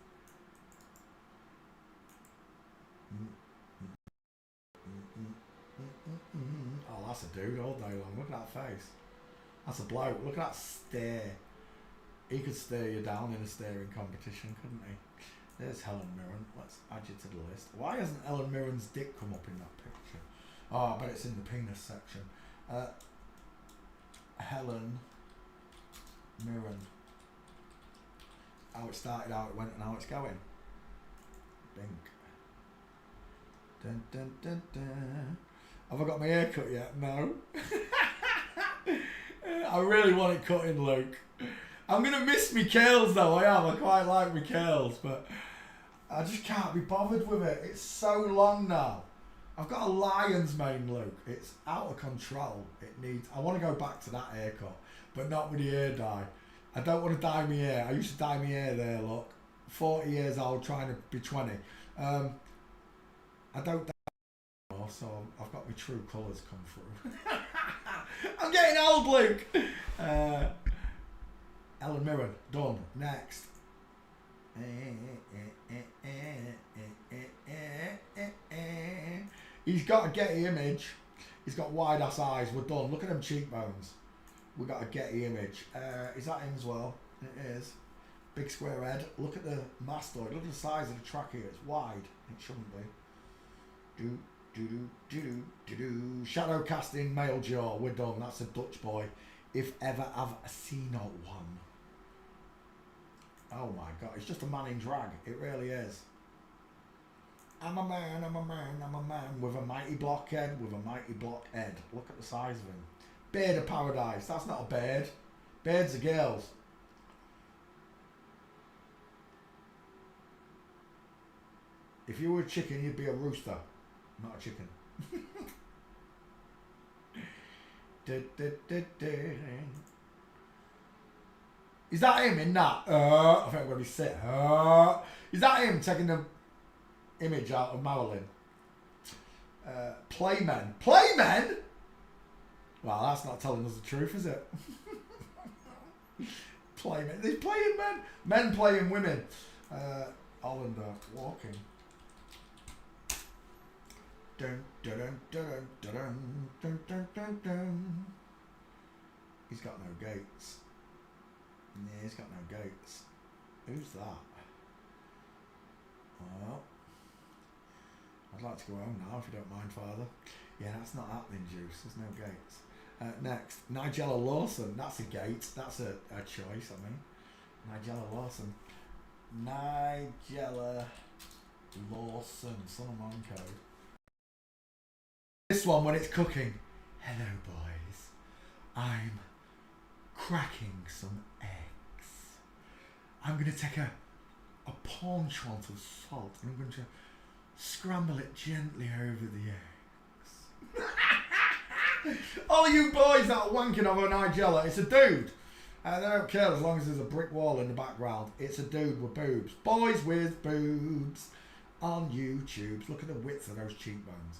Oh, that's a dude all day long. Look at that face. That's a bloke. Look at that stare. He could stare you down in a staring competition, couldn't he? There's Helen Mirren. Let's add you to the list. Why hasn't Helen Mirren's dick come up in that picture? Oh, I bet it's in the penis section. Helen Mirren. How it started, how it went, and how it's going. Bink. Dun, dun, dun, dun. Have I got my hair cut yet? No. I really want it cutting, Luke. I'm going to miss me curls though, I am. I quite like my curls, but I just can't be bothered with it. It's so long now. I've got a lion's mane, Luke. It's out of control. It needs. I want to go back to that haircut, but not with the hair dye. I don't want to dye my hair. I used to dye my hair there, look. 40 years old, trying to be 20. I don't dye anymore, so I've got my true colours come through. I'm getting old, Luke. Helen Mirren, done. Next. He's got a Getty image. He's got wide ass eyes. We're done. Look at them cheekbones. We got a Getty image. Is that him as well? It is. Big square head. Look at the mastoid. Look at the size of the trachea. It's wide. It shouldn't be. Do do do do do do. Shadow casting male jaw. We're done. That's a Dutch boy. If ever I've seen one. Oh my god, it's just a man in drag. It really is. I'm a man, I'm a man, I'm a man with a mighty blockhead, with a mighty blockhead. Look at the size of him. Beard of paradise. That's not a beard. Beards are girls. If you were a chicken, you'd be a rooster, not a chicken. Is that him in that? I think I'm going to be sick. Is that him taking the image out of Marilyn? Playmen. Playmen? Well, that's not telling us the truth, is it? Playmen. They're playing men. Men playing women. Hollander walking. Dun, dun, dun, dun, dun, dun, dun, dun, dun. He's got no gates. Yeah, he's got no gates. Who's that? Well, I'd like to go home now if you don't mind, Father. Yeah, that's not happening, Juice. There's no gates. Next, Nigella Lawson. That's a gate. That's a choice, I mean. Nigella Lawson. Nigella Lawson. Son of Monco. This one when it's cooking. Hello, boys. I'm cracking some eggs. I'm going to take a penchant of salt and I'm going to scramble it gently over the eggs. All you boys that are wanking over Nigella, it's a dude. They don't care as long as there's a brick wall in the background. It's a dude with boobs. Boys with boobs on YouTube. Look at the width of those cheekbones.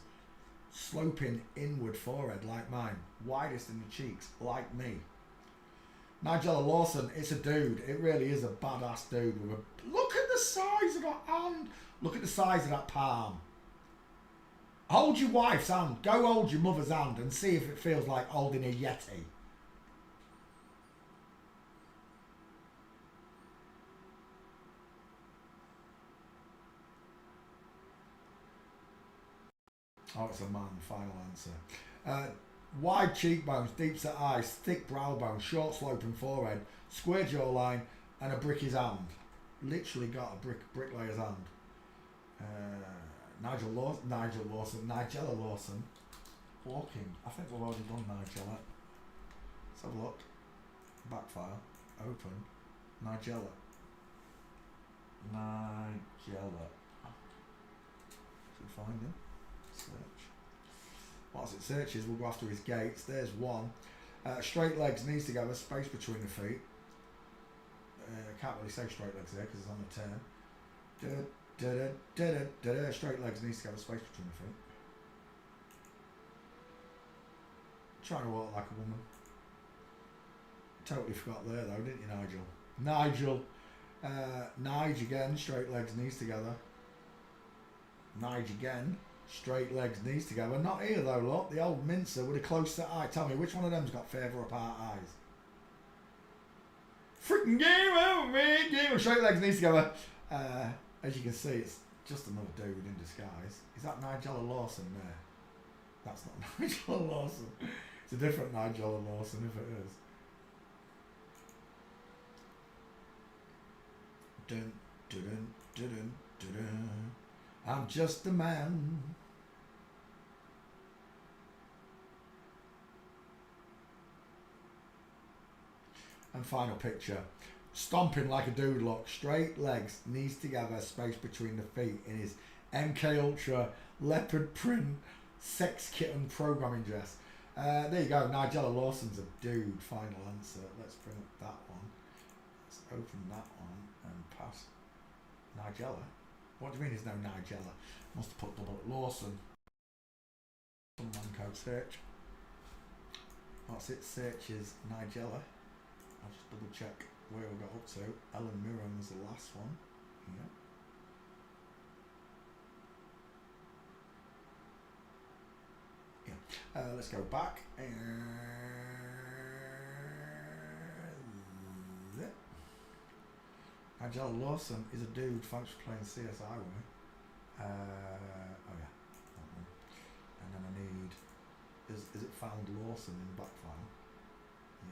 Sloping inward forehead like mine. Widest in the cheeks like me. Nigella Lawson, it's a dude. It really is a badass dude. With a, look at the size of that hand. Look at the size of that palm. Hold your wife's hand. Go hold your mother's hand and see if it feels like holding a Yeti. Oh, it's a man. Final answer. Wide cheekbones, deep set eyes, thick brow bone, short sloping forehead, square jawline, and a brick his hand. Literally got a bricklayer's hand. Nigella Lawson. Walking. I think we've already done Nigella. Let's have a look. Back file. Open. Nigella. Should we find him? Search. Whilst it searches, we'll go after his gates. There's one. Straight legs, knees together, space between the feet. Can't really say straight legs there because it's on the turn. Straight legs, knees together, space between the feet. Trying to walk like a woman. Totally forgot there though, didn't you, Nigel? Nige again, straight legs, knees together. Nige again, straight legs, knees together. Not here though, look. The old mincer with a close set eye. Tell me, which one of them's got further apart eyes? Freaking game over me! Game of straight legs, knees together. As you can see, it's just another dude in disguise. Is that Nigella Lawson there? That's not Nigella Lawson. It's a different Nigella Lawson if it is. Dun, dun, dun, dun, dun, dun. I'm just a man. And final picture. Stomping like a dude, look. Straight legs, knees together, space between the feet in his MK Ultra leopard print sex kitten programming dress. There you go. Nigella Lawson's a dude. Final answer. Let's bring up that one. Let's open that one and pass. Nigella? What do you mean there's no Nigella? Must have put double Lawson. Some man code search. That's it. Search is Nigella. I'll just double check where we got up to. Ellen Mirren was the last one. Yeah. Let's go back. Nigella Lawson is a dude. Thanks for playing CSI with me. Oh yeah, that one. And then I need. Is it found Lawson in back file?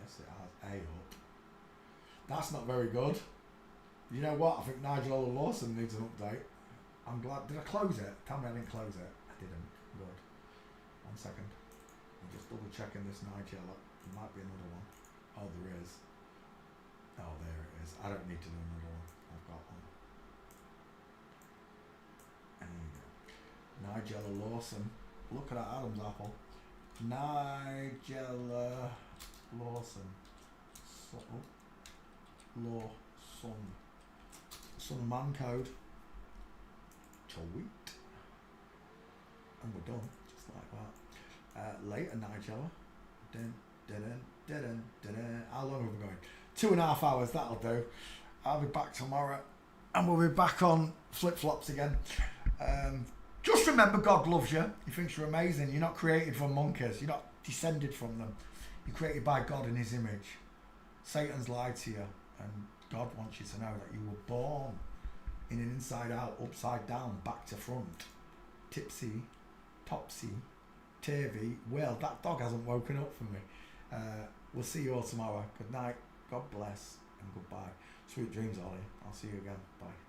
Yes, it has. A up. That's not very good. You know what? I think Nigella Lawson needs an update. I'm glad. Did I close it? Tell me I didn't close it. I didn't. Good. 1 second. I'm just double checking this Nigella. There might be another one. Oh, there is. Oh, there it is. I don't need to do another one. I've got one. And there you go. Nigella Lawson. Look at that Adam's apple. Nigella Lawson. Lawson. Some man code. Tweet. And we're done. Just like that. Later, Nigella. Dun, dun, dun, dun, dun, dun. How long have we going? 2.5 hours, that'll do. I'll be back tomorrow. And we'll be back on flip-flops again. Just remember, God loves you. He thinks you're amazing. You're not created from monkeys. You're not descended from them. You're created by God in his image. Satan's lied to you. And God wants you to know that you were born in an inside out, upside down, back to front. Tipsy, topsy, turvy. Well, that dog hasn't woken up for me. We'll see you all tomorrow. Good night. God bless and goodbye. Sweet dreams, Ollie. I'll see you again. Bye.